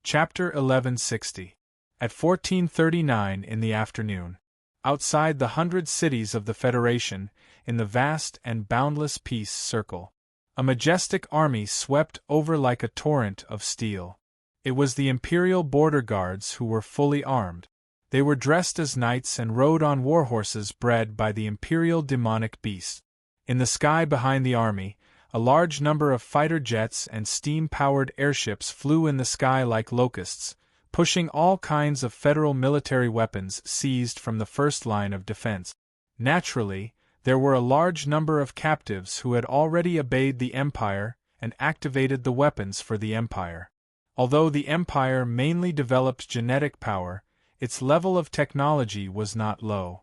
Chapter 1160. At 14:39 in the afternoon. Outside the 100 cities of the Federation, in the vast and boundless peace circle, a majestic army swept over like a torrent of steel. It was the Imperial Border Guards who were fully armed. They were dressed as knights and rode on warhorses bred by the Imperial demonic beast. In the sky behind the army, a large number of fighter jets and steam-powered airships flew in the sky like locusts, pushing all kinds of federal military weapons seized from the first line of defense. Naturally, there were a large number of captives who had already obeyed the Empire and activated the weapons for the Empire. Although the Empire mainly developed genetic power, its level of technology was not low.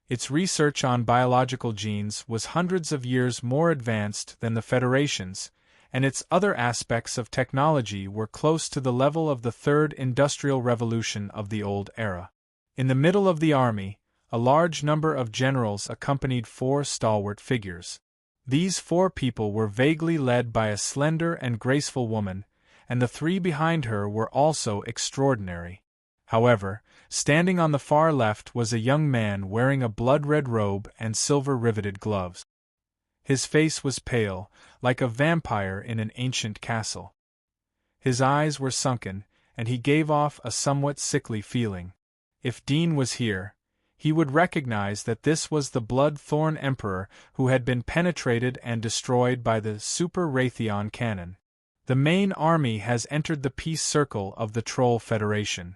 Its research on biological genes was hundreds of years more advanced than the Federation's, and its other aspects of technology were close to the level of the Third Industrial Revolution of the Old Era. In the middle of the army, a large number of generals accompanied 4 stalwart figures. These 4 people were vaguely led by a slender and graceful woman, and the 3 behind her were also extraordinary. However, standing on the far left was a young man wearing a blood-red robe and silver-riveted gloves. His face was pale, like a vampire in an ancient castle. His eyes were sunken, and he gave off a somewhat sickly feeling. If Dean was here, he would recognize that this was the Blood-Thorn Emperor who had been penetrated and destroyed by the Super Raytheon cannon. The main army has entered the peace circle of the Troll Federation.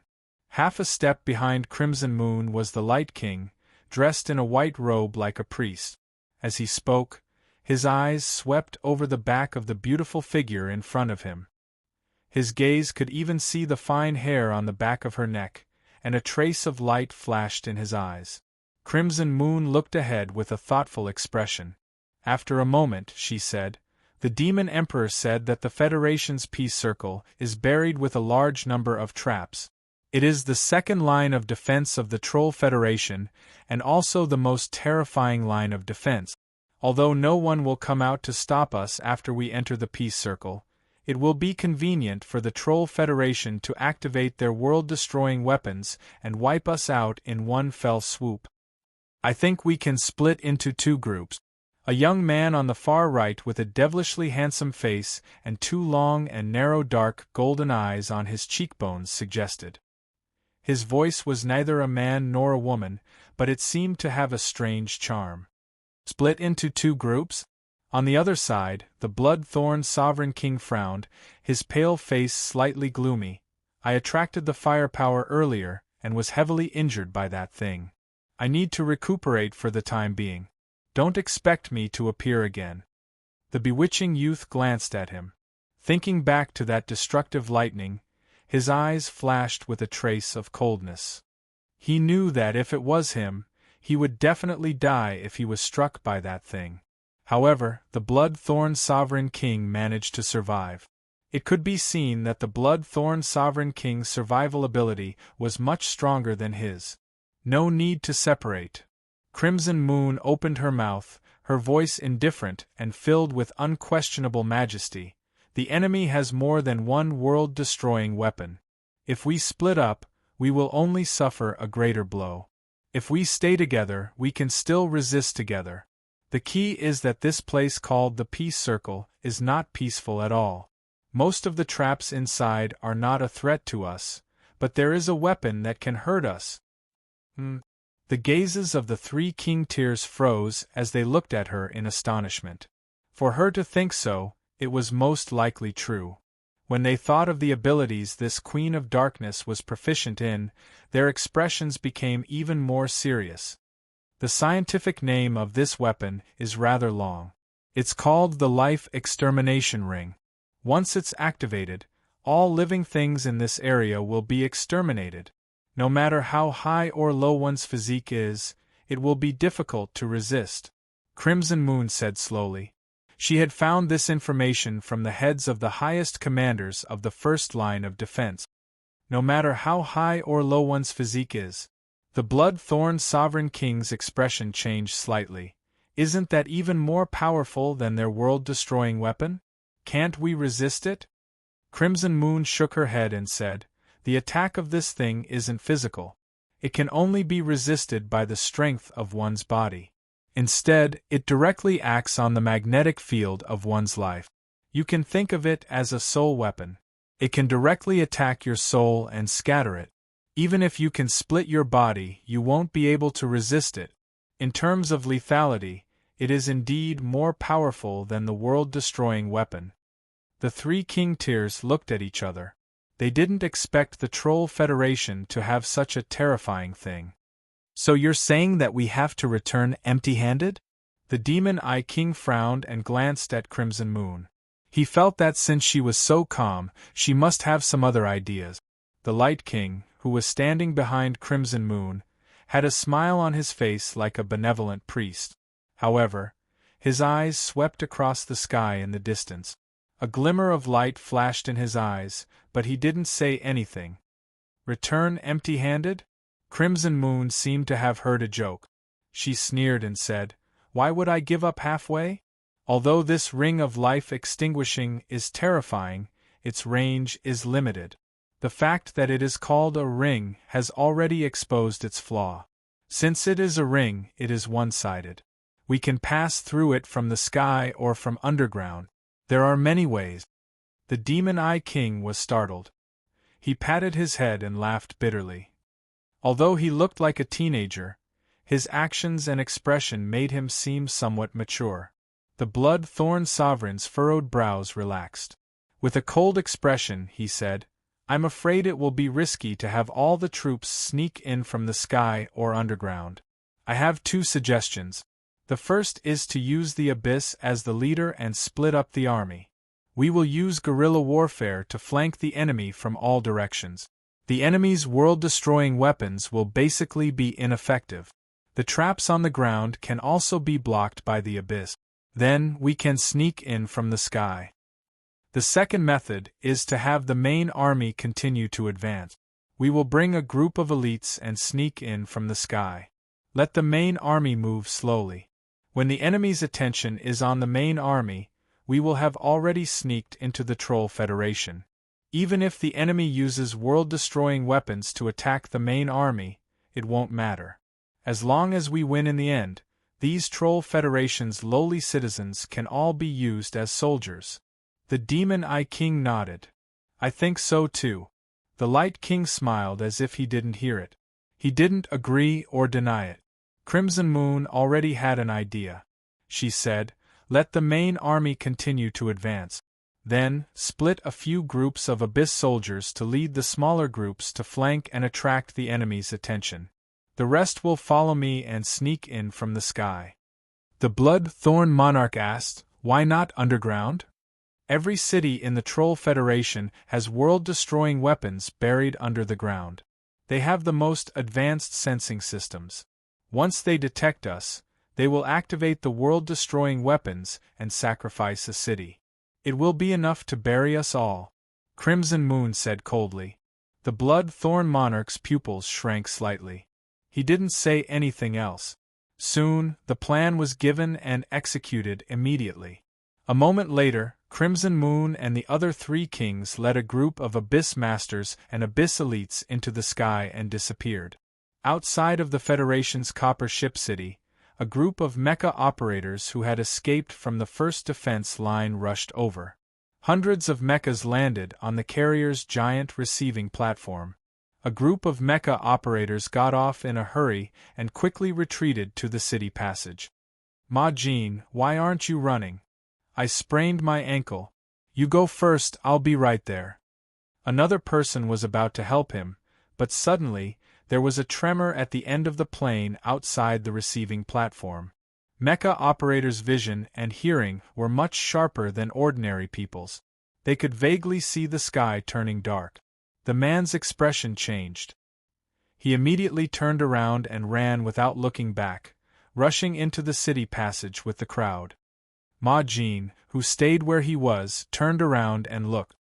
Half a step behind Crimson Moon was the Light King, dressed in a white robe like a priest. As he spoke, his eyes swept over the back of the beautiful figure in front of him. His gaze could even see the fine hair on the back of her neck, and a trace of light flashed in his eyes. Crimson Moon looked ahead with a thoughtful expression. After a moment, she said, "The Demon Emperor said that the Federation's peace circle is buried with a large number of traps. It is the second line of defense of the Troll Federation, and also the most terrifying line of defense. Although no one will come out to stop us after we enter the peace circle, it will be convenient for the Troll Federation to activate their world-destroying weapons and wipe us out in one fell swoop. I think we can split into 2 groups. A young man on the far right with a devilishly handsome face and 2 long and narrow dark golden eyes on his cheekbones suggested. His voice was neither a man nor a woman, but it seemed to have a strange charm. Split into 2 groups? On the other side, the Blood-Thorn Sovereign King frowned, his pale face slightly gloomy. I attracted the firepower earlier, and was heavily injured by that thing. I need to recuperate for the time being. Don't expect me to appear again." The bewitching youth glanced at him. Thinking back to that destructive lightning, his eyes flashed with a trace of coldness. He knew that if it was him, he would definitely die if he was struck by that thing. However, the Blood-Thorn Sovereign King managed to survive. It could be seen that the Blood-Thorn Sovereign King's survival ability was much stronger than his. No need to separate. Crimson Moon opened her mouth, her voice indifferent and filled with unquestionable majesty. The enemy has more than one world-destroying weapon. If we split up, we will only suffer a greater blow. If we stay together, we can still resist together. The key is that this place called the Peace Circle is not peaceful at all. Most of the traps inside are not a threat to us, but there is a weapon that can hurt us. The gazes of the 3 King Tiers froze as they looked at her in astonishment. For her to think so, it was most likely true. When they thought of the abilities this Queen of Darkness was proficient in, their expressions became even more serious. The scientific name of this weapon is rather long. It's called the Life Extermination Ring. Once it's activated, all living things in this area will be exterminated. No matter how high or low one's physique is, it will be difficult to resist. Crimson Moon said slowly. She had found this information from the heads of the highest commanders of the first line of defense. No matter how high or low one's physique is. The Blood-Thorn Sovereign King's expression changed slightly. Isn't that even more powerful than their world-destroying weapon? Can't we resist it? Crimson Moon shook her head and said, The attack of this thing isn't physical. It can only be resisted by the strength of one's body. Instead, it directly acts on the magnetic field of one's life. You can think of it as a soul weapon. It can directly attack your soul and scatter it. Even if you can split your body, you won't be able to resist it. In terms of lethality, it is indeed more powerful than the world-destroying weapon. The three king tiers looked at each other. They didn't expect the Troll Federation to have such a terrifying thing. So you're saying that we have to return empty-handed? The Demon Eye King frowned and glanced at Crimson Moon. He felt that since she was so calm, she must have some other ideas. The Light King, who was standing behind Crimson Moon, had a smile on his face like a benevolent priest. However, his eyes swept across the sky in the distance. A glimmer of light flashed in his eyes, but he didn't say anything. Return empty-handed? Crimson Moon seemed to have heard a joke. She sneered and said, "Why would I give up halfway? Although this ring of life extinguishing is terrifying, its range is limited. The fact that it is called a ring has already exposed its flaw. Since it is a ring, it is one-sided. We can pass through it from the sky or from underground. There are many ways." The Demon Eye King was startled. He patted his head and laughed bitterly. Although he looked like a teenager, his actions and expression made him seem somewhat mature. The Blood-Thorn Sovereign's furrowed brows relaxed. With a cold expression, he said, "I'm afraid it will be risky to have all the troops sneak in from the sky or underground. I have two suggestions. The first is to use the Abyss as the leader and split up the army. We will use guerrilla warfare to flank the enemy from all directions. The enemy's world-destroying weapons will basically be ineffective. The traps on the ground can also be blocked by the Abyss. Then we can sneak in from the sky. The second method is to have the main army continue to advance. We will bring a group of elites and sneak in from the sky. Let the main army move slowly. When the enemy's attention is on the main army, we will have already sneaked into the Troll Federation. Even if the enemy uses world-destroying weapons to attack the main army, it won't matter. As long as we win in the end, these Troll Federation's lowly citizens can all be used as soldiers." The Demon Eye King nodded. "I think so too." The Light King smiled as if he didn't hear it. He didn't agree or deny it. Crimson Moon already had an idea. She said, "Let the main army continue to advance. Then, split a few groups of Abyss soldiers to lead the smaller groups to flank and attract the enemy's attention. The rest will follow me and sneak in from the sky." The Blood-Thorn Monarch asked, "Why not underground?" Every city in the Troll Federation has world-destroying weapons buried under the ground. They have the most advanced sensing systems. Once they detect us, they will activate the world-destroying weapons and sacrifice a city. It will be enough to bury us all," Crimson Moon said coldly. The Blood-Thorn Monarch's pupils shrank slightly. He didn't say anything else. Soon, the plan was given and executed immediately. A moment later, Crimson Moon and the other three kings led a group of Abyss Masters and Abyss Elites into the sky and disappeared. Outside of the Federation's Copper Ship City, a group of mecha operators who had escaped from the first defense line rushed over. Hundreds of mechas landed on the carrier's giant receiving platform. A group of mecha operators got off in a hurry and quickly retreated to the city passage. "Ma Jean, why aren't you running? I sprained my ankle. You go first, I'll be right there." Another person was about to help him, but suddenly, there was a tremor at the end of the plane outside the receiving platform. Mecha operators' vision and hearing were much sharper than ordinary people's. They could vaguely see the sky turning dark. The man's expression changed. He immediately turned around and ran without looking back, rushing into the city passage with the crowd. Ma Jean, who stayed where he was, turned around and looked.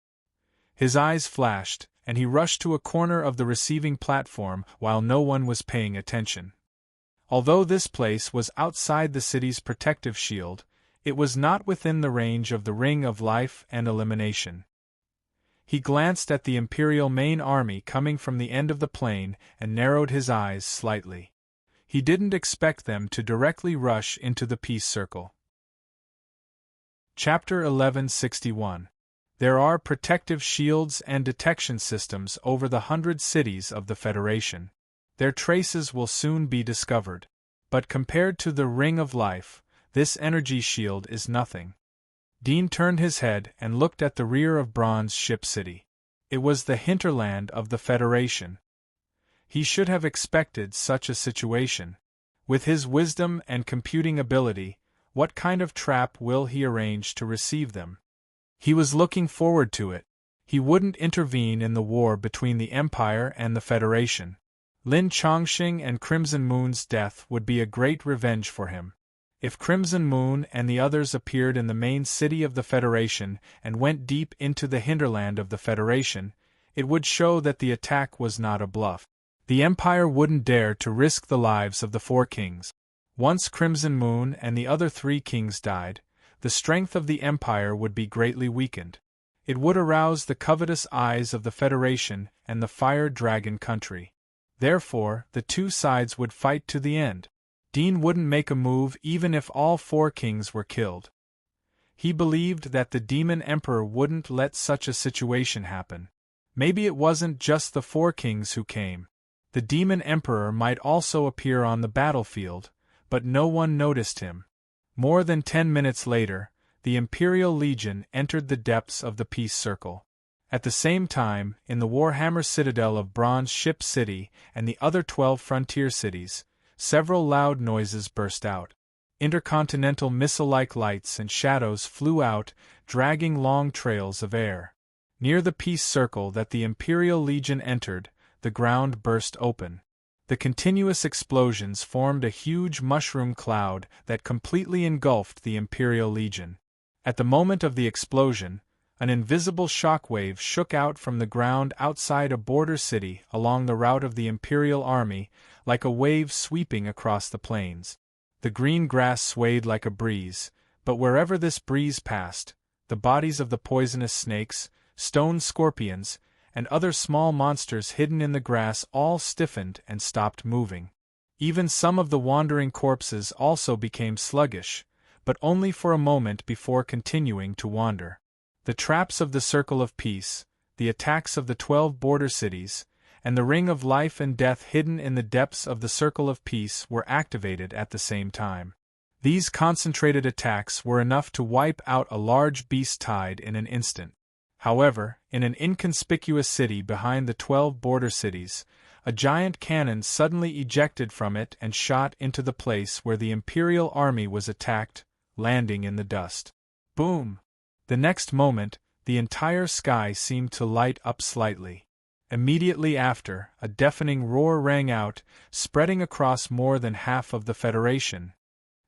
His eyes flashed, and he rushed to a corner of the receiving platform while no one was paying attention. Although this place was outside the city's protective shield, it was not within the range of the Ring of Life and Elimination. He glanced at the Imperial main army coming from the end of the plain and narrowed his eyes slightly. He didn't expect them to directly rush into the peace circle. Chapter 1161. There are protective shields and detection systems over the 100 cities of the Federation. Their traces will soon be discovered. But compared to the Ring of Life, this energy shield is nothing. Dean turned his head and looked at the rear of Bronze Ship City. It was the hinterland of the Federation. He should have expected such a situation. With his wisdom and computing ability, what kind of trap will he arrange to receive them? He was looking forward to it. He wouldn't intervene in the war between the Empire and the Federation. Lin Chongqing and Crimson Moon's death would be a great revenge for him. If Crimson Moon and the others appeared in the main city of the Federation and went deep into the hinterland of the Federation, it would show that the attack was not a bluff. The Empire wouldn't dare to risk the lives of the 4 kings. Once Crimson Moon and the other 3 kings died, the strength of the Empire would be greatly weakened. It would arouse the covetous eyes of the Federation and the Fire Dragon country. Therefore, the 2 sides would fight to the end. Dean wouldn't make a move even if all 4 kings were killed. He believed that the Demon Emperor wouldn't let such a situation happen. Maybe it wasn't just the 4 kings who came. The Demon Emperor might also appear on the battlefield, but no one noticed him. More than 10 minutes later, the Imperial Legion entered the depths of the peace circle. At the same time, in the Warhammer Citadel of Bronze Ship City and the other 12 frontier cities, several loud noises burst out. Intercontinental missile-like lights and shadows flew out, dragging long trails of air. Near the peace circle that the Imperial Legion entered, the ground burst open. The continuous explosions formed a huge mushroom cloud that completely engulfed the Imperial Legion. At the moment of the explosion, an invisible shockwave shook out from the ground outside a border city along the route of the Imperial Army, like a wave sweeping across the plains. The green grass swayed like a breeze, but wherever this breeze passed, the bodies of the poisonous snakes, stone scorpions, and other small monsters hidden in the grass all stiffened and stopped moving. Even some of the wandering corpses also became sluggish, but only for a moment before continuing to wander. The traps of the Circle of Peace, the attacks of the 12 border cities, and the Ring of Life and Death hidden in the depths of the Circle of Peace were activated at the same time. These concentrated attacks were enough to wipe out a large beast tide in an instant. However, in an inconspicuous city behind the 12 border cities, a giant cannon suddenly ejected from it and shot into the place where the Imperial Army was attacked, landing in the dust. Boom! The next moment, the entire sky seemed to light up slightly. Immediately after, a deafening roar rang out, spreading across more than half of the Federation.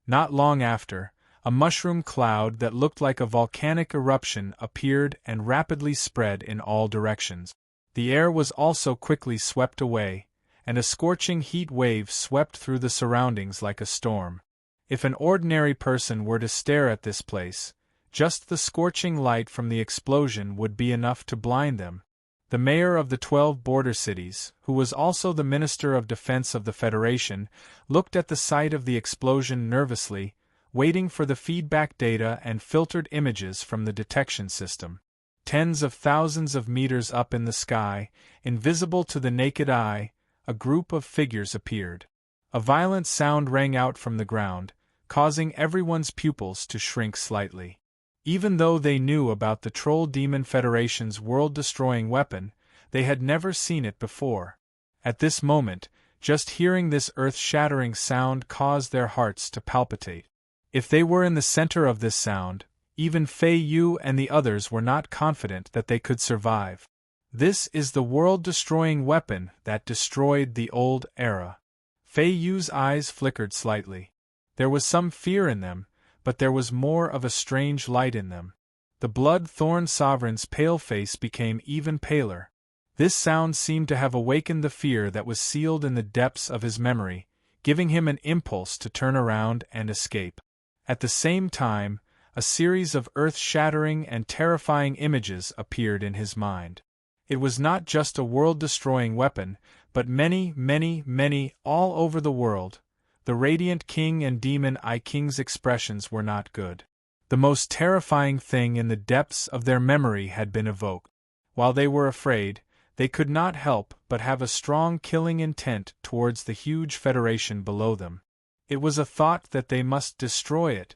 Not long after, a mushroom cloud that looked like a volcanic eruption appeared and rapidly spread in all directions. The air was also quickly swept away, and a scorching heat wave swept through the surroundings like a storm. If an ordinary person were to stare at this place, just the scorching light from the explosion would be enough to blind them. The mayor of the 12 border cities, who was also the Minister of Defense of the Federation, looked at the site of the explosion nervously, waiting for the feedback data and filtered images from the detection system. Tens of thousands of meters up in the sky, invisible to the naked eye, a group of figures appeared. A violent sound rang out from the ground, causing everyone's pupils to shrink slightly. Even though they knew about the Troll Demon Federation's world-destroying weapon, they had never seen it before. At this moment, just hearing this earth-shattering sound caused their hearts to palpitate. If they were in the center of this sound, even Fei Yu and the others were not confident that they could survive. This is the world-destroying weapon that destroyed the old era. Fei Yu's eyes flickered slightly. There was some fear in them, but there was more of a strange light in them. The Blood-Thorn Sovereign's pale face became even paler. This sound seemed to have awakened the fear that was sealed in the depths of his memory, giving him an impulse to turn around and escape. At the same time, a series of earth-shattering and terrifying images appeared in his mind. It was not just a world-destroying weapon, but many, all over the world. The radiant king and demon eye king's expressions were not good. The most terrifying thing in the depths of their memory had been evoked. While they were afraid, they could not help but have a strong killing intent towards the huge Federation below them. It was a thought that they must destroy it.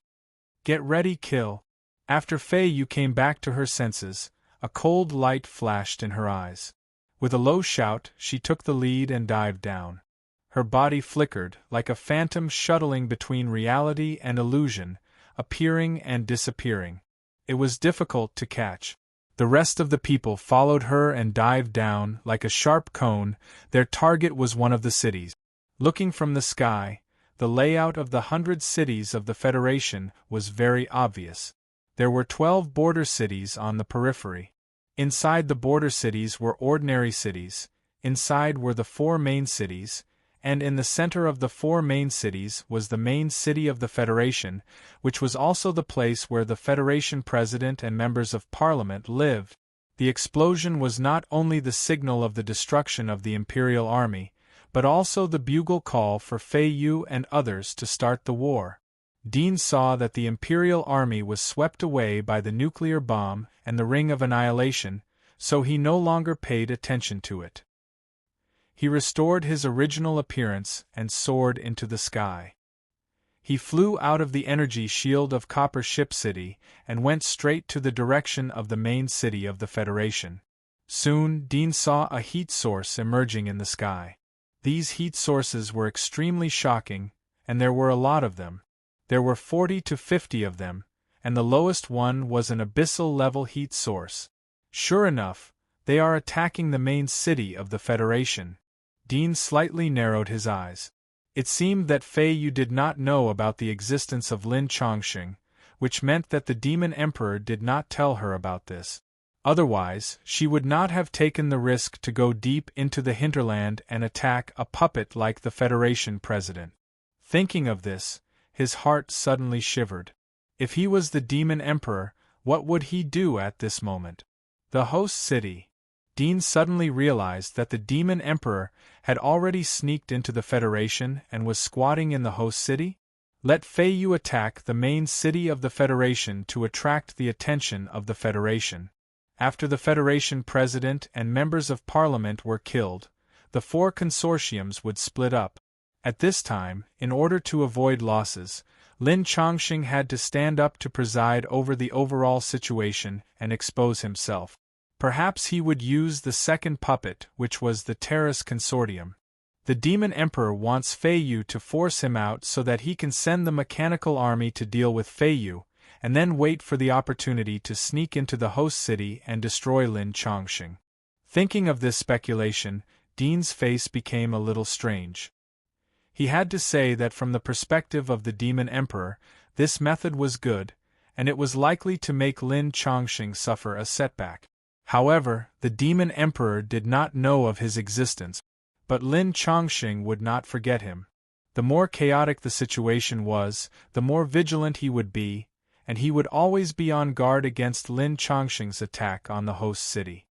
Get ready, kill. After Fei Yu came back to her senses, a cold light flashed in her eyes. With a low shout, she took the lead and dived down. Her body flickered, like a phantom shuttling between reality and illusion, appearing and disappearing. It was difficult to catch. The rest of the people followed her and dived down, like a sharp cone. Their target was one of the cities. Looking from the sky, the layout of the 100 cities of the Federation was very obvious. There were 12 border cities on the periphery. Inside the border cities were ordinary cities, inside were the 4 main cities, and in the center of the 4 main cities was the main city of the Federation, which was also the place where the Federation President and members of Parliament lived. The explosion was not only the signal of the destruction of the Imperial Army, but also the bugle call for Fei Yu and others to start the war. Dean saw that the Imperial Army was swept away by the nuclear bomb and the Ring of Annihilation, so he no longer paid attention to it. He restored his original appearance and soared into the sky. He flew out of the energy shield of Copper Ship City and went straight to the direction of the main city of the Federation. Soon, Dean saw a heat source emerging in the sky. These heat sources were extremely shocking, and there were a lot of them. There were 40 to 50 of them, and the lowest one was an abyssal-level heat source. Sure enough, they are attacking the main city of the Federation. Dean slightly narrowed his eyes. It seemed that Fei Yu did not know about the existence of Lin Chongqing, which meant that the Demon Emperor did not tell her about this. Otherwise, she would not have taken the risk to go deep into the hinterland and attack a puppet like the Federation President. Thinking of this, his heart suddenly shivered. If he was the Demon Emperor, what would he do at this moment? The host city. Dean suddenly realized that the Demon Emperor had already sneaked into the Federation and was squatting in the host city? Let Fei Yu attack the main city of the Federation to attract the attention of the Federation. After the Federation President and members of Parliament were killed, the 4 consortiums would split up. At this time, in order to avoid losses, Lin Chongqing had to stand up to preside over the overall situation and expose himself. Perhaps he would use the second puppet, which was the Terrace Consortium. The Demon Emperor wants Fei Yu to force him out so that he can send the mechanical army to deal with Fei Yu, and then wait for the opportunity to sneak into the host city and destroy Lin Chongqing. Thinking of this speculation, Dean's face became a little strange. He had to say that from the perspective of the Demon Emperor, this method was good, and it was likely to make Lin Chongqing suffer a setback. However, the Demon Emperor did not know of his existence, but Lin Chongqing would not forget him. The more chaotic the situation was, the more vigilant he would be, and he would always be on guard against Lin Chongqing's attack on the host city.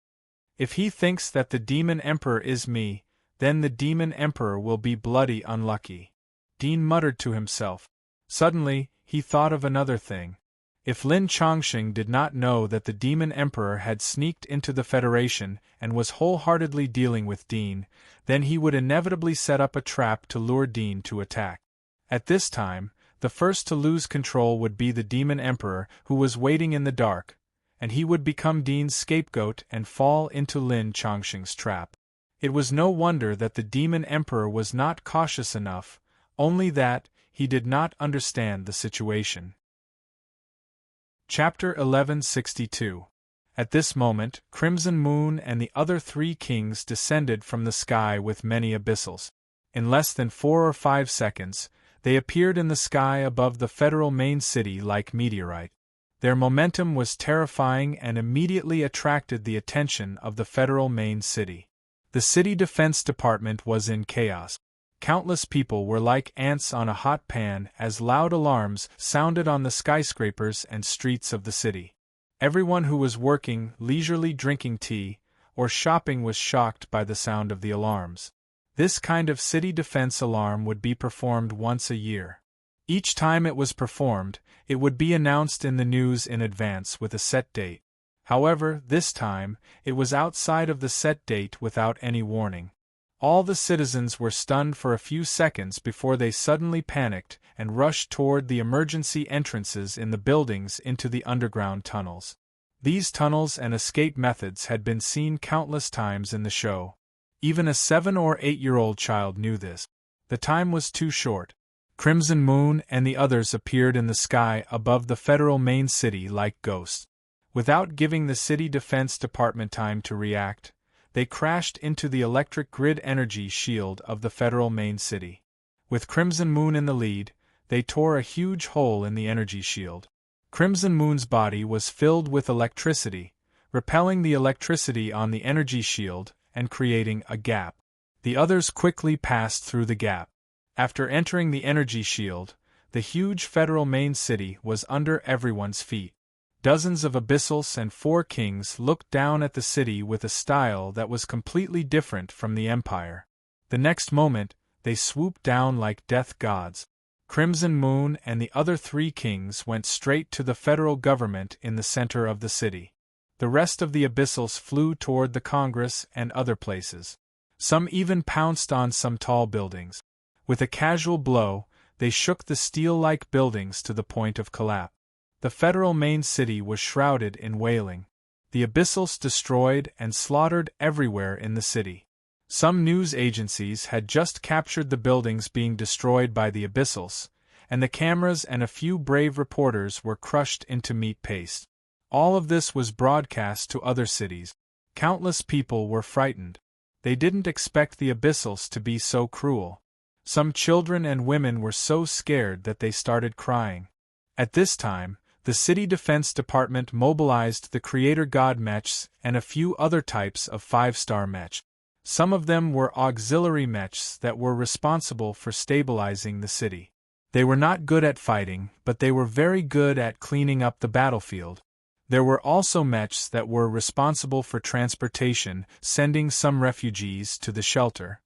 If he thinks that the Demon Emperor is me, then the Demon Emperor will be bloody unlucky. Dean muttered to himself. Suddenly, he thought of another thing. If Lin Chongqing did not know that the Demon Emperor had sneaked into the Federation and was wholeheartedly dealing with Dean, then he would inevitably set up a trap to lure Dean to attack. At this time, the first to lose control would be the Demon Emperor, who was waiting in the dark, and he would become Dean's scapegoat and fall into Lin Chongqing's trap. It was no wonder that the Demon Emperor was not cautious enough, only that he did not understand the situation. Chapter 1162. At this moment, Crimson Moon and the other 3 kings descended from the sky with many abyssals. In less than 4 or 5 seconds, they appeared in the sky above the federal main city like meteorite. Their momentum was terrifying and immediately attracted the attention of the federal main city. The city defense department was in chaos. Countless people were like ants on a hot pan as loud alarms sounded on the skyscrapers and streets of the city. Everyone who was working, leisurely drinking tea, or shopping was shocked by the sound of the alarms. This kind of city defense alarm would be performed once a year. Each time it was performed, it would be announced in the news in advance with a set date. However, this time, it was outside of the set date without any warning. All the citizens were stunned for a few seconds before they suddenly panicked and rushed toward the emergency entrances in the buildings into the underground tunnels. These tunnels and escape methods had been seen countless times in the show. Even a 7 or 8-year-old child knew this. The time was too short. Crimson Moon and the others appeared in the sky above the federal main city like ghosts. Without giving the city defense department time to react, they crashed into the electric grid energy shield of the federal main city. With Crimson Moon in the lead, they tore a huge hole in the energy shield. Crimson Moon's body was filled with electricity, repelling the electricity on the energy shield and creating a gap. The others quickly passed through the gap. After entering the energy shield, the huge federal main city was under everyone's feet. Dozens of abyssals and 4 kings looked down at the city with a style that was completely different from the empire. The next moment, they swooped down like death gods. Crimson Moon and the other 3 kings went straight to the federal government in the center of the city. The rest of the abyssals flew toward the Congress and other places. Some even pounced on some tall buildings. With a casual blow, they shook the steel-like buildings to the point of collapse. The federal main city was shrouded in wailing. The abyssals destroyed and slaughtered everywhere in the city. Some news agencies had just captured the buildings being destroyed by the abyssals, and the cameras and a few brave reporters were crushed into meat paste. All of this was broadcast to other cities. Countless people were frightened. They didn't expect the abyssals to be so cruel. Some children and women were so scared that they started crying. At this time, the City Defense Department mobilized the Creator God mechs and a few other types of 5-star mechs. Some of them were auxiliary mechs that were responsible for stabilizing the city. They were not good at fighting, but they were very good at cleaning up the battlefield. There were also mechs that were responsible for transportation, sending some refugees to the shelter.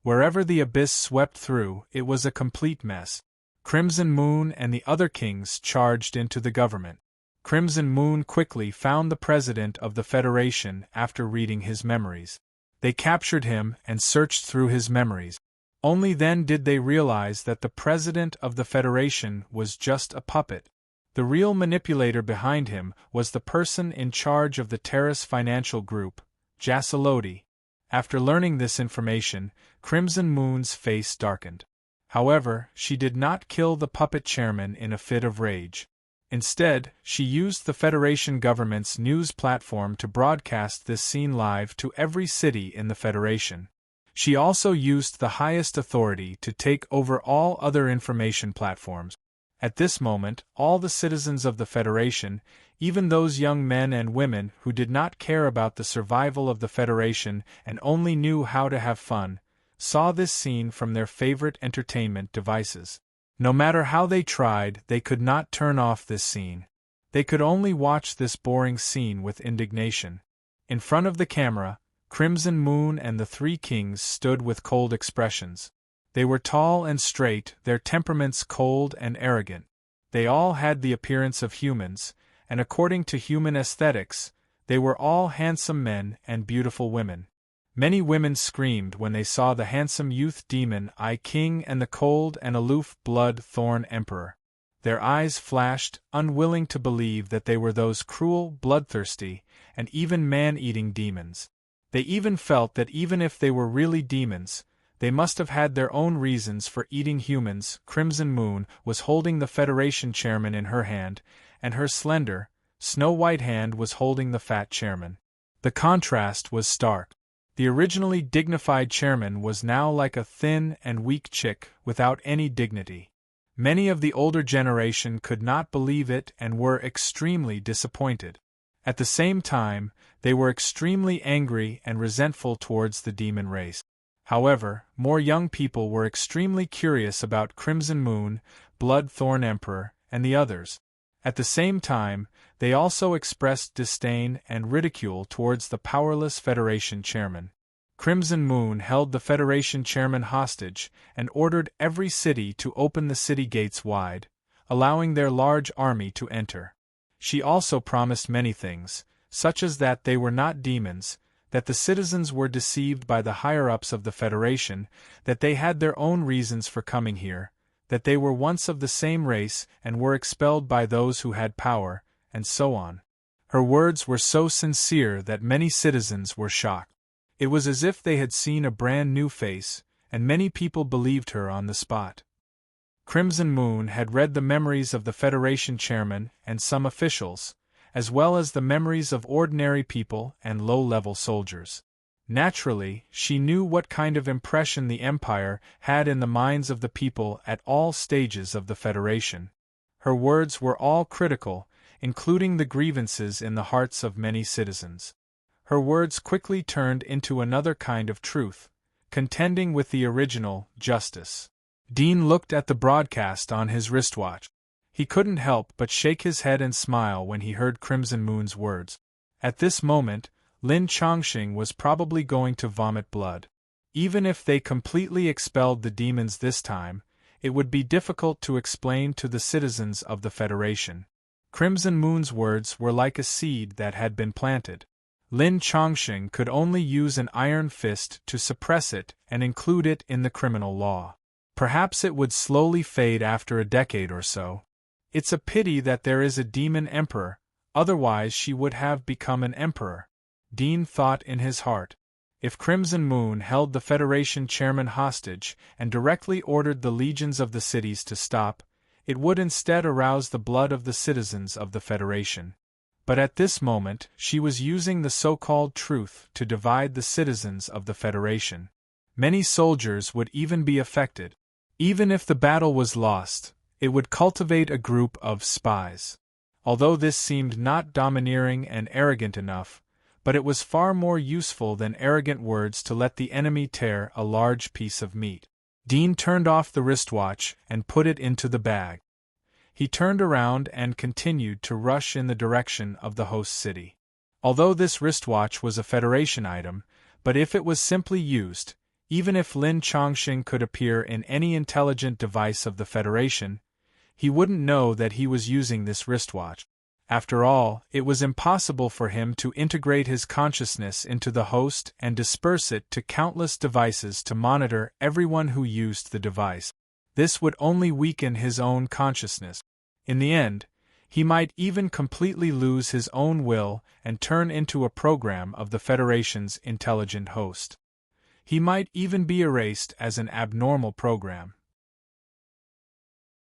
Wherever the abyss swept through, it was a complete mess. Crimson Moon and the other kings charged into the government. Crimson Moon quickly found the president of the Federation after reading his memories. They captured him and searched through his memories. Only then did they realize that the president of the Federation was just a puppet. The real manipulator behind him was the person in charge of the Terrace Financial Group, Jasalodi. After learning this information, Crimson Moon's face darkened. However, she did not kill the puppet chairman in a fit of rage. Instead, she used the Federation government's news platform to broadcast this scene live to every city in the Federation. She also used the highest authority to take over all other information platforms. At this moment, all the citizens of the Federation, even those young men and women who did not care about the survival of the Federation and only knew how to have fun, saw this scene from their favorite entertainment devices. No matter how they tried, they could not turn off this scene. They could only watch this boring scene with indignation. In front of the camera, Crimson Moon and the 3 kings stood with cold expressions. They were tall and straight, their temperaments cold and arrogant. They all had the appearance of humans, and according to human aesthetics, they were all handsome men and beautiful women. Many women screamed when they saw the handsome youth demon Eye King and the cold and aloof Blood Thorn Emperor. Their eyes flashed, unwilling to believe that they were those cruel, bloodthirsty, and even man-eating demons. They even felt that even if they were really demons, they must have had their own reasons for eating humans. Crimson Moon was holding the Federation chairman in her hand, and her slender, snow-white hand was holding the fat chairman. The contrast was stark. The originally dignified chairman was now like a thin and weak chick without any dignity. Many of the older generation could not believe it and were extremely disappointed. At the same time, they were extremely angry and resentful towards the demon race. However, more young people were extremely curious about Crimson Moon, Bloodthorn Emperor, and the others. At the same time, they also expressed disdain and ridicule towards the powerless Federation chairman. Crimson Moon held the Federation chairman hostage and ordered every city to open the city gates wide, allowing their large army to enter. She also promised many things, such as that they were not demons, that the citizens were deceived by the higher-ups of the Federation, that they had their own reasons for coming here, that they were once of the same race and were expelled by those who had power, and so on. Her words were so sincere that many citizens were shocked. It was as if they had seen a brand new face, and many people believed her on the spot. Crimson Moon had read the memories of the Federation chairman and some officials, as well as the memories of ordinary people and low-level soldiers. Naturally, she knew what kind of impression the Empire had in the minds of the people at all stages of the Federation. Her words were all critical, including the grievances in the hearts of many citizens. Her words quickly turned into another kind of truth, contending with the original justice. Dean looked at the broadcast on his wristwatch. He couldn't help but shake his head and smile when he heard Crimson Moon's words. At this moment, Lin Chongqing was probably going to vomit blood. Even if they completely expelled the demons this time, it would be difficult to explain to the citizens of the Federation. Crimson Moon's words were like a seed that had been planted. Lin Chongqing could only use an iron fist to suppress it and include it in the criminal law. Perhaps it would slowly fade after a decade or so. It's a pity that there is a demon emperor, otherwise she would have become an emperor. Dean thought in his heart. If Crimson Moon held the Federation chairman hostage and directly ordered the legions of the cities to stop, it would instead arouse the blood of the citizens of the Federation. But at this moment, she was using the so-called truth to divide the citizens of the Federation. Many soldiers would even be affected. Even if the battle was lost, it would cultivate a group of spies. Although this seemed not domineering and arrogant enough, but it was far more useful than arrogant words to let the enemy tear a large piece of meat. Dean turned off the wristwatch and put it into the bag. He turned around and continued to rush in the direction of the host city. Although this wristwatch was a Federation item, but if it was simply used, even if Lin Chongqing could appear in any intelligent device of the Federation, he wouldn't know that he was using this wristwatch. After all, it was impossible for him to integrate his consciousness into the host and disperse it to countless devices to monitor everyone who used the device. This would only weaken his own consciousness. In the end, he might even completely lose his own will and turn into a program of the Federation's intelligent host. He might even be erased as an abnormal program.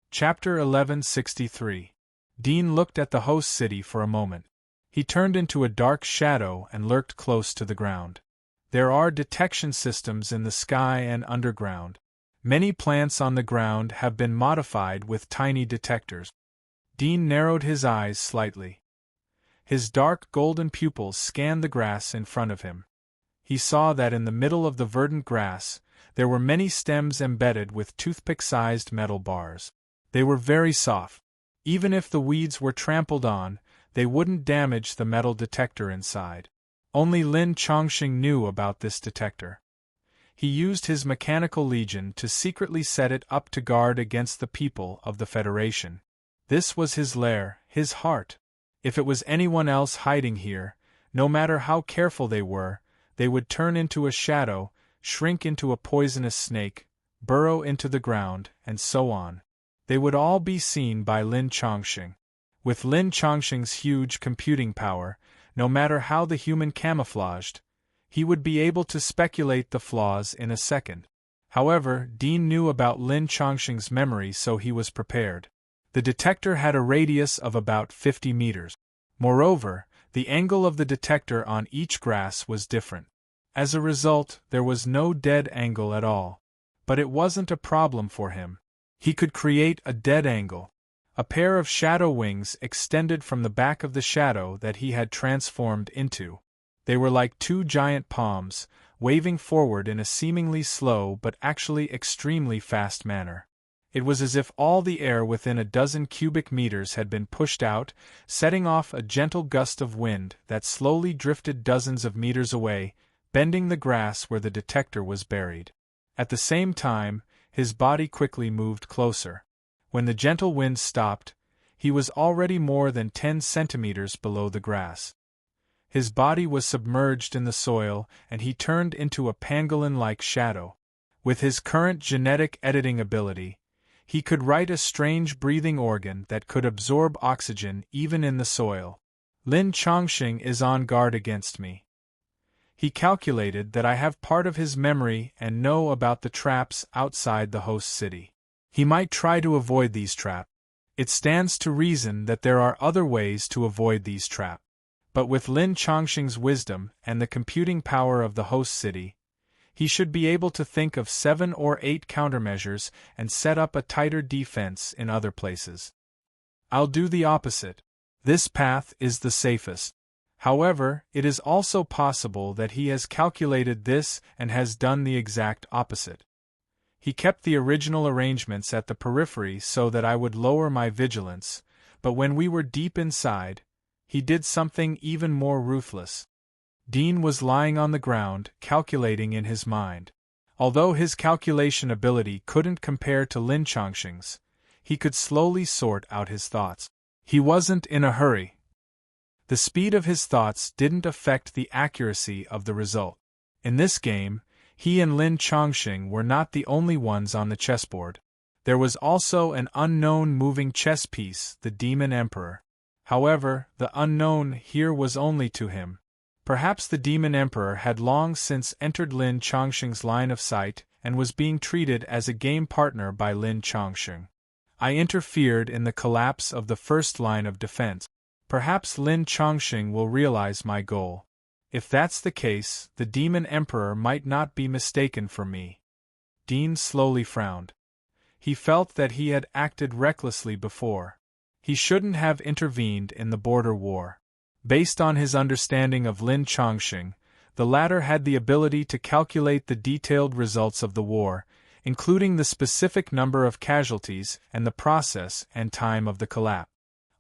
Chapter 1163. Dean looked at the host city for a moment. He turned into a dark shadow and lurked close to the ground. There are detection systems in the sky and underground. Many plants on the ground have been modified with tiny detectors. Dean narrowed his eyes slightly. His dark golden pupils scanned the grass in front of him. He saw that in the middle of the verdant grass, there were many stems embedded with toothpick-sized metal bars. They were very soft. Even if the weeds were trampled on, they wouldn't damage the metal detector inside. Only Lin Chongqing knew about this detector. He used his mechanical legion to secretly set it up to guard against the people of the Federation. This was his lair, his heart. If it was anyone else hiding here, no matter how careful they would turn into a shadow, shrink into a poisonous snake, burrow into the ground, and so on. They would all be seen by Lin Chongqing. With Lin Chongqing's huge computing power, no matter how the human camouflaged, he would be able to speculate the flaws in a second. However, Dean knew about Lin Chongqing's memory, so he was prepared. The detector had a radius of about 50 meters. Moreover, the angle of the detector on each grass was different. As a result, there was no dead angle at all. But it wasn't a problem for him. He could create a dead angle. A pair of shadow wings extended from the back of the shadow that he had transformed into. They were like two giant palms, waving forward in a seemingly slow but actually extremely fast manner. It was as if all the air within a dozen cubic meters had been pushed out, setting off a gentle gust of wind that slowly drifted dozens of meters away, bending the grass where the detector was buried. At the same time, his body quickly moved closer. When the gentle wind stopped, he was already more than 10 centimeters below the grass. His body was submerged in the soil, and he turned into a pangolin-like shadow. With his current genetic editing ability, he could write a strange breathing organ that could absorb oxygen even in the soil. Lin Chongqing is on guard against me. He calculated that I have part of his memory and know about the traps outside the host city. He might try to avoid these traps. It stands to reason that there are other ways to avoid these traps. But with Lin Chongqing's wisdom and the computing power of the host city, he should be able to think of 7 or 8 countermeasures and set up a tighter defense in other places. I'll do the opposite. This path is the safest. However, it is also possible that he has calculated this and has done the exact opposite. He kept the original arrangements at the periphery so that I would lower my vigilance, but when we were deep inside, he did something even more ruthless. Dean was lying on the ground, calculating in his mind. Although his calculation ability couldn't compare to Lin Chongqing's, he could slowly sort out his thoughts. He wasn't in a hurry. The speed of his thoughts didn't affect the accuracy of the result. In this game, he and Lin Chongqing were not the only ones on the chessboard. There was also an unknown moving chess piece, the Demon Emperor. However, the unknown here was only to him. Perhaps the Demon Emperor had long since entered Lin Chongqing's line of sight and was being treated as a game partner by Lin Chongqing. I interfered in the collapse of the first line of defense. Perhaps Lin Chongqing will realize my goal. If that's the case, the Demon Emperor might not be mistaken for me. Dean slowly frowned. He felt that he had acted recklessly before. He shouldn't have intervened in the border war. Based on his understanding of Lin Chongqing, the latter had the ability to calculate the detailed results of the war, including the specific number of casualties and the process and time of the collapse.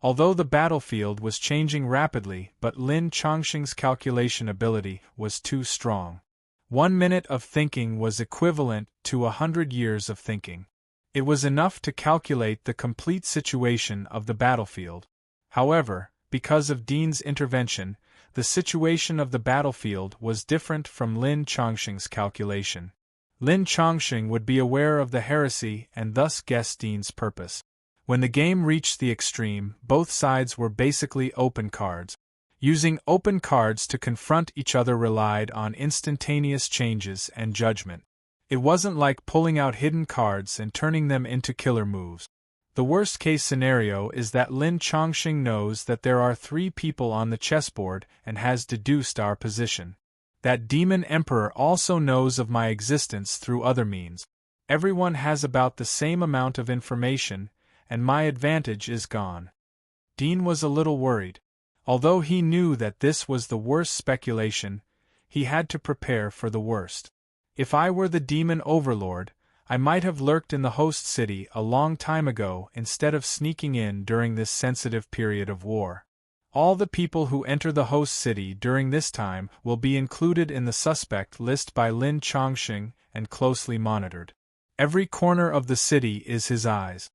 Although the battlefield was changing rapidly, but Lin Chongqing's calculation ability was too strong. 1 minute of thinking was equivalent to 100 years of thinking. It was enough to calculate the complete situation of the battlefield. However, because of Dean's intervention, the situation of the battlefield was different from Lin Chongqing's calculation. Lin Chongqing would be aware of the heresy and thus guess Dean's purpose. When the game reached the extreme, both sides were basically open cards. Using open cards to confront each other relied on instantaneous changes and judgment. It wasn't like pulling out hidden cards and turning them into killer moves. The worst-case scenario is that Lin Chongqing knows that there are 3 people on the chessboard and has deduced our position. That Demon Emperor also knows of my existence through other means. Everyone has about the same amount of information, and my advantage is gone. Dean was a little worried. Although he knew that this was the worst speculation, he had to prepare for the worst. If I were the demon overlord, I might have lurked in the host city a long time ago instead of sneaking in during this sensitive period of war. All the people who enter the host city during this time will be included in the suspect list by Lin Chongqing and closely monitored. Every corner of the city is his eyes.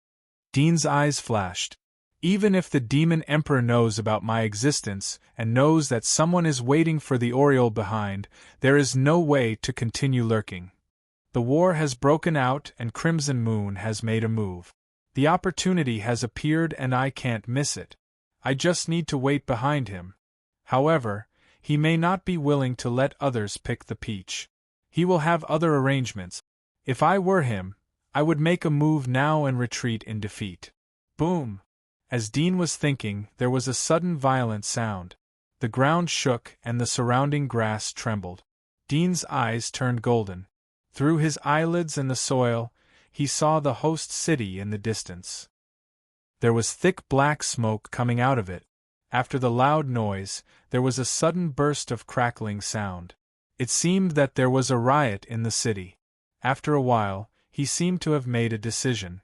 Dean's eyes flashed. Even if the Demon Emperor knows about my existence and knows that someone is waiting for the Oriole behind, there is no way to continue lurking. The war has broken out and Crimson Moon has made a move. The opportunity has appeared and I can't miss it. I just need to wait behind him. However, he may not be willing to let others pick the peach. He will have other arrangements. If I were him, I would make a move now and retreat in defeat. Boom! As Dean was thinking, there was a sudden violent sound. The ground shook and the surrounding grass trembled. Dean's eyes turned golden. Through his eyelids and the soil, he saw the host city in the distance. There was thick black smoke coming out of it. After the loud noise, there was a sudden burst of crackling sound. It seemed that there was a riot in the city. After a while, he seemed to have made a decision.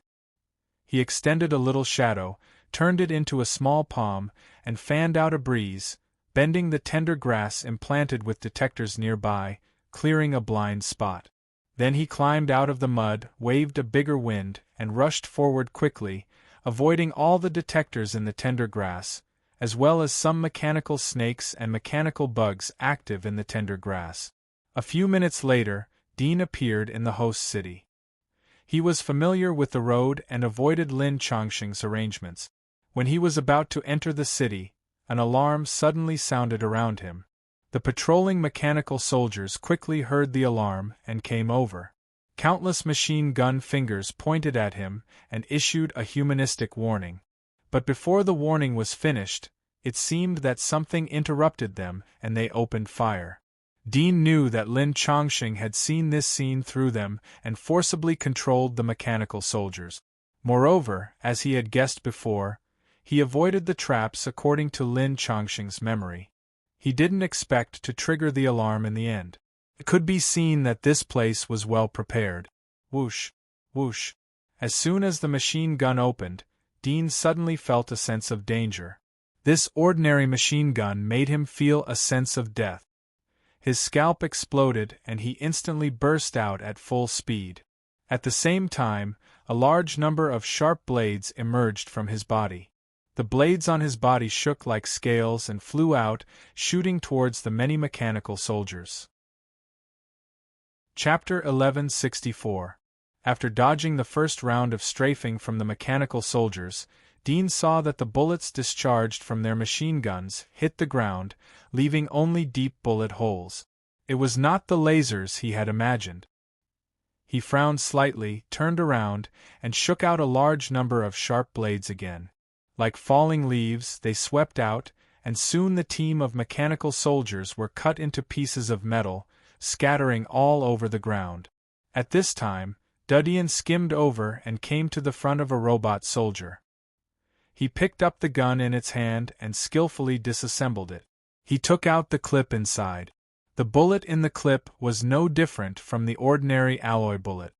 He extended a little shadow, turned it into a small palm, and fanned out a breeze, bending the tender grass implanted with detectors nearby, clearing a blind spot. Then he climbed out of the mud, waved a bigger wind, and rushed forward quickly, avoiding all the detectors in the tender grass, as well as some mechanical snakes and mechanical bugs active in the tender grass. A few minutes later, Dean appeared in the host city. He was familiar with the road and avoided Lin Chongqing's arrangements. When he was about to enter the city, an alarm suddenly sounded around him. The patrolling mechanical soldiers quickly heard the alarm and came over. Countless machine gun fingers pointed at him and issued a humanistic warning. But before the warning was finished, it seemed that something interrupted them and they opened fire. Dean knew that Lin Chongqing had seen this scene through them and forcibly controlled the mechanical soldiers. Moreover, as he had guessed before, he avoided the traps according to Lin Chongqing's memory. He didn't expect to trigger the alarm in the end. It could be seen that this place was well prepared. Whoosh, whoosh. As soon as the machine gun opened, Dean suddenly felt a sense of danger. This ordinary machine gun made him feel a sense of death. His scalp exploded and he instantly burst out at full speed. At the same time, a large number of sharp blades emerged from his body. The blades on his body shook like scales and flew out, shooting towards the many mechanical soldiers. Chapter 1164. After dodging the first round of strafing from the mechanical soldiers, Dean saw that the bullets discharged from their machine guns hit the ground, leaving only deep bullet holes. It was not the lasers he had imagined. He frowned slightly, turned around, and shook out a large number of sharp blades again. Like falling leaves, they swept out, and soon the team of mechanical soldiers were cut into pieces of metal, scattering all over the ground. At this time, Dudian skimmed over and came to the front of a robot soldier. He picked up the gun in its hand and skillfully disassembled it. He took out the clip inside. The bullet in the clip was no different from the ordinary alloy bullet.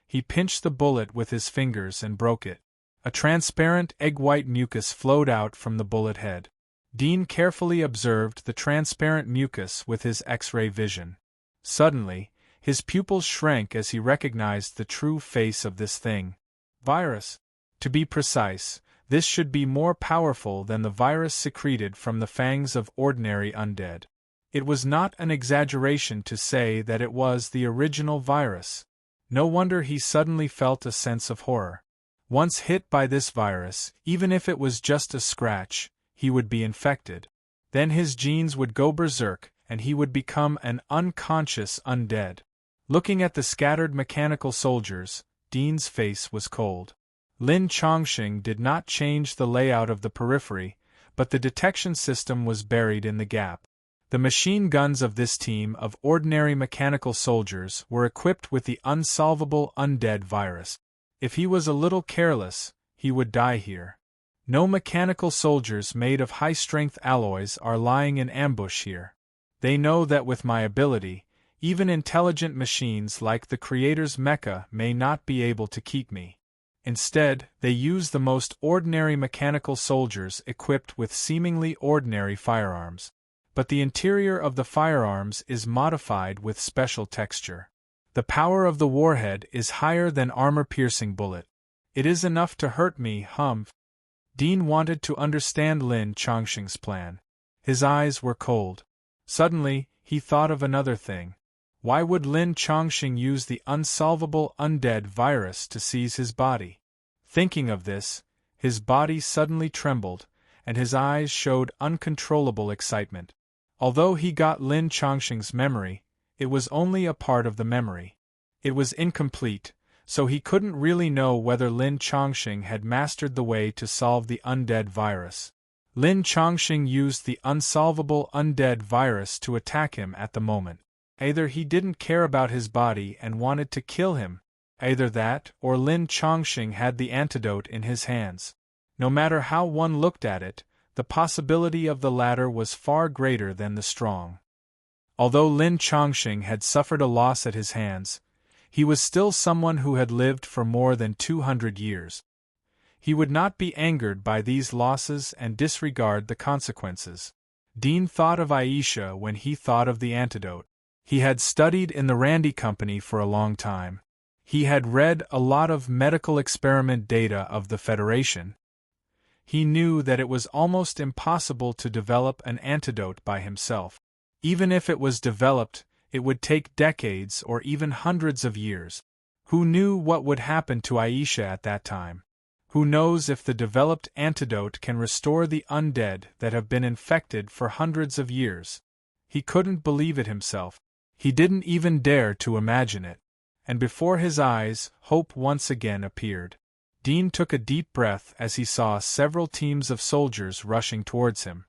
He pinched the bullet with his fingers and broke it. A transparent egg-white mucus flowed out from the bullet head. Dean carefully observed the transparent mucus with his X-ray vision. Suddenly, his pupils shrank as he recognized the true face of this thing. Virus. To be precise, this should be more powerful than the virus secreted from the fangs of ordinary undead. It was not an exaggeration to say that it was the original virus. No wonder he suddenly felt a sense of horror. Once hit by this virus, even if it was just a scratch, he would be infected. Then his genes would go berserk, and he would become an unconscious undead. Looking at the scattered mechanical soldiers, Dean's face was cold. Lin Chongqing did not change the layout of the periphery, but the detection system was buried in the gap. The machine guns of this team of ordinary mechanical soldiers were equipped with the unsolvable undead virus. If he was a little careless, he would die here. No mechanical soldiers made of high-strength alloys are lying in ambush here. They know that with my ability, even intelligent machines like the Creator's mecha may not be able to keep me. Instead, they use the most ordinary mechanical soldiers equipped with seemingly ordinary firearms. But the interior of the firearms is modified with special texture. The power of the warhead is higher than armor-piercing bullet. It is enough to hurt me, Dean wanted to understand Lin Chongqing's plan. His eyes were cold. Suddenly, he thought of another thing. Why would Lin Chongqing use the unsolvable undead virus to seize his body? Thinking of this, his body suddenly trembled, and his eyes showed uncontrollable excitement. Although he got Lin Chongqing's memory, it was only a part of the memory. It was incomplete, so he couldn't really know whether Lin Chongqing had mastered the way to solve the undead virus. Lin Chongqing used the unsolvable undead virus to attack him at the moment. Either he didn't care about his body and wanted to kill him, either that or Lin Chongqing had the antidote in his hands. No matter how one looked at it, the possibility of the latter was far greater than the strong. Although Lin Chongqing had suffered a loss at his hands, he was still someone who had lived for more than 200 years. He would not be angered by these losses and disregard the consequences. Dean thought of Aisha when he thought of the antidote. He had studied in the Randi Company for a long time. He had read a lot of medical experiment data of the Federation. He knew that it was almost impossible to develop an antidote by himself. Even if it was developed, it would take decades or even hundreds of years. Who knew what would happen to Aisha at that time? Who knows if the developed antidote can restore the undead that have been infected for hundreds of years? He couldn't believe it himself. He didn't even dare to imagine it. And before his eyes, hope once again appeared. Dean took a deep breath as he saw several teams of soldiers rushing towards him.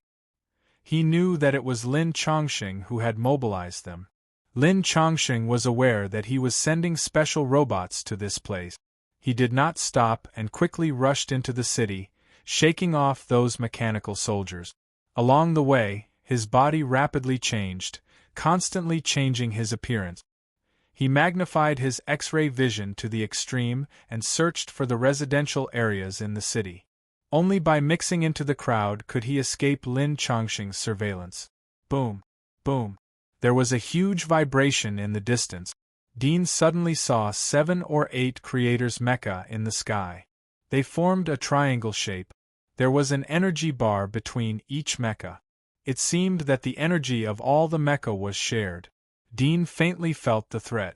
He knew that it was Lin Chongqing who had mobilized them. Lin Chongqing was aware that he was sending special robots to this place. He did not stop and quickly rushed into the city, shaking off those mechanical soldiers. Along the way, his body rapidly changed, constantly changing his appearance. He magnified his X-ray vision to the extreme and searched for the residential areas in the city. Only by mixing into the crowd could he escape Lin Chongqing's surveillance. Boom! Boom! There was a huge vibration in the distance. Dean suddenly saw 7 or 8 creators' mecha in the sky. They formed a triangle shape. There was an energy bar between each mecha. It seemed that the energy of all the mecha was shared. Dean faintly felt the threat.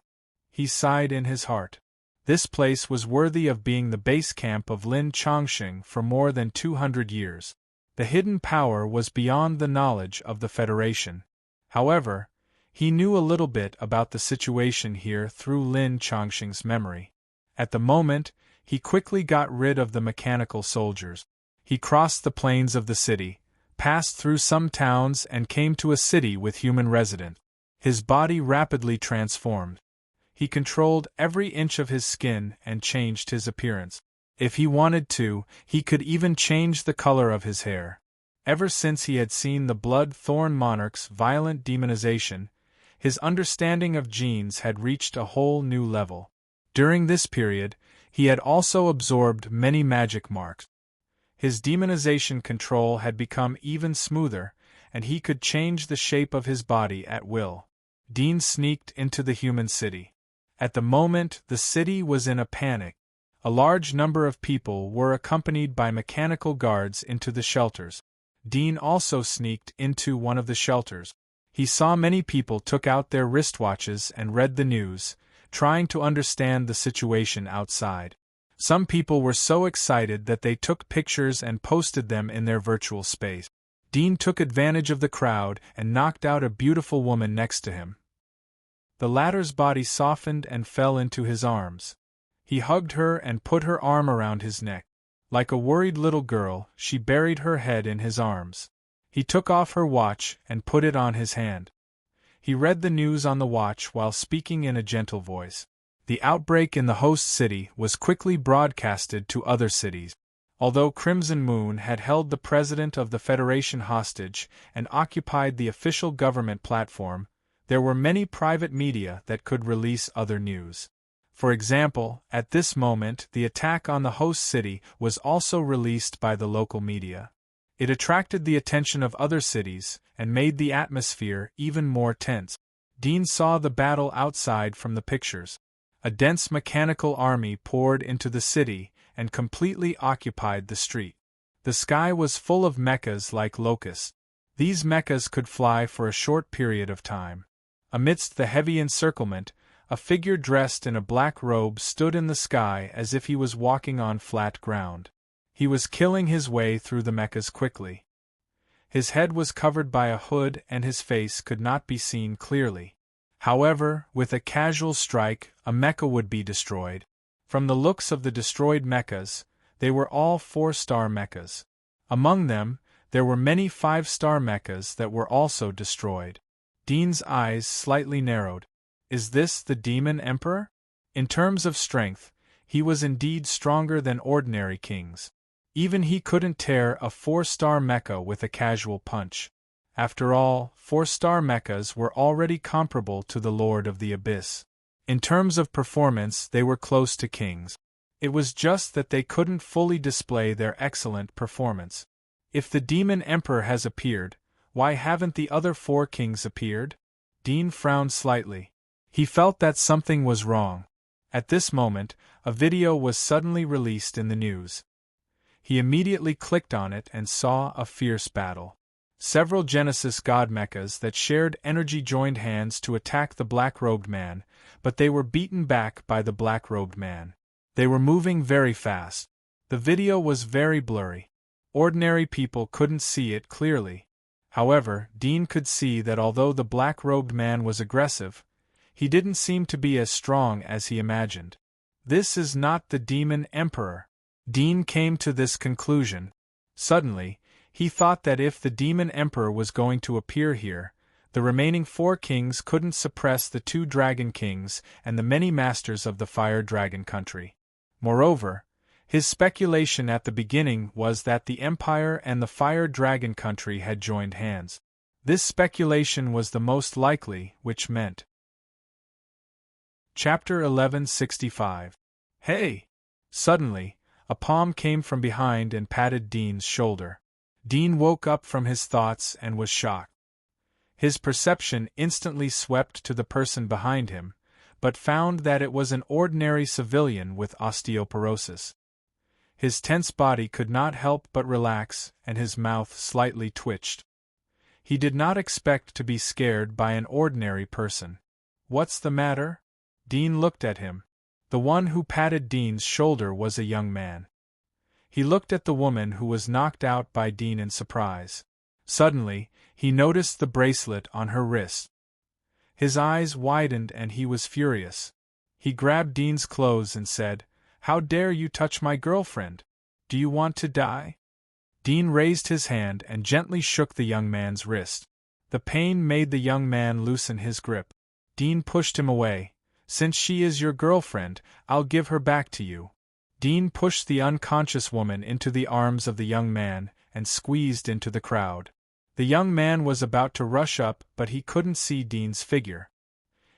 He sighed in his heart. This place was worthy of being the base camp of Lin Chongqing for more than 200 years. The hidden power was beyond the knowledge of the Federation. However, he knew a little bit about the situation here through Lin Chongqing's memory. At the moment, he quickly got rid of the mechanical soldiers. He crossed the plains of the city, passed through some towns and came to a city with human residents. His body rapidly transformed. He controlled every inch of his skin and changed his appearance. If he wanted to, he could even change the color of his hair. Ever since he had seen the Blood-Thorn Monarch's violent demonization, his understanding of genes had reached a whole new level. During this period, he had also absorbed many magic marks. His demonization control had become even smoother, and he could change the shape of his body at will. Dean sneaked into the human city. At the moment, the city was in a panic. A large number of people were accompanied by mechanical guards into the shelters. Dean also sneaked into one of the shelters. He saw many people took out their wristwatches and read the news, trying to understand the situation outside. Some people were so excited that they took pictures and posted them in their virtual space. Dean took advantage of the crowd and knocked out a beautiful woman next to him. The latter's body softened and fell into his arms. He hugged her and put her arm around his neck. Like a worried little girl, she buried her head in his arms. He took off her watch and put it on his hand. He read the news on the watch while speaking in a gentle voice. The outbreak in the host city was quickly broadcasted to other cities. Although Crimson Moon had held the president of the Federation hostage and occupied the official government platform, there were many private media that could release other news. For example, at this moment the attack on the host city was also released by the local media. It attracted the attention of other cities and made the atmosphere even more tense. Dean saw the battle outside from the pictures. A dense mechanical army poured into the city and completely occupied the street. The sky was full of mechas like locusts. These mechas could fly for a short period of time. Amidst the heavy encirclement, a figure dressed in a black robe stood in the sky as if he was walking on flat ground. He was killing his way through the mechas quickly. His head was covered by a hood and his face could not be seen clearly. However, with a casual strike, a mecha would be destroyed. From the looks of the destroyed mechas, they were all 4-star mechas. Among them, there were many 5-star mechas that were also destroyed. Dean's eyes slightly narrowed. Is this the Demon Emperor? In terms of strength, he was indeed stronger than ordinary kings. Even he couldn't tear a 4-star mecha with a casual punch. After all, 4-star mechas were already comparable to the Lord of the Abyss. In terms of performance, they were close to kings. It was just that they couldn't fully display their excellent performance. If the Demon Emperor has appeared, why haven't the other 4 kings appeared? Dean frowned slightly. He felt that something was wrong. At this moment, a video was suddenly released in the news. He immediately clicked on it and saw a fierce battle. Several Genesis god mechas that shared energy joined hands to attack the black-robed man, but they were beaten back by the black-robed man. They were moving very fast. The video was very blurry. Ordinary people couldn't see it clearly. However, Dean could see that although the black-robed man was aggressive, he didn't seem to be as strong as he imagined. This is not the Demon Emperor. Dean came to this conclusion. Suddenly, he thought that if the Demon Emperor was going to appear here, the remaining 4 kings couldn't suppress the 2 dragon kings and the many masters of the Fire Dragon country. Moreover, his speculation at the beginning was that the Empire and the Fire Dragon country had joined hands. This speculation was the most likely, which meant. Chapter 1165. Hey! Suddenly, a palm came from behind and patted Dean's shoulder. Dean woke up from his thoughts and was shocked. His perception instantly swept to the person behind him, but found that it was an ordinary civilian with osteoporosis. His tense body could not help but relax, and his mouth slightly twitched. He did not expect to be scared by an ordinary person. What's the matter? Dean looked at him. The one who patted Dean's shoulder was a young man. He looked at the woman who was knocked out by Dean in surprise. Suddenly, he noticed the bracelet on her wrist. His eyes widened and he was furious. He grabbed Dean's clothes and said, "How dare you touch my girlfriend? Do you want to die?" Dean raised his hand and gently shook the young man's wrist. The pain made the young man loosen his grip. Dean pushed him away. "Since she is your girlfriend, I'll give her back to you." Dean pushed the unconscious woman into the arms of the young man and squeezed into the crowd. The young man was about to rush up, but he couldn't see Dean's figure.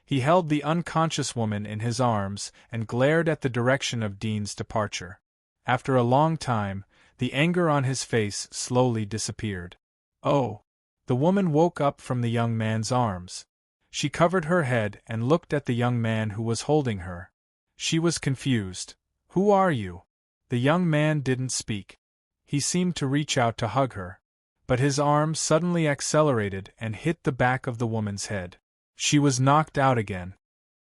He held the unconscious woman in his arms and glared at the direction of Dean's departure. After a long time, the anger on his face slowly disappeared. "Oh!" The woman woke up from the young man's arms. She covered her head and looked at the young man who was holding her. She was confused. "Who are you?" The young man didn't speak. He seemed to reach out to hug her. But his arm suddenly accelerated and hit the back of the woman's head. She was knocked out again.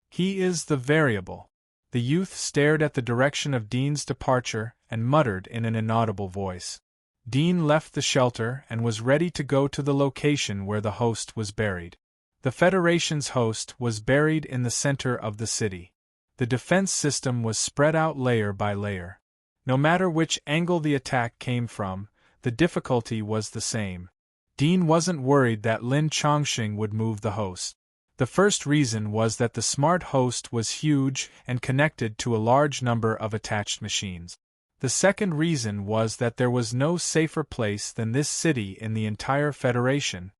"He is the variable." The youth stared at the direction of Dean's departure and muttered in an inaudible voice. Dean left the shelter and was ready to go to the location where the host was buried. The Federation's host was buried in the center of the city. The defense system was spread out layer by layer. No matter which angle the attack came from, the difficulty was the same. Dean wasn't worried that Lin Chongqing would move the host. The first reason was that the smart host was huge and connected to a large number of attached machines. The second reason was that there was no safer place than this city in the entire Federation.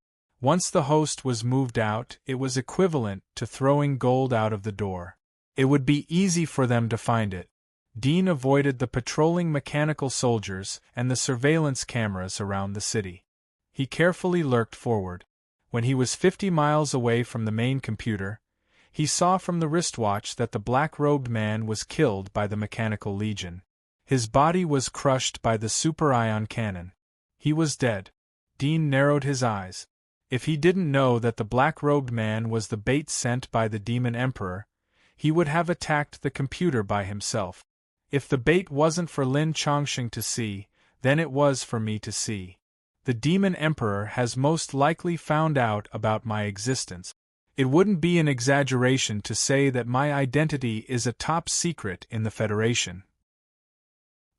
Once the host was moved out, it was equivalent to throwing gold out of the door. It would be easy for them to find it. Dean avoided the patrolling mechanical soldiers and the surveillance cameras around the city. He carefully lurked forward. When he was 50 miles away from the main computer, he saw from the wristwatch that the black-robed man was killed by the Mechanical Legion. His body was crushed by the super-ion cannon. He was dead. Dean narrowed his eyes. If he didn't know that the black-robed man was the bait sent by the Demon Emperor, he would have attacked the computer by himself. If the bait wasn't for Lin Chongqing to see, then it was for me to see. The Demon Emperor has most likely found out about my existence. It wouldn't be an exaggeration to say that my identity is a top secret in the Federation.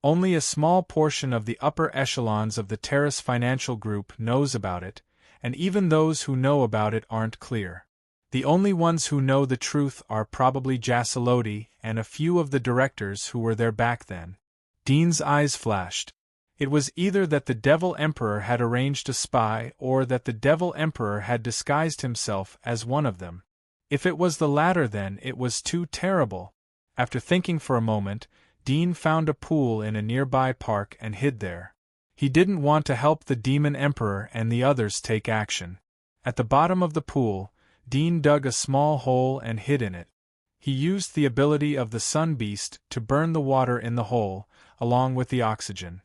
Only a small portion of the upper echelons of the Terrace Financial Group knows about it, and even those who know about it aren't clear. The only ones who know the truth are probably Jasaloti and a few of the directors who were there back then. Dean's eyes flashed. It was either that the Devil Emperor had arranged a spy or that the Devil Emperor had disguised himself as one of them. If it was the latter, then it was too terrible. After thinking for a moment, Dean found a pool in a nearby park and hid there. He didn't want to help the Demon Emperor and the others take action. At the bottom of the pool, Dean dug a small hole and hid in it. He used the ability of the Sun Beast to burn the water in the hole, along with the oxygen.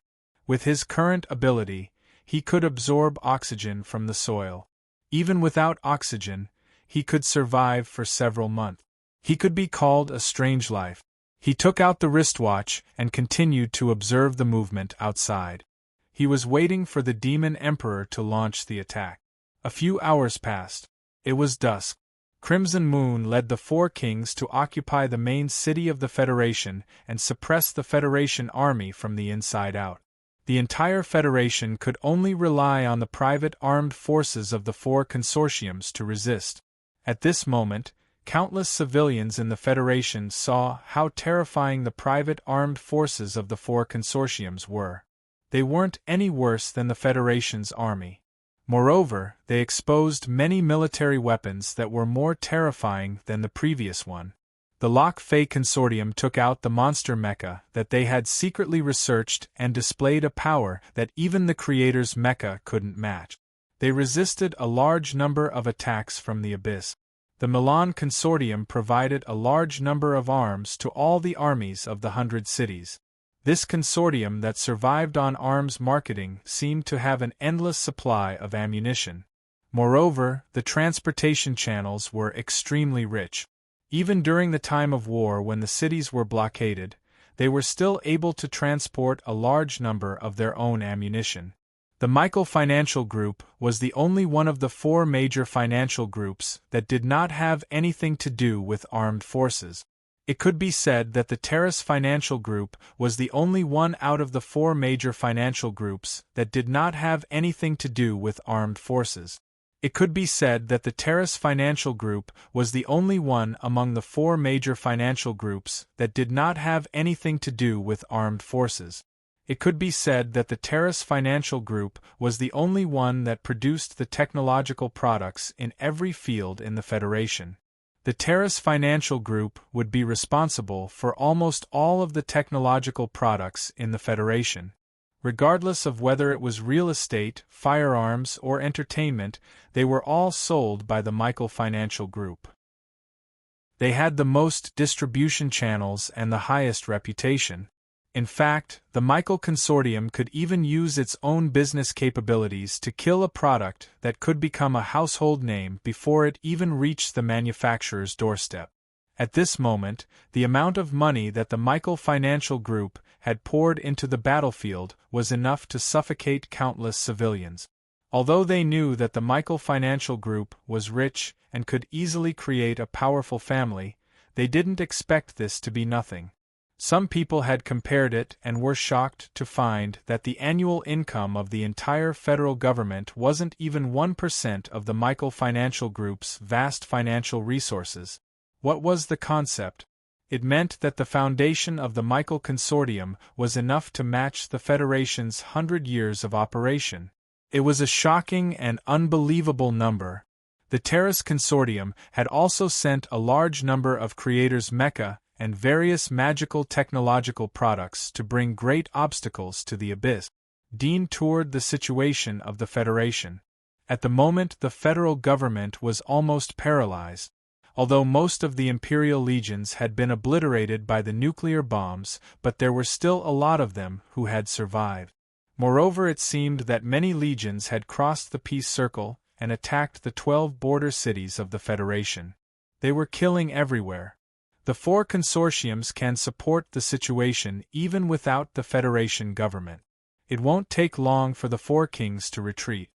With his current ability, he could absorb oxygen from the soil. Even without oxygen, he could survive for several months. He could be called a strange life. He took out the wristwatch and continued to observe the movement outside. He was waiting for the Demon Emperor to launch the attack. A few hours passed. It was dusk. Crimson Moon led the four kings to occupy the main city of the Federation and suppress the Federation army from the inside out. The entire Federation could only rely on the private armed forces of the four consortiums to resist. At this moment, countless civilians in the Federation saw how terrifying the private armed forces of the four consortiums were. They weren't any worse than the Federation's army. Moreover, they exposed many military weapons that were more terrifying than the previous one. The Lok Fei Consortium took out the monster mecha that they had secretly researched and displayed a power that even the creator's mecha couldn't match. They resisted a large number of attacks from the abyss. The Milan Consortium provided a large number of arms to all the armies of the 100 cities. This consortium that survived on arms marketing seemed to have an endless supply of ammunition. Moreover, the transportation channels were extremely rich. Even during the time of war when the cities were blockaded, they were still able to transport a large number of their own ammunition. The Michael Financial Group was the only one of the four major financial groups that did not have anything to do with armed forces. It could be said that the Terrace Financial Group was the only one out of the four major financial groups that did not have anything to do with armed forces. It could be said that the Terrace Financial Group was the only one among the four major financial groups that did not have anything to do with armed forces. It could be said that the Terrace Financial Group was the only one that produced the technological products in every field in the Federation. The Terrace Financial Group would be responsible for almost all of the technological products in the Federation. Regardless of whether it was real estate, firearms, or entertainment, they were all sold by the Michael Financial Group. They had the most distribution channels and the highest reputation. In fact, the Michael Consortium could even use its own business capabilities to kill a product that could become a household name before it even reached the manufacturer's doorstep. At this moment, the amount of money that the Michael Financial Group had poured into the battlefield was enough to suffocate countless civilians. Although they knew that the Michael Financial Group was rich and could easily create a powerful family, they didn't expect this to be nothing. Some people had compared it and were shocked to find that the annual income of the entire federal government wasn't even 1% of the Michael Financial Group's vast financial resources. What was the concept? It meant that the foundation of the Michael Consortium was enough to match the Federation's 100 years of operation. It was a shocking and unbelievable number. The Terrace Consortium had also sent a large number of creators' mecha and various magical technological products to bring great obstacles to the abyss. Dean toured the situation of the Federation. At the moment, the federal government was almost paralyzed. Although most of the Imperial legions had been obliterated by the nuclear bombs, but there were still a lot of them who had survived. Moreover, it seemed that many legions had crossed the peace circle and attacked the 12 border cities of the Federation. They were killing everywhere. The four consortiums can support the situation even without the Federation government. It won't take long for the four kings to retreat.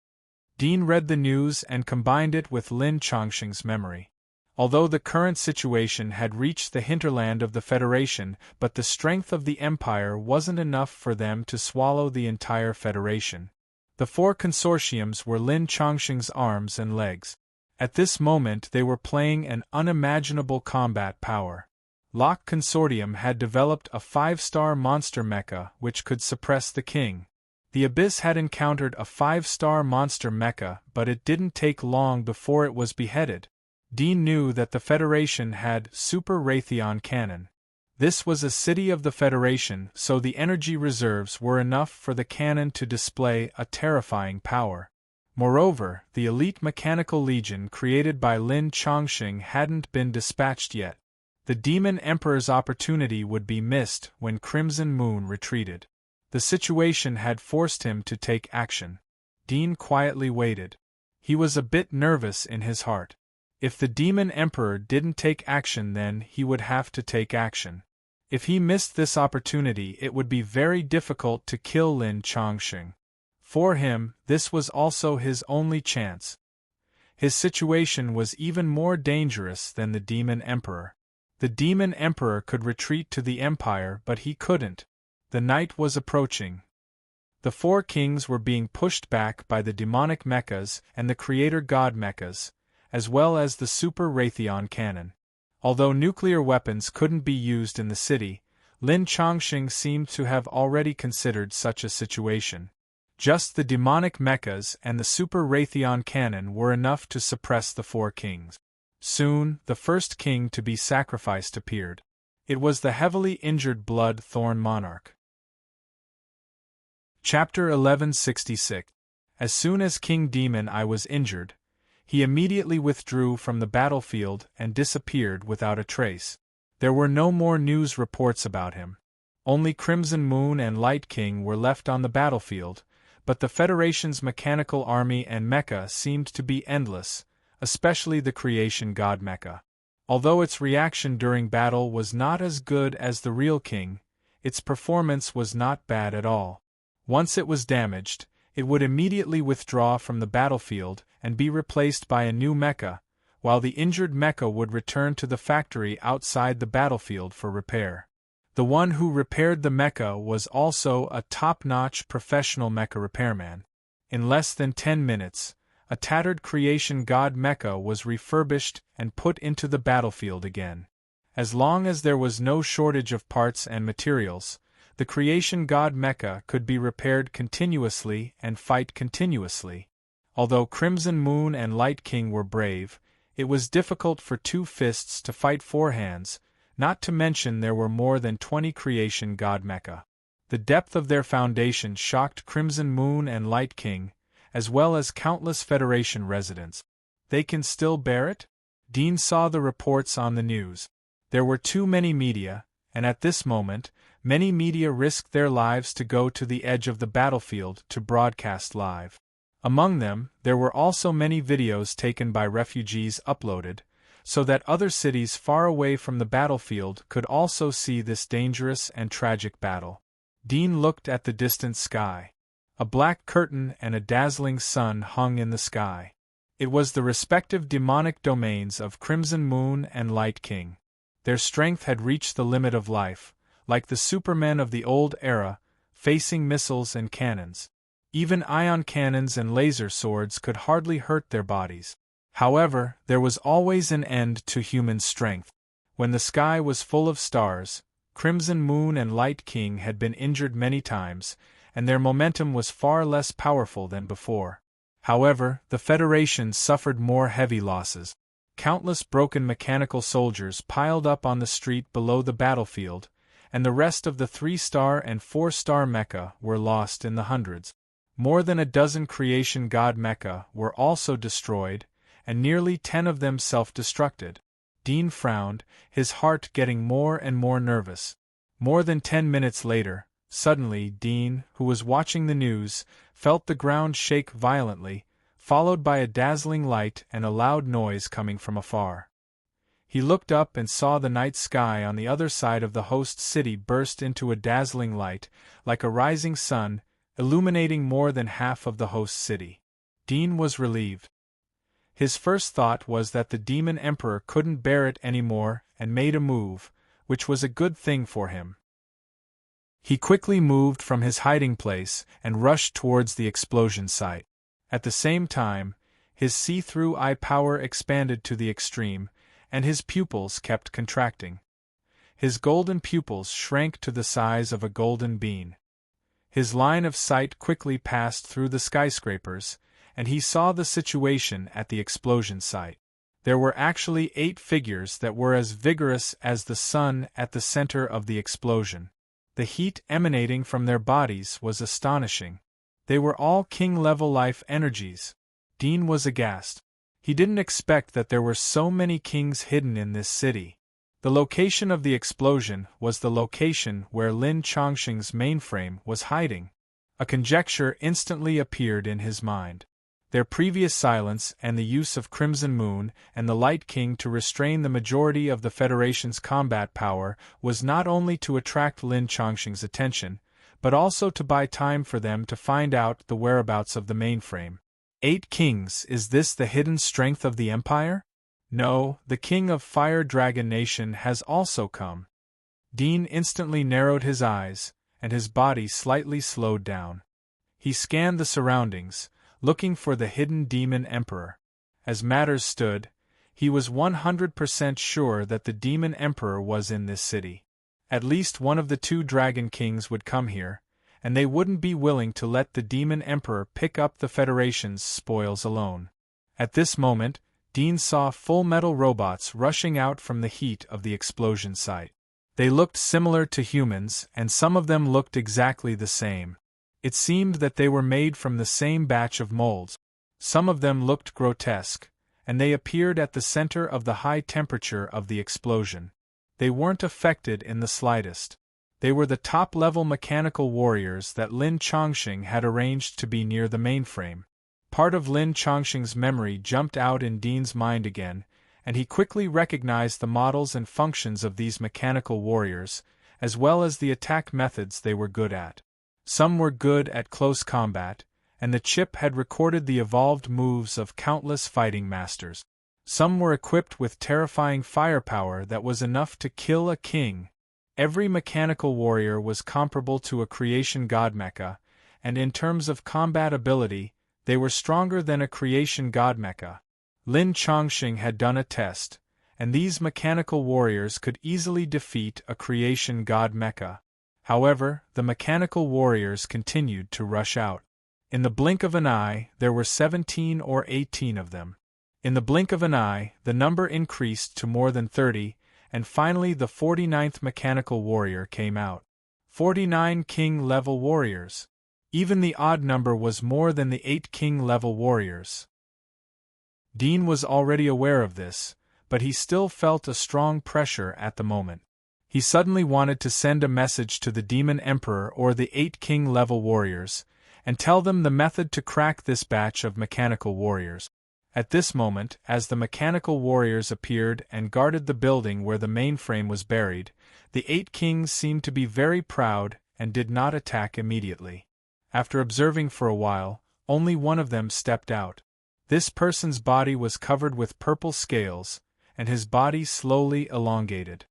Dean read the news and combined it with Lin Chongqing's memory. Although the current situation had reached the hinterland of the Federation, but the strength of the Empire wasn't enough for them to swallow the entire Federation. The four consortiums were Lin Chongqing's arms and legs. At this moment they were playing an unimaginable combat power. Lok Consortium had developed a 5-star monster mecha which could suppress the king. The Abyss had encountered a 5-star monster mecha, but it didn't take long before it was beheaded. Dean knew that the Federation had Super Raytheon Cannon. This was a city of the Federation, so the energy reserves were enough for the cannon to display a terrifying power. Moreover, the elite mechanical legion created by Lin Chongqing hadn't been dispatched yet. The Demon Emperor's opportunity would be missed when Crimson Moon retreated. The situation had forced him to take action. Dean quietly waited. He was a bit nervous in his heart. If the Demon Emperor didn't take action, then he would have to take action. If he missed this opportunity, it would be very difficult to kill Lin Chongqing. For him, this was also his only chance. His situation was even more dangerous than the Demon Emperor. The Demon Emperor could retreat to the Empire, but he couldn't. The night was approaching. The 4 kings were being pushed back by the demonic mechas and the creator god mechas, as well as the Super Raytheon Cannon. Although nuclear weapons couldn't be used in the city, Lin Chongqing seemed to have already considered such a situation. Just the demonic mechas and the Super Raytheon Cannon were enough to suppress the 4 kings. Soon, the first king to be sacrificed appeared. It was the heavily injured Blood-Thorn Monarch. Chapter 1166. As soon as King Demon I was injured, he immediately withdrew from the battlefield and disappeared without a trace. There were no more news reports about him. Only Crimson Moon and Light King were left on the battlefield, but the Federation's mechanical army and mecha seemed to be endless, especially the Creation God mecha. Although its reaction during battle was not as good as the real king, its performance was not bad at all. Once it was damaged, it would immediately withdraw from the battlefield and be replaced by a new mecha, while the injured mecha would return to the factory outside the battlefield for repair. The one who repaired the mecha was also a top-notch professional mecha repairman. In less than 10 minutes, a tattered Creation God mecha was refurbished and put into the battlefield again. As long as there was no shortage of parts and materials, the Creation God mecha could be repaired continuously and fight continuously. Although Crimson Moon and Light King were brave, it was difficult for 2 fists to fight 4 hands, not to mention there were more than 20 Creation God mecha. The depth of their foundation shocked Crimson Moon and Light King, as well as countless Federation residents. They can still bear it? Dean saw the reports on the news. There were too many media, and at this moment, many media risked their lives to go to the edge of the battlefield to broadcast live. Among them, there were also many videos taken by refugees uploaded, so that other cities far away from the battlefield could also see this dangerous and tragic battle. Dean looked at the distant sky. A black curtain and a dazzling sun hung in the sky. It was the respective demonic domains of Crimson Moon and Light King. Their strength had reached the limit of life, like the supermen of the old era, facing missiles and cannons. Even ion cannons and laser swords could hardly hurt their bodies. However, there was always an end to human strength. When the sky was full of stars, Crimson Moon and Light King had been injured many times, and their momentum was far less powerful than before. However, the Federation suffered more heavy losses. Countless broken mechanical soldiers piled up on the street below the battlefield, and the rest of the 3-star and 4-star mecha were lost in the hundreds. More than a dozen Creation God mecha were also destroyed, and nearly 10 of them self-destructed. Dean frowned, his heart getting more and more nervous. More than 10 minutes later, suddenly Dean, who was watching the news, felt the ground shake violently, followed by a dazzling light and a loud noise coming from afar. He looked up and saw the night sky on the other side of the host city burst into a dazzling light, like a rising sun, illuminating more than half of the host city. Dean was relieved. His first thought was that the Demon Emperor couldn't bear it anymore and made a move, which was a good thing for him. He quickly moved from his hiding place and rushed towards the explosion site. At the same time, his see-through eye power expanded to the extreme, and his pupils kept contracting. His golden pupils shrank to the size of a golden bean. His line of sight quickly passed through the skyscrapers, and he saw the situation at the explosion site. There were actually 8 figures that were as vigorous as the sun at the center of the explosion. The heat emanating from their bodies was astonishing. They were all king-level life energies. Dean was aghast. He didn't expect that there were so many kings hidden in this city. The location of the explosion was the location where Lin Chongqing's mainframe was hiding. A conjecture instantly appeared in his mind. Their previous silence and the use of Crimson Moon and the Light King to restrain the majority of the Federation's combat power was not only to attract Lin Chongqing's attention, but also to buy time for them to find out the whereabouts of the mainframe. 8 kings, is this the hidden strength of the Empire? No, the King of Fire Dragon Nation has also come. Dean instantly narrowed his eyes, and his body slightly slowed down. He scanned the surroundings, looking for the hidden Demon Emperor. As matters stood, he was 100% sure that the Demon Emperor was in this city. At least one of the 2 Dragon Kings would come here, and they wouldn't be willing to let the Demon Emperor pick up the Federation's spoils alone. At this moment, Dean saw full metal robots rushing out from the heat of the explosion site. They looked similar to humans, and some of them looked exactly the same. It seemed that they were made from the same batch of molds. Some of them looked grotesque, and they appeared at the center of the high temperature of the explosion. They weren't affected in the slightest. They were the top-level mechanical warriors that Lin Chongqing had arranged to be near the mainframe. Part of Lin Chongqing's memory jumped out in Dean's mind again, and he quickly recognized the models and functions of these mechanical warriors, as well as the attack methods they were good at. Some were good at close combat, and the chip had recorded the evolved moves of countless fighting masters. Some were equipped with terrifying firepower that was enough to kill a king. Every mechanical warrior was comparable to a creation god mecha, and in terms of combat ability, they were stronger than a creation god mecha. Lin Chongqing had done a test, and these mechanical warriors could easily defeat a creation god mecha. However, the mechanical warriors continued to rush out. In the blink of an eye, there were 17 or 18 of them. In the blink of an eye, the number increased to more than 30, and finally the 49th mechanical warrior came out. 49 king-level warriors. Even the odd number was more than the 8 king-level warriors. Dean was already aware of this, but he still felt a strong pressure at the moment. He suddenly wanted to send a message to the Demon Emperor or the 8 king-level warriors, and tell them the method to crack this batch of mechanical warriors. At this moment, as the mechanical warriors appeared and guarded the building where the mainframe was buried, the 8 kings seemed to be very proud and did not attack immediately. After observing for a while, only one of them stepped out. This person's body was covered with purple scales, and his body slowly elongated.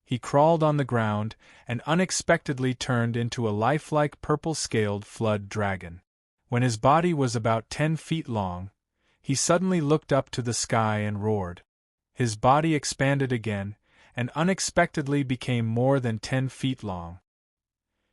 He crawled on the ground and unexpectedly turned into a lifelike purple-scaled flood dragon. When his body was about 10 feet long, he suddenly looked up to the sky and roared. His body expanded again, and unexpectedly became more than 10 feet long.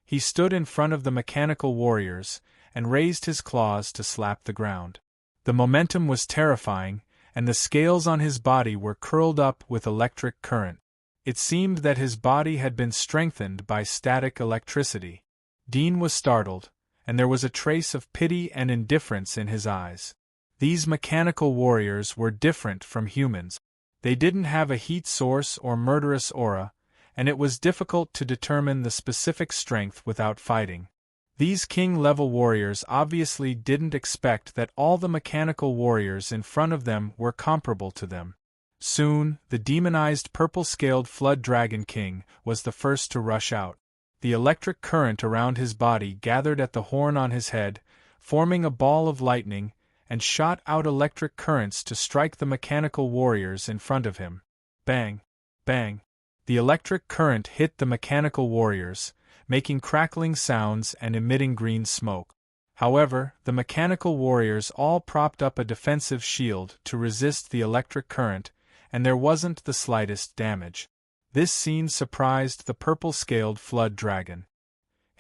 He stood in front of the mechanical warriors and raised his claws to slap the ground. The momentum was terrifying, and the scales on his body were curled up with electric current. It seemed that his body had been strengthened by static electricity. Dean was startled, and there was a trace of pity and indifference in his eyes. These mechanical warriors were different from humans. They didn't have a heat source or murderous aura, and it was difficult to determine the specific strength without fighting. These king-level warriors obviously didn't expect that all the mechanical warriors in front of them were comparable to them. Soon, the demonized purple-scaled Flood Dragon King was the first to rush out. The electric current around his body gathered at the horn on his head, forming a ball of lightning, and shot out electric currents to strike the mechanical warriors in front of him. Bang! Bang! The electric current hit the mechanical warriors, making crackling sounds and emitting green smoke. However, the mechanical warriors all propped up a defensive shield to resist the electric current, and there wasn't the slightest damage. This scene surprised the purple-scaled Flood Dragon.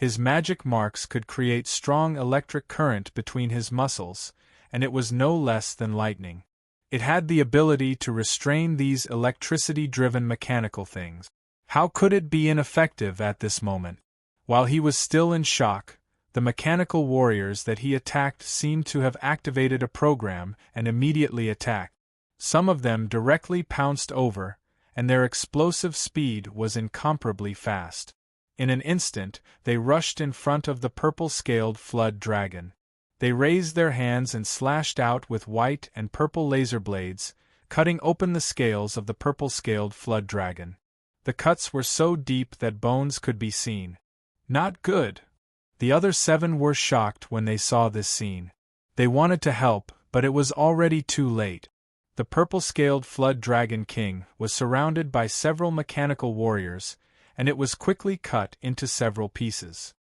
His magic marks could create strong electric current between his muscles, and it was no less than lightning. It had the ability to restrain these electricity-driven mechanical things. How could it be ineffective at this moment? While he was still in shock, the mechanical warriors that he attacked seemed to have activated a program and immediately attacked. Some of them directly pounced over, and their explosive speed was incomparably fast. In an instant, they rushed in front of the purple-scaled flood dragon. They raised their hands and slashed out with white and purple laser blades, cutting open the scales of the purple-scaled flood dragon. The cuts were so deep that bones could be seen. Not good! The other 7 were shocked when they saw this scene. They wanted to help, but it was already too late. The purple-scaled flood dragon king was surrounded by several mechanical warriors, and it was quickly cut into several pieces.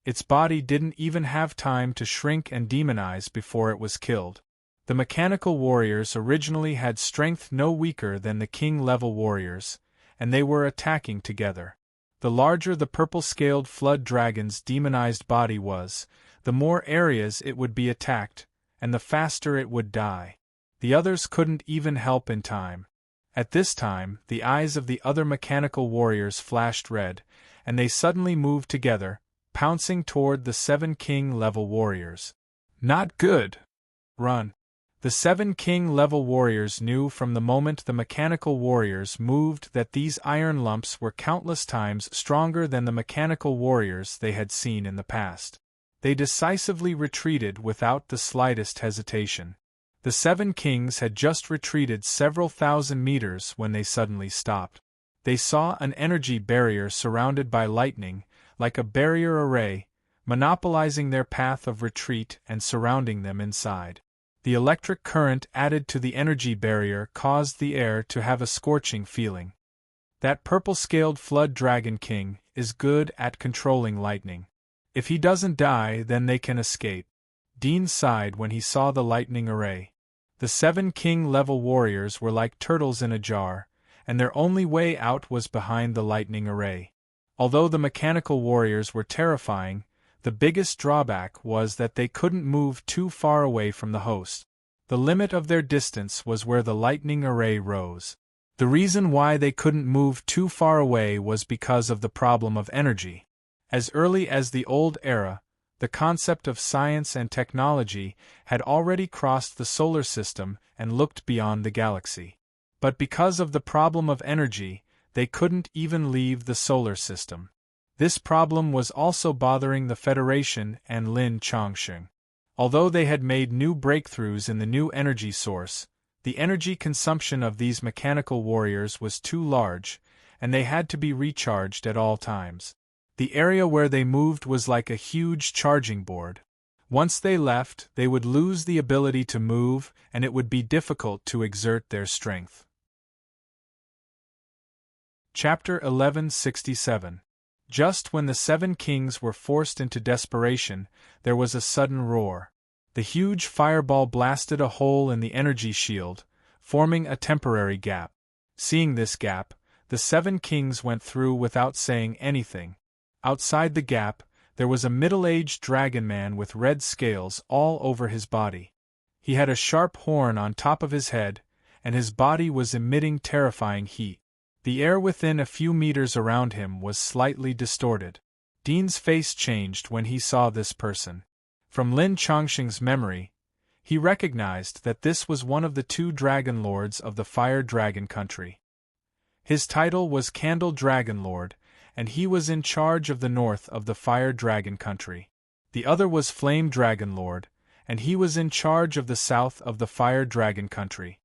Its body didn't even have time to shrink and demonize before it was killed. The mechanical warriors originally had strength no weaker than the king-level warriors, and they were attacking together. The larger the purple-scaled flood dragon's demonized body was, the more areas it would be attacked, and the faster it would die. The others couldn't even help in time. At this time, the eyes of the other mechanical warriors flashed red, and they suddenly moved together, pouncing toward the 7 king-level warriors. Not good! Run! The 7 king-level warriors knew from the moment the mechanical warriors moved that these iron lumps were countless times stronger than the mechanical warriors they had seen in the past. They decisively retreated without the slightest hesitation. The 7 kings had just retreated several thousand meters when they suddenly stopped. They saw an energy barrier surrounded by lightning, like a barrier array, monopolizing their path of retreat and surrounding them inside. The electric current added to the energy barrier caused the air to have a scorching feeling. That purple-scaled flood dragon king is good at controlling lightning. If he doesn't die, then they can escape. Dean sighed when he saw the lightning array. The 7 king-level warriors were like turtles in a jar, and their only way out was behind the lightning array. Although the mechanical warriors were terrifying, the biggest drawback was that they couldn't move too far away from the host. The limit of their distance was where the lightning array rose. The reason why they couldn't move too far away was because of the problem of energy. As early as the Old Era, the concept of science and technology had already crossed the solar system and looked beyond the galaxy. But because of the problem of energy, they couldn't even leave the solar system. This problem was also bothering the Federation and Lin Chongsheng. Although they had made new breakthroughs in the new energy source, the energy consumption of these mechanical warriors was too large, and they had to be recharged at all times. The area where they moved was like a huge charging board. Once they left, they would lose the ability to move, and it would be difficult to exert their strength. Chapter 1167. Just when the 7 kings were forced into desperation, there was a sudden roar. The huge fireball blasted a hole in the energy shield, forming a temporary gap. Seeing this gap, the 7 kings went through without saying anything. Outside the gap, there was a middle-aged dragon man with red scales all over his body. He had a sharp horn on top of his head, and his body was emitting terrifying heat. The air within a few meters around him was slightly distorted. Dean's face changed when he saw this person. From Lin Chongsheng's memory, he recognized that this was one of the 2 dragon lords of the Fire Dragon country. His title was Candle Dragon Lord, and he was in charge of the north of the Fire Dragon country. The other was Flame Dragon Lord, and he was in charge of the south of the Fire Dragon country.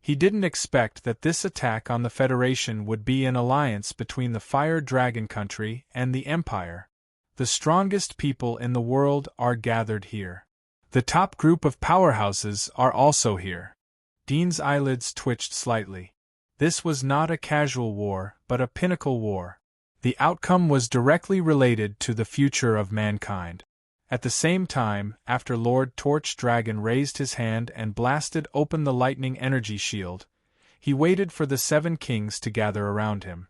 He didn't expect that this attack on the Federation would be an alliance between the Fire Dragon country and the Empire. The strongest people in the world are gathered here. The top group of powerhouses are also here. Dean's eyelids twitched slightly. This was not a casual war, but a pinnacle war. The outcome was directly related to the future of mankind. At the same time, after Lord Torch Dragon raised his hand and blasted open the lightning energy shield, he waited for the 7 kings to gather around him.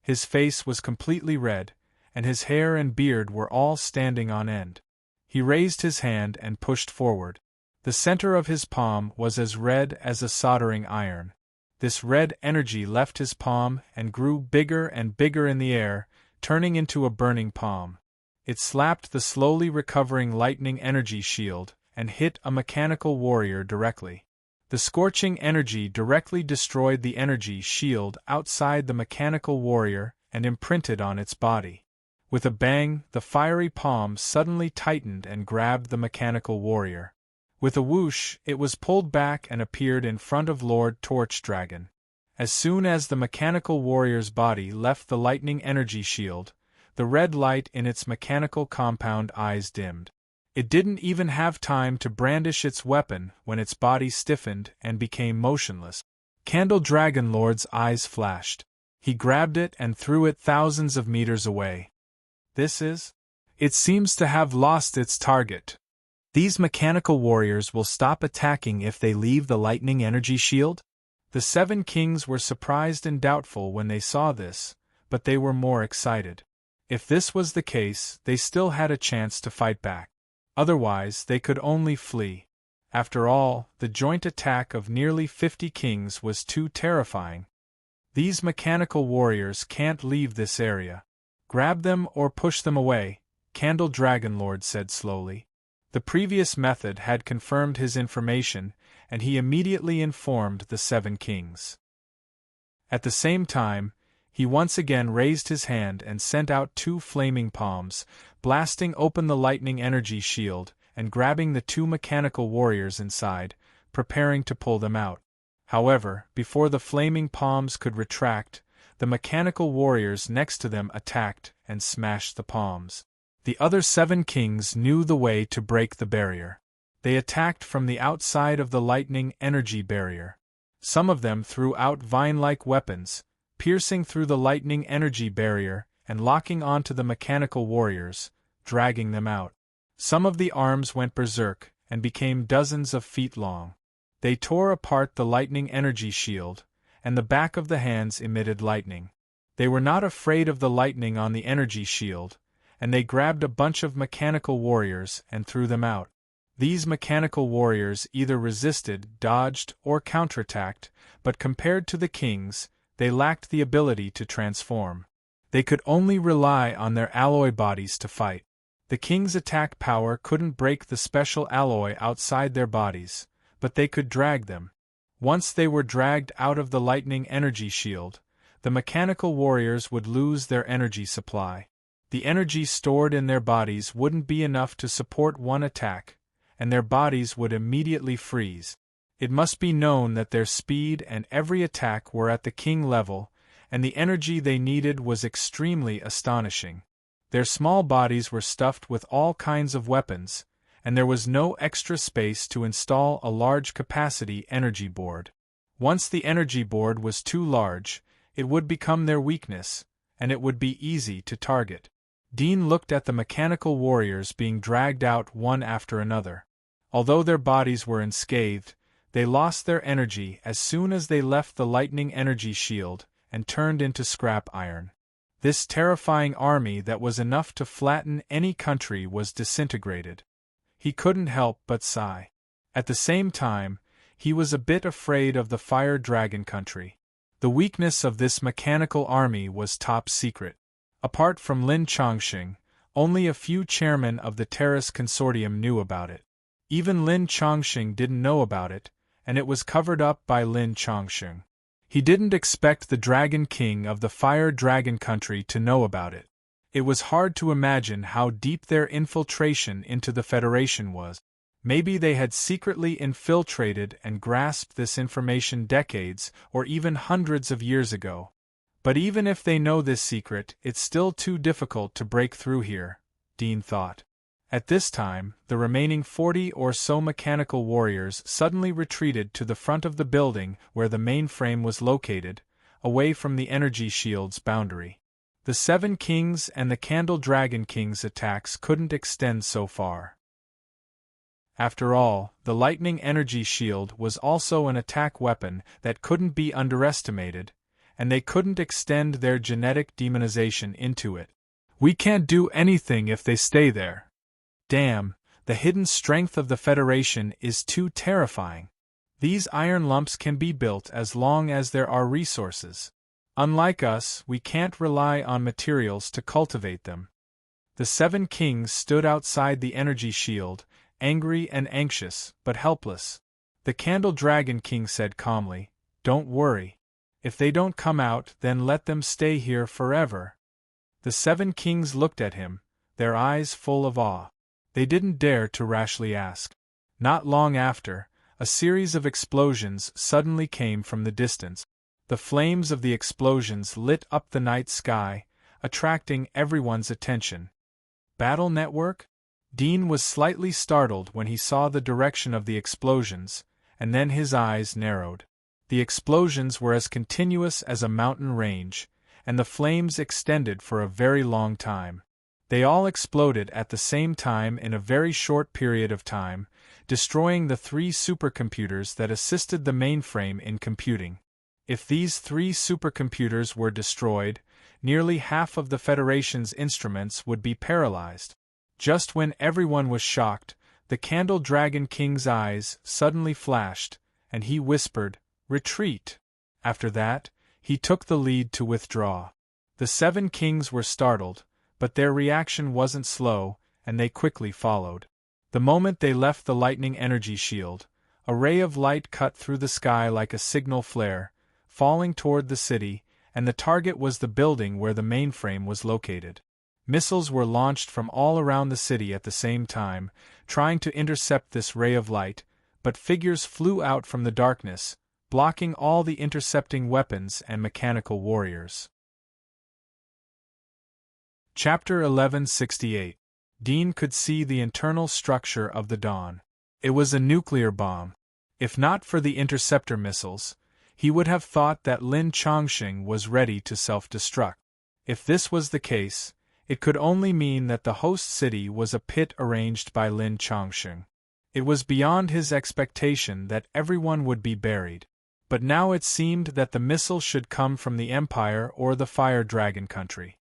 His face was completely red, and his hair and beard were all standing on end. He raised his hand and pushed forward. The center of his palm was as red as a soldering iron. This red energy left his palm and grew bigger and bigger in the air, turning into a burning palm. It slapped the slowly recovering lightning energy shield and hit a mechanical warrior directly. The scorching energy directly destroyed the energy shield outside the mechanical warrior and imprinted on its body. With a bang, the fiery palm suddenly tightened and grabbed the mechanical warrior. With a whoosh, it was pulled back and appeared in front of Lord Torchdragon. As soon as the mechanical warrior's body left the lightning energy shield, the red light in its mechanical compound eyes dimmed. It didn't even have time to brandish its weapon when its body stiffened and became motionless. Candle Dragon Lord's eyes flashed. He grabbed it and threw it thousands of meters away. It seems to have lost its target. These mechanical warriors will stop attacking if they leave the lightning energy shield? The 7 kings were surprised and doubtful when they saw this, but they were more excited. If this was the case, they still had a chance to fight back. Otherwise, they could only flee. After all, the joint attack of nearly 50 kings was too terrifying. These mechanical warriors can't leave this area. Grab them or push them away, Candle Dragon Lord said slowly. The previous method had confirmed his information, and he immediately informed the 7 kings. At the same time, he once again raised his hand and sent out 2 flaming palms, blasting open the lightning energy shield and grabbing the 2 mechanical warriors inside, preparing to pull them out. However, before the flaming palms could retract, the mechanical warriors next to them attacked and smashed the palms. The other 7 kings knew the way to break the barrier. They attacked from the outside of the lightning energy barrier. Some of them threw out vine-like weapons, piercing through the lightning energy barrier and locking onto the mechanical warriors, dragging them out. Some of the arms went berserk and became dozens of feet long. They tore apart the lightning energy shield, and the back of the hands emitted lightning. They were not afraid of the lightning on the energy shield, and they grabbed a bunch of mechanical warriors and threw them out. These mechanical warriors either resisted, dodged, or counterattacked, but compared to the kings, they lacked the ability to transform. They could only rely on their alloy bodies to fight. The king's attack power couldn't break the special alloy outside their bodies, but they could drag them. Once they were dragged out of the lightning energy shield, the mechanical warriors would lose their energy supply. The energy stored in their bodies wouldn't be enough to support one attack, and their bodies would immediately freeze. It must be known that their speed and every attack were at the king level, and the energy they needed was extremely astonishing. Their small bodies were stuffed with all kinds of weapons, and there was no extra space to install a large capacity energy board. Once the energy board was too large, it would become their weakness, and it would be easy to target. Dean looked at the mechanical warriors being dragged out one after another. Although their bodies were unscathed, they lost their energy as soon as they left the lightning energy shield and turned into scrap iron. This terrifying army that was enough to flatten any country was disintegrated. He couldn't help but sigh. At the same time, he was a bit afraid of the Fire Dragon country. The weakness of this mechanical army was top secret. Apart from Lin Chongqing, only a few chairmen of the Terrace Consortium knew about it. Even Lin Chongqing didn't know about it, and it was covered up by Lin Chongqing. He didn't expect the Dragon King of the Fire Dragon country to know about it. It was hard to imagine how deep their infiltration into the Federation was. Maybe they had secretly infiltrated and grasped this information decades or even hundreds of years ago. But even if they know this secret, it's still too difficult to break through here, Dean thought. At this time, the remaining 40 or so mechanical warriors suddenly retreated to the front of the building where the mainframe was located, away from the energy shield's boundary. The 7 kings and the Candle Dragon King's attacks couldn't extend so far. After all, the lightning energy shield was also an attack weapon that couldn't be underestimated, and they couldn't extend their genetic demonization into it. We can't do anything if they stay there. Damn, the hidden strength of the Federation is too terrifying. These iron lumps can be built as long as there are resources. Unlike us, we can't rely on materials to cultivate them. The 7 kings stood outside the energy shield, angry and anxious, but helpless. The Candle Dragon King said calmly, "Don't worry. If they don't come out, then let them stay here forever." The 7 kings looked at him, their eyes full of awe. They didn't dare to rashly ask. Not long after, a series of explosions suddenly came from the distance. The flames of the explosions lit up the night sky, attracting everyone's attention. Battle network? Dean was slightly startled when he saw the direction of the explosions, and then his eyes narrowed. The explosions were as continuous as a mountain range, and the flames extended for a very long time. They all exploded at the same time in a very short period of time, destroying the 3 supercomputers that assisted the mainframe in computing. If these 3 supercomputers were destroyed, nearly half of the Federation's instruments would be paralyzed. Just when everyone was shocked, the Candle Dragon King's eyes suddenly flashed, and he whispered, "Retreat." After that, he took the lead to withdraw. The 7 kings were startled, but their reaction wasn't slow, and they quickly followed. The moment they left the lightning energy shield, a ray of light cut through the sky like a signal flare, falling toward the city, and the target was the building where the mainframe was located. Missiles were launched from all around the city at the same time, trying to intercept this ray of light, but figures flew out from the darkness, blocking all the intercepting weapons and mechanical warriors. Chapter 1168. Dean could see the internal structure of the Dawn. It was a nuclear bomb. If not for the interceptor missiles, he would have thought that Lin Chongqing was ready to self-destruct. If this was the case, it could only mean that the host city was a pit arranged by Lin Chongqing. It was beyond his expectation that everyone would be buried. But now it seemed that the missile should come from the Empire or the Fire Dragon country.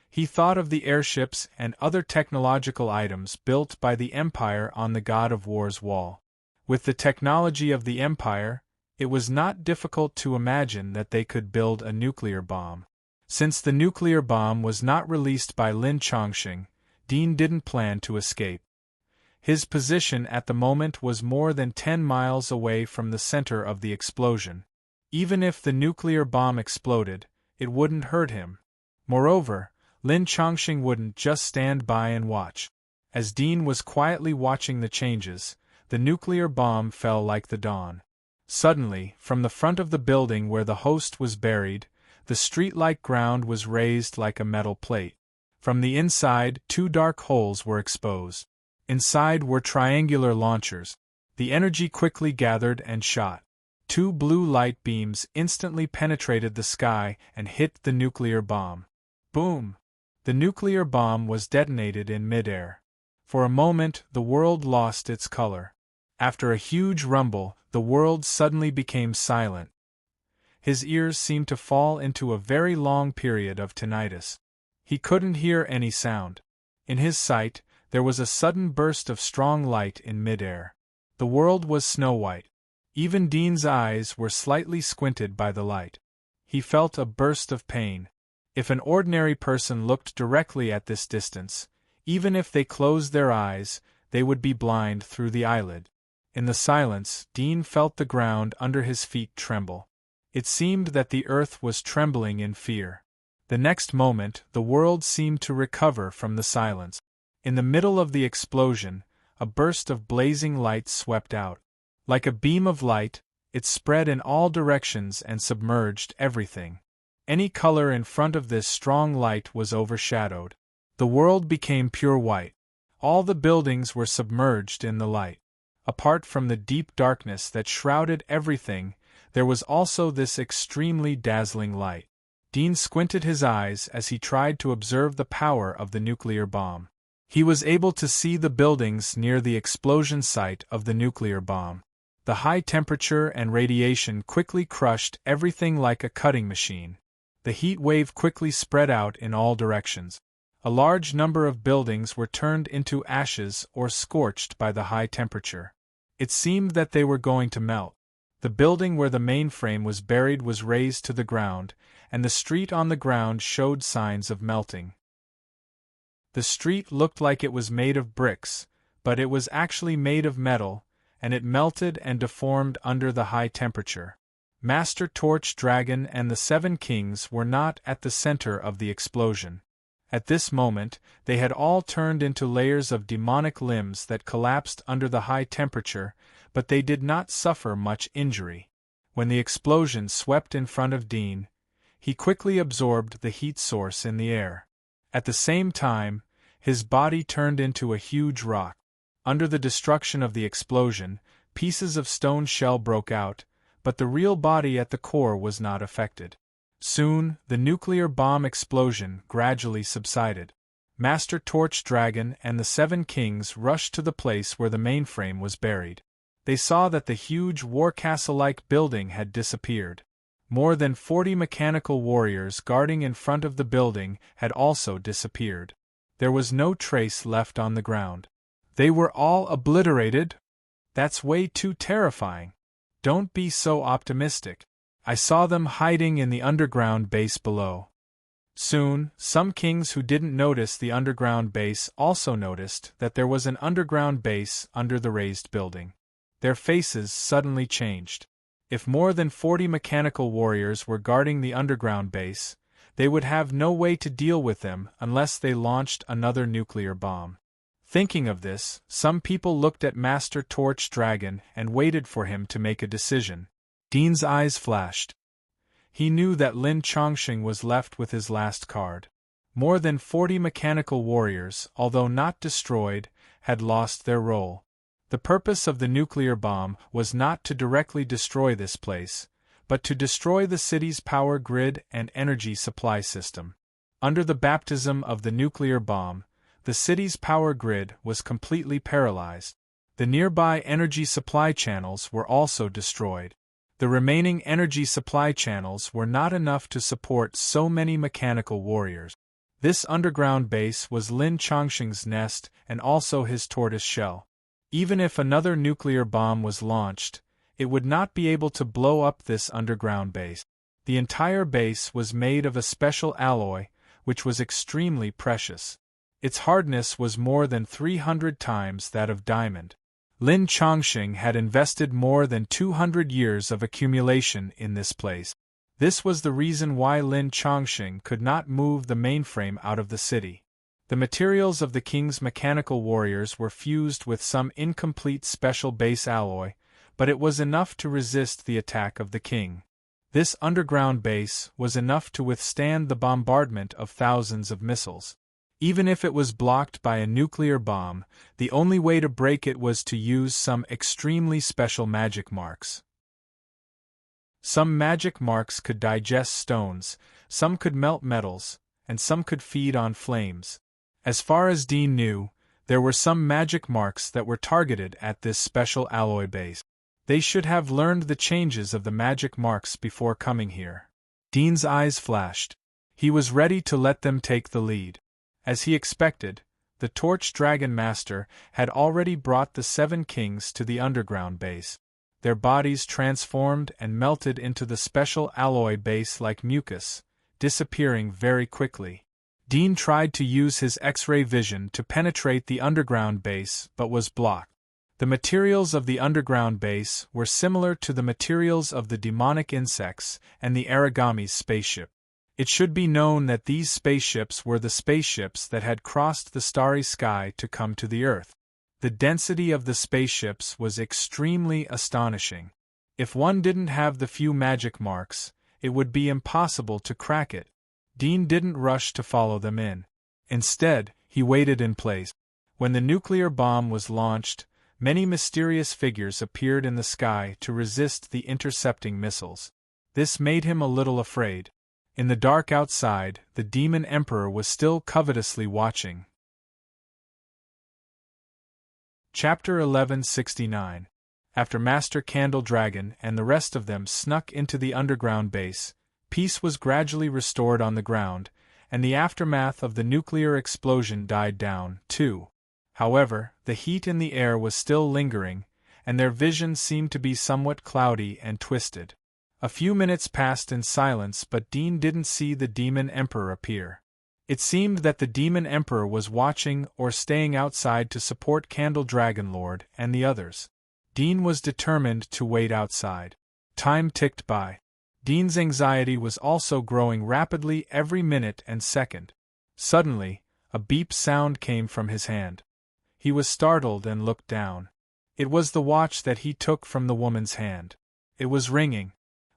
He thought of the airships and other technological items built by the Empire on the God of War's wall. With the technology of the Empire, it was not difficult to imagine that they could build a nuclear bomb. Since the nuclear bomb was not released by Lin Chongqing, Dean didn't plan to escape. His position at the moment was more than 10 miles away from the center of the explosion. Even if the nuclear bomb exploded, it wouldn't hurt him. Moreover, Lin Chongqing wouldn't just stand by and watch. As Dean was quietly watching the changes, the nuclear bomb fell like the dawn. Suddenly, from the front of the building where the host was buried, the street-like ground was raised like a metal plate. From the inside, 2 dark holes were exposed. Inside were triangular launchers. The energy quickly gathered and shot. 2 blue light beams instantly penetrated the sky and hit the nuclear bomb. Boom! The nuclear bomb was detonated in midair. For a moment, the world lost its color. After a huge rumble, the world suddenly became silent. His ears seemed to fall into a very long period of tinnitus. He couldn't hear any sound. In his sight, there was a sudden burst of strong light in midair. The world was snow-white. Even Dean's eyes were slightly squinted by the light. He felt a burst of pain. If an ordinary person looked directly at this distance, even if they closed their eyes, they would be blind through the eyelid. In the silence, Dean felt the ground under his feet tremble. It seemed that the earth was trembling in fear. The next moment, the world seemed to recover from the silence. In the middle of the explosion, a burst of blazing light swept out. Like a beam of light, it spread in all directions and submerged everything. Any color in front of this strong light was overshadowed. The world became pure white. All the buildings were submerged in the light. Apart from the deep darkness that shrouded everything, there was also this extremely dazzling light. Dean squinted his eyes as he tried to observe the power of the nuclear bomb. He was able to see the buildings near the explosion site of the nuclear bomb. The high temperature and radiation quickly crushed everything like a cutting machine. The heat wave quickly spread out in all directions. A large number of buildings were turned into ashes or scorched by the high temperature. It seemed that they were going to melt. The building where the mainframe was buried was razed to the ground, and the street on the ground showed signs of melting. The street looked like it was made of bricks, but it was actually made of metal, and it melted and deformed under the high temperature. Master Torch Dragon and the 7 Kings were not at the center of the explosion. At this moment, they had all turned into layers of demonic limbs that collapsed under the high temperature, but they did not suffer much injury. When the explosion swept in front of Dean, he quickly absorbed the heat source in the air. At the same time, his body turned into a huge rock. Under the destruction of the explosion, pieces of stone shell broke out, but the real body at the core was not affected. Soon, the nuclear bomb explosion gradually subsided. Master Torch Dragon and the 7 Kings rushed to the place where the mainframe was buried. They saw that the huge war castle-like building had disappeared. More than 40 mechanical warriors guarding in front of the building had also disappeared. There was no trace left on the ground. They were all obliterated? That's way too terrifying. Don't be so optimistic. I saw them hiding in the underground base below. Soon, some kings who didn't notice the underground base also noticed that there was an underground base under the raised building. Their faces suddenly changed. If more than 40 mechanical warriors were guarding the underground base, they would have no way to deal with them unless they launched another nuclear bomb. Thinking of this, some people looked at Master Torch Dragon and waited for him to make a decision. Dean's eyes flashed. He knew that Lin Chongqing was left with his last card. More than 40 mechanical warriors, although not destroyed, had lost their role. The purpose of the nuclear bomb was not to directly destroy this place, but to destroy the city's power grid and energy supply system. Under the baptism of the nuclear bomb, the city's power grid was completely paralyzed. The nearby energy supply channels were also destroyed. The remaining energy supply channels were not enough to support so many mechanical warriors. This underground base was Lin Chongqing's nest and also his tortoise shell. Even if another nuclear bomb was launched, it would not be able to blow up this underground base. The entire base was made of a special alloy, which was extremely precious. Its hardness was more than 300 times that of diamond. Lin Chongqing had invested more than 200 years of accumulation in this place. This was the reason why Lin Chongqing could not move the mainframe out of the city. The materials of the king's mechanical warriors were fused with some incomplete special base alloy, but it was enough to resist the attack of the king. This underground base was enough to withstand the bombardment of thousands of missiles. Even if it was blocked by a nuclear bomb, the only way to break it was to use some extremely special magic marks. Some magic marks could digest stones, some could melt metals, and some could feed on flames. As far as Dean knew, there were some magic marks that were targeted at this special alloy base. They should have learned the changes of the magic marks before coming here. Dean's eyes flashed. He was ready to let them take the lead. As he expected, the Torch Dragon Master had already brought the 7 Kings to the underground base. Their bodies transformed and melted into the special alloy base like mucus, disappearing very quickly. Dean tried to use his X-ray vision to penetrate the underground base but was blocked. The materials of the underground base were similar to the materials of the demonic insects and the Aragami's spaceship. It should be known that these spaceships were the spaceships that had crossed the starry sky to come to the Earth. The density of the spaceships was extremely astonishing. If one didn't have the few magic marks, it would be impossible to crack it. Dean didn't rush to follow them in. Instead, he waited in place. When the nuclear bomb was launched, many mysterious figures appeared in the sky to resist the intercepting missiles. This made him a little afraid. In the dark outside, the Demon Emperor was still covetously watching. Chapter 1169. After Master Candle Dragon and the rest of them snuck into the underground base, peace was gradually restored on the ground, and the aftermath of the nuclear explosion died down, too. However, the heat in the air was still lingering, and their vision seemed to be somewhat cloudy and twisted. A few minutes passed in silence, but Dean didn't see the Demon Emperor appear. It seemed that the Demon Emperor was watching or staying outside to support Candle Dragon Lord and the others. Dean was determined to wait outside. Time ticked by. Dean's anxiety was also growing rapidly every minute and second. Suddenly, a beep sound came from his hand. He was startled and looked down. It was the watch that he took from the woman's hand. It was ringing.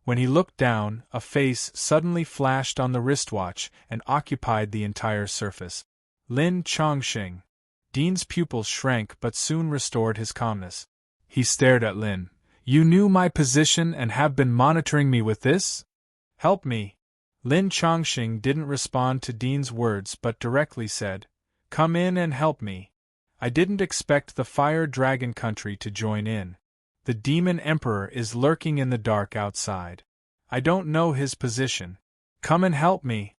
When he looked down, a face suddenly flashed on the wristwatch and occupied the entire surface. Lin Chongqing. Dean's pupils shrank but soon restored his calmness. He stared at Lin. "You knew my position and have been monitoring me with this? Help me." Lin Chongqing didn't respond to Dean's words but directly said, "Come in and help me. I didn't expect the Fire Dragon country to join in. The Demon Emperor is lurking in the dark outside. I don't know his position. Come and help me."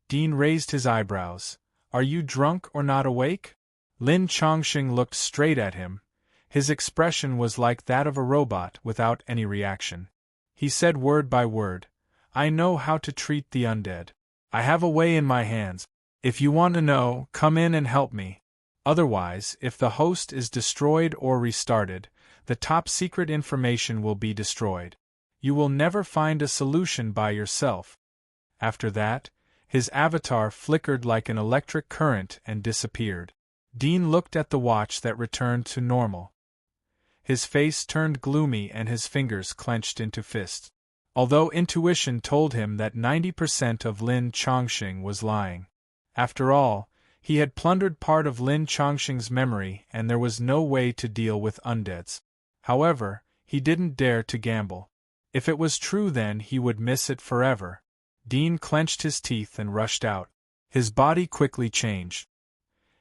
Dean raised his eyebrows. "Are you drunk or not awake?" Lin Chongqing looked straight at him. His expression was like that of a robot without any reaction. He said word by word, "I know how to treat the undead. I have a way in my hands. If you want to know, come in and help me. Otherwise, if the host is destroyed or restarted, the top-secret information will be destroyed. You will never find a solution by yourself." After that, his avatar flickered like an electric current and disappeared. Dean looked at the watch that returned to normal. His face turned gloomy and his fingers clenched into fists. Although intuition told him that 90% of Lin Chongqing was lying. After all, he had plundered part of Lin Chongqing's memory and there was no way to deal with undeads. However, he didn't dare to gamble. If it was true, then he would miss it forever. Dean clenched his teeth and rushed out. His body quickly changed.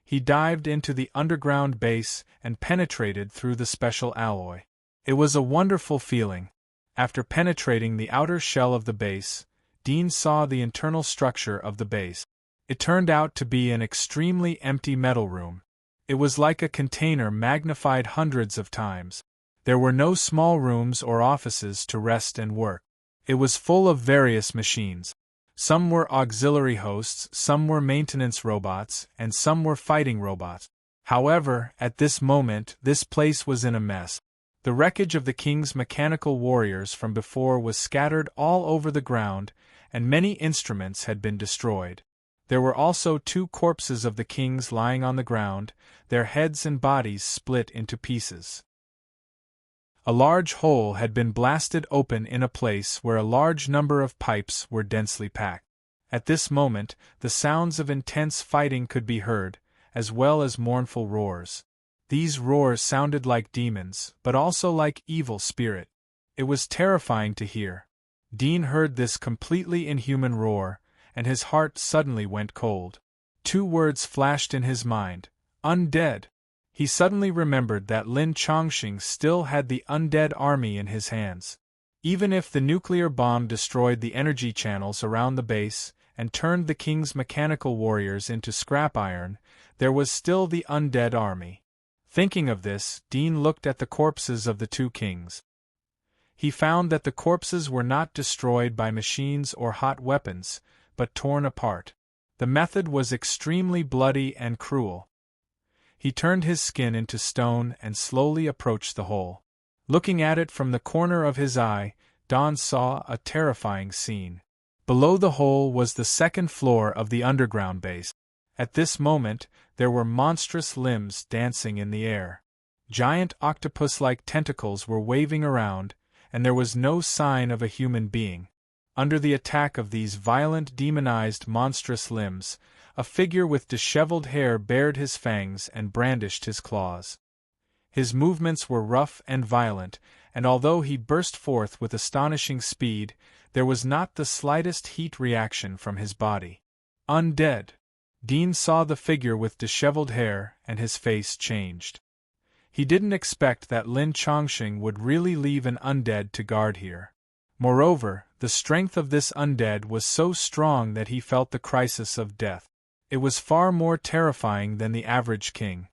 He dived into the underground base and penetrated through the special alloy. It was a wonderful feeling. After penetrating the outer shell of the base, Dean saw the internal structure of the base. It turned out to be an extremely empty metal room. It was like a container magnified hundreds of times. There were no small rooms or offices to rest and work. It was full of various machines. Some were auxiliary hosts, some were maintenance robots, and some were fighting robots. However, at this moment, this place was in a mess. The wreckage of the king's mechanical warriors from before was scattered all over the ground, and many instruments had been destroyed. There were also 2 corpses of the kings lying on the ground, their heads and bodies split into pieces. A large hole had been blasted open in a place where a large number of pipes were densely packed. At this moment, the sounds of intense fighting could be heard, as well as mournful roars. These roars sounded like demons, but also like evil spirit. It was terrifying to hear. Dean heard this completely inhuman roar, and his heart suddenly went cold. 2 words flashed in his mind: undead. He suddenly remembered that Lin Chongqing still had the undead army in his hands. Even if the nuclear bomb destroyed the energy channels around the base and turned the king's mechanical warriors into scrap iron, there was still the undead army. Thinking of this, Dean looked at the corpses of the 2 kings. He found that the corpses were not destroyed by machines or hot weapons, but torn apart. The method was extremely bloody and cruel. He turned his skin into stone and slowly approached the hole. Looking at it from the corner of his eye, Don saw a terrifying scene. Below the hole was the 2nd floor of the underground base. At this moment, there were monstrous limbs dancing in the air. Giant octopus-like tentacles were waving around, and there was no sign of a human being. Under the attack of these violent demonized monstrous limbs, a figure with disheveled hair bared his fangs and brandished his claws. His movements were rough and violent, and although he burst forth with astonishing speed, there was not the slightest heat reaction from his body. Undead. Dean saw the figure with disheveled hair, and his face changed. He didn't expect that Lin Chongqing would really leave an undead to guard here. Moreover, The strength of this undead was so strong that he felt the crisis of death. It was far more terrifying than the average king.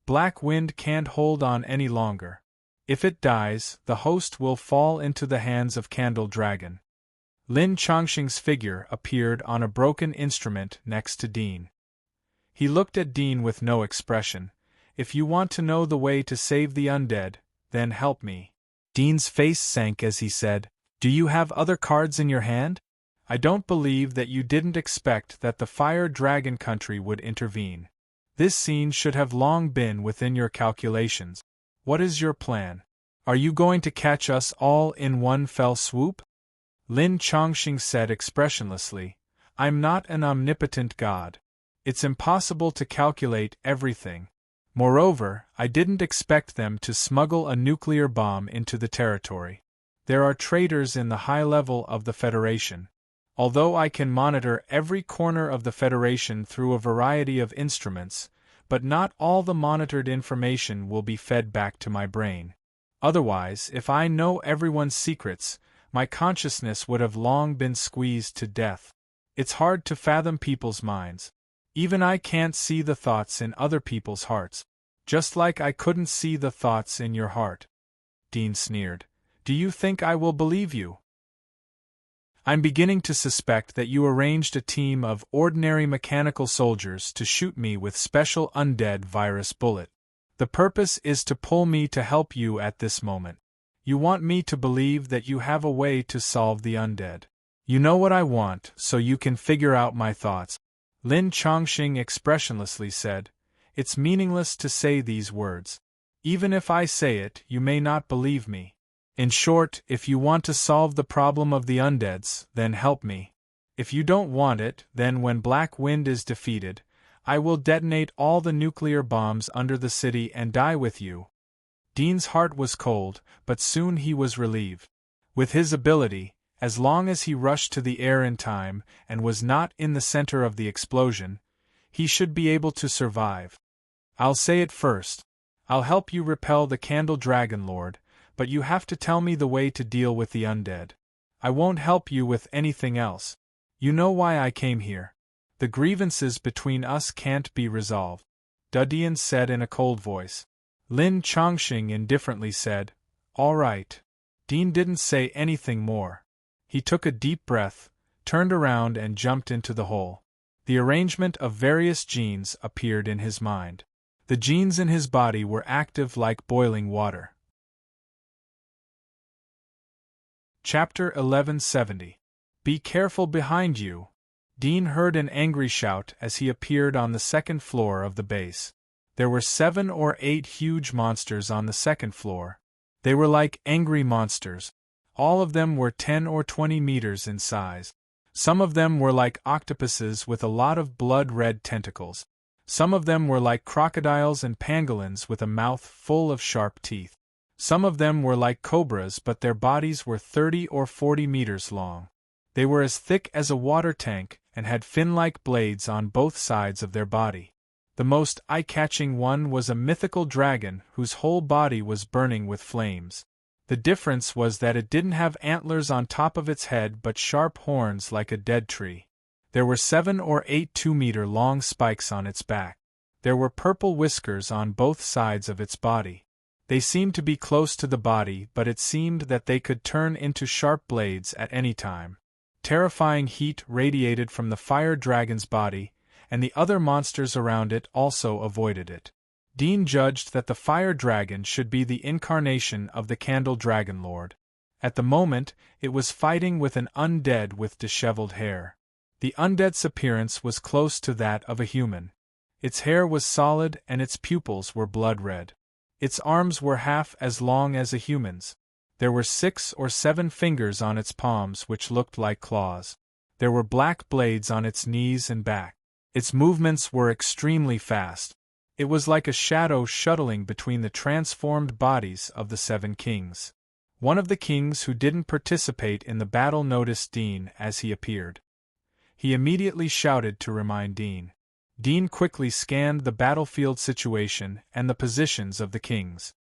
Black Wind can't hold on any longer. If it dies, the host will fall into the hands of Candle Dragon. Lin Chongqing's figure appeared on a broken instrument next to Dean. He looked at Dean with no expression. If you want to know the way to save the undead, then help me. Dean's face sank as he said, Do you have other cards in your hand? I don't believe that you didn't expect that the Fire Dragon country would intervene. This scene should have long been within your calculations. What is your plan? Are you going to catch us all in one fell swoop? Lin Chongqing said expressionlessly, I'm not an omnipotent god. It's impossible to calculate everything. Moreover, I didn't expect them to smuggle a nuclear bomb into the territory. There are traitors in the high level of the Federation. Although I can monitor every corner of the Federation through a variety of instruments, but not all the monitored information will be fed back to my brain. Otherwise, if I know everyone's secrets, my consciousness would have long been squeezed to death. It's hard to fathom people's minds. Even I can't see the thoughts in other people's hearts. Just like I couldn't see the thoughts in your heart. Dean sneered. Do you think I will believe you? I'm beginning to suspect that you arranged a team of ordinary mechanical soldiers to shoot me with special undead virus bullet. The purpose is to pull me to help you at this moment. You want me to believe that you have a way to solve the undead. You know what I want, so you can figure out my thoughts. Lin Chongqing expressionlessly said, It's meaningless to say these words. Even if I say it, you may not believe me. In short, if you want to solve the problem of the undeads, then help me. If you don't want it, then when Black Wind is defeated, I will detonate all the nuclear bombs under the city and die with you. Dean's heart was cold, but soon he was relieved. With his ability, as long as he rushed to the air in time and was not in the center of the explosion, he should be able to survive. I'll say it first. I'll help you repel the Candle Dragon Lord, but you have to tell me the way to deal with the undead. I won't help you with anything else. You know why I came here. The grievances between us can't be resolved. Dudian said in a cold voice. Lin Chongqing indifferently said, All right. Dean didn't say anything more. He took a deep breath, turned around and jumped into the hole. The arrangement of various genes appeared in his mind. The genes in his body were active like boiling water. Chapter 1170. Be careful behind you. Dean heard an angry shout as he appeared on the second floor of the base. There were 7 or 8 huge monsters on the second floor. They were like angry monsters. All of them were 10 or 20 meters in size. Some of them were like octopuses with a lot of blood-red tentacles. Some of them were like crocodiles and pangolins with a mouth full of sharp teeth. Some of them were like cobras, but their bodies were 30 or 40 meters long. They were as thick as a water tank and had fin-like blades on both sides of their body. The most eye-catching one was a mythical dragon whose whole body was burning with flames. The difference was that it didn't have antlers on top of its head but sharp horns like a dead tree. There were 7 or 8 2-meter-long spikes on its back. There were purple whiskers on both sides of its body. They seemed to be close to the body, but it seemed that they could turn into sharp blades at any time. Terrifying heat radiated from the fire dragon's body, and the other monsters around it also avoided it. Dean judged that the fire dragon should be the incarnation of the Candle Dragon Lord. At the moment, it was fighting with an undead with disheveled hair. The undead's appearance was close to that of a human. Its hair was solid and its pupils were blood-red. Its arms were half as long as a human's. There were 6 or 7 fingers on its palms which looked like claws. There were black blades on its knees and back. Its movements were extremely fast. It was like a shadow shuttling between the transformed bodies of the 7 kings. One of the kings who didn't participate in the battle noticed Dean as he appeared. He immediately shouted to remind Dean. Dean quickly scanned the battlefield situation and the positions of the kings.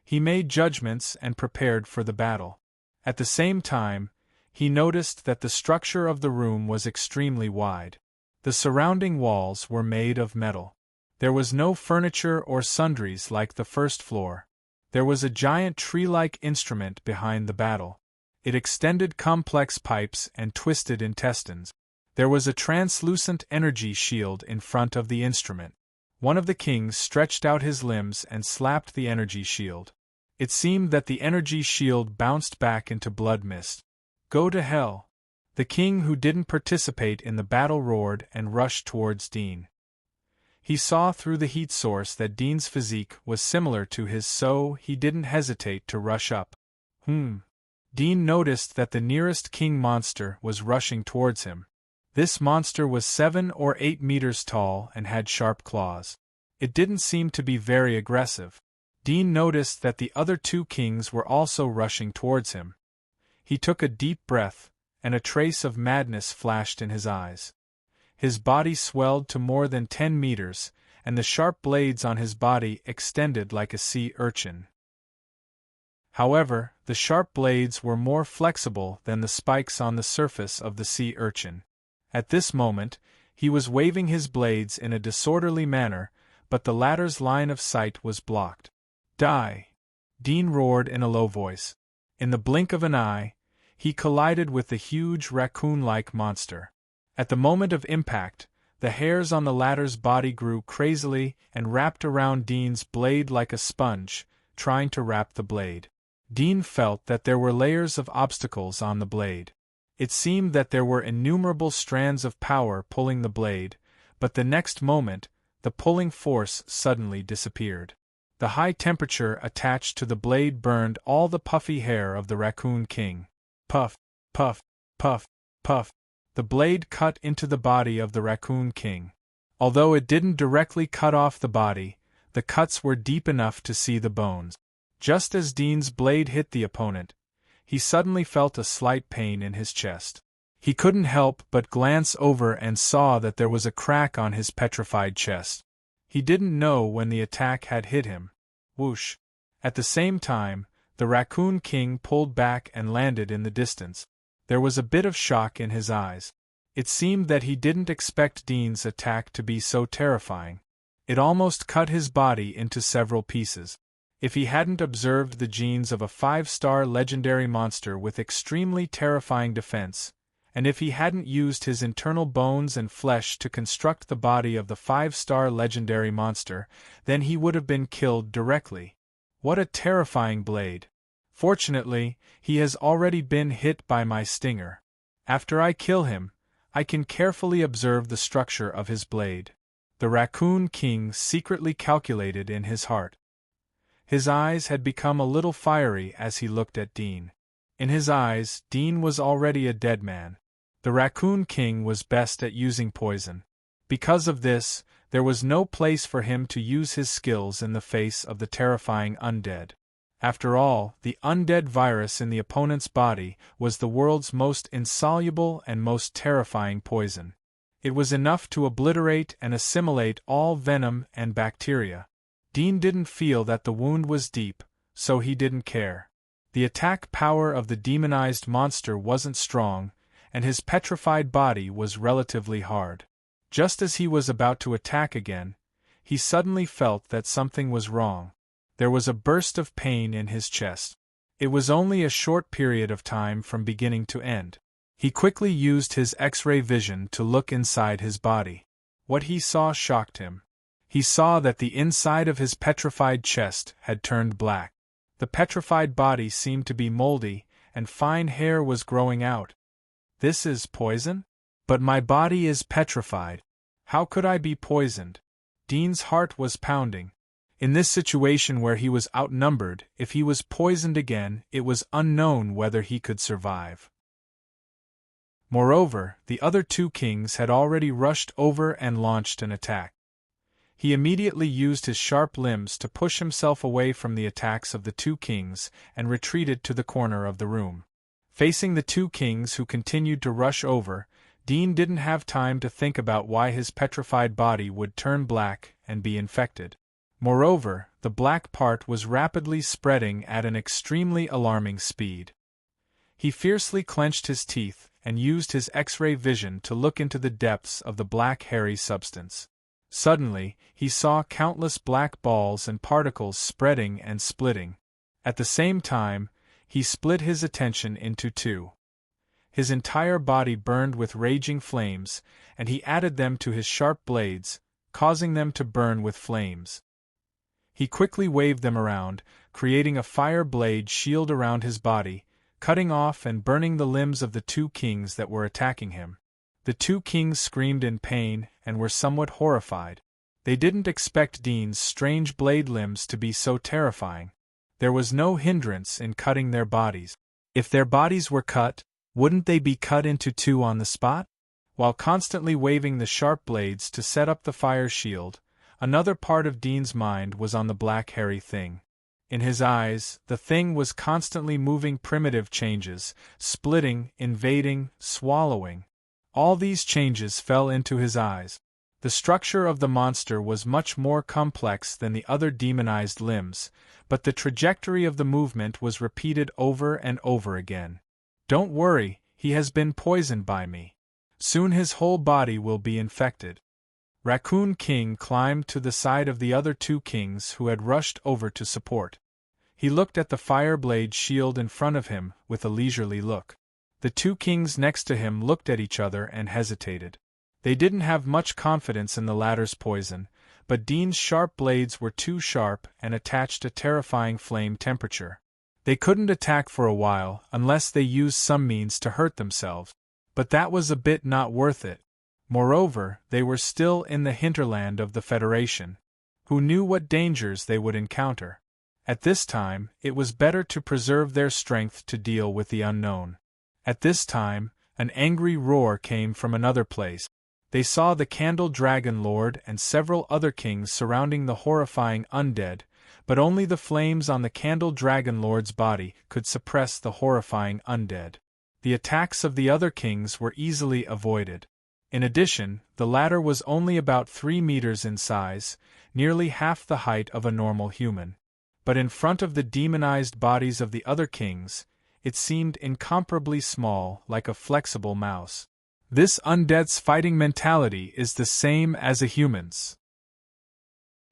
He made judgments and prepared for the battle. At the same time, he noticed that the structure of the room was extremely wide. The surrounding walls were made of metal. There was no furniture or sundries like the first floor. There was a giant tree-like instrument behind the battle. It extended complex pipes and twisted intestines. There was a translucent energy shield in front of the instrument. One of the kings stretched out his limbs and slapped the energy shield. It seemed that the energy shield bounced back into blood mist. "Go to hell!" The king who didn't participate in the battle roared and rushed towards Dean. He saw through the heat source that Dean's physique was similar to his, so he didn't hesitate to rush up. Dean noticed that the nearest king monster was rushing towards him. This monster was 7 or 8 meters tall and had sharp claws. It didn't seem to be very aggressive. Dean noticed that the other 2 kings were also rushing towards him. He took a deep breath, and a trace of madness flashed in his eyes. His body swelled to more than 10 meters, and the sharp blades on his body extended like a sea urchin. However, the sharp blades were more flexible than the spikes on the surface of the sea urchin. At this moment, he was waving his blades in a disorderly manner, but the latter's line of sight was blocked. "Die!" Dean roared in a low voice. In the blink of an eye, he collided with the huge raccoon-like monster. At the moment of impact, the hairs on the latter's body grew crazily and wrapped around Dean's blade like a sponge, trying to wrap the blade. Dean felt that there were layers of obstacles on the blade. It seemed that there were innumerable strands of power pulling the blade, but the next moment, the pulling force suddenly disappeared. The high temperature attached to the blade burned all the puffy hair of the Raccoon King. Puff, puff, puff, puff. The blade cut into the body of the Raccoon King. Although it didn't directly cut off the body, the cuts were deep enough to see the bones. Just as Dean's blade hit the opponent, he suddenly felt a slight pain in his chest. He couldn't help but glance over and saw that there was a crack on his petrified chest. He didn't know when the attack had hit him. Whoosh! At the same time, the Raccoon King pulled back and landed in the distance. There was a bit of shock in his eyes. It seemed that he didn't expect Dean's attack to be so terrifying. It almost cut his body into several pieces. If he hadn't observed the genes of a 5-star legendary monster with extremely terrifying defense, and if he hadn't used his internal bones and flesh to construct the body of the 5-star legendary monster, then he would have been killed directly. What a terrifying blade! Fortunately, he has already been hit by my stinger. After I kill him, I can carefully observe the structure of his blade. The Raccoon King secretly calculated in his heart. His eyes had become a little fiery as he looked at Dean. In his eyes, Dean was already a dead man. The Raccoon King was best at using poison. Because of this, there was no place for him to use his skills in the face of the terrifying undead. After all, the undead virus in the opponent's body was the world's most insoluble and most terrifying poison. It was enough to obliterate and assimilate all venom and bacteria. Dean didn't feel that the wound was deep, so he didn't care. The attack power of the demonized monster wasn't strong, and his petrified body was relatively hard. Just as he was about to attack again, he suddenly felt that something was wrong. There was a burst of pain in his chest. It was only a short period of time from beginning to end. He quickly used his X-ray vision to look inside his body. What he saw shocked him. He saw that the inside of his petrified chest had turned black. The petrified body seemed to be moldy, and fine hair was growing out. This is poison? But my body is petrified. How could I be poisoned? Dean's heart was pounding. In this situation where he was outnumbered, if he was poisoned again, it was unknown whether he could survive. Moreover, the other 2 kings had already rushed over and launched an attack. He immediately used his sharp limbs to push himself away from the attacks of the 2 kings and retreated to the corner of the room. Facing the 2 kings who continued to rush over, Dean didn't have time to think about why his petrified body would turn black and be infected. Moreover, the black part was rapidly spreading at an extremely alarming speed. He fiercely clenched his teeth and used his X-ray vision to look into the depths of the black hairy substance. Suddenly, he saw countless black balls and particles spreading and splitting. At the same time, he split his attention into two. His entire body burned with raging flames, and he added them to his sharp blades, causing them to burn with flames. He quickly waved them around, creating a fire blade shield around his body, cutting off and burning the limbs of the two kings that were attacking him. The two kings screamed in pain and were somewhat horrified. They didn't expect Dean's strange blade limbs to be so terrifying. There was no hindrance in cutting their bodies. If their bodies were cut, wouldn't they be cut into two on the spot? While constantly waving the sharp blades to set up the fire shield, another part of Dean's mind was on the black hairy thing. In his eyes, the thing was constantly moving primitive changes, splitting, invading, swallowing. All these changes fell into his eyes. The structure of the monster was much more complex than the other demonized limbs, but the trajectory of the movement was repeated over and over again. Don't worry, he has been poisoned by me. Soon his whole body will be infected. Raccoon King climbed to the side of the other two kings who had rushed over to support. He looked at the fire blade shield in front of him with a leisurely look. The two kings next to him looked at each other and hesitated. They didn't have much confidence in the latter's poison, but Dean's sharp blades were too sharp and attached a terrifying flame temperature. They couldn't attack for a while unless they used some means to hurt themselves, but that was a bit not worth it. Moreover, they were still in the hinterland of the Federation. Who knew what dangers they would encounter? At this time, it was better to preserve their strength to deal with the unknown. At this time, an angry roar came from another place. They saw the Candle Dragon Lord and several other kings surrounding the horrifying undead, but only the flames on the Candle Dragon Lord's body could suppress the horrifying undead. The attacks of the other kings were easily avoided. In addition, the latter was only about 3 meters in size, nearly half the height of a normal human. But in front of the demonized bodies of the other kings, it seemed incomparably small, like a flexible mouse. This undead's fighting mentality is the same as a human's.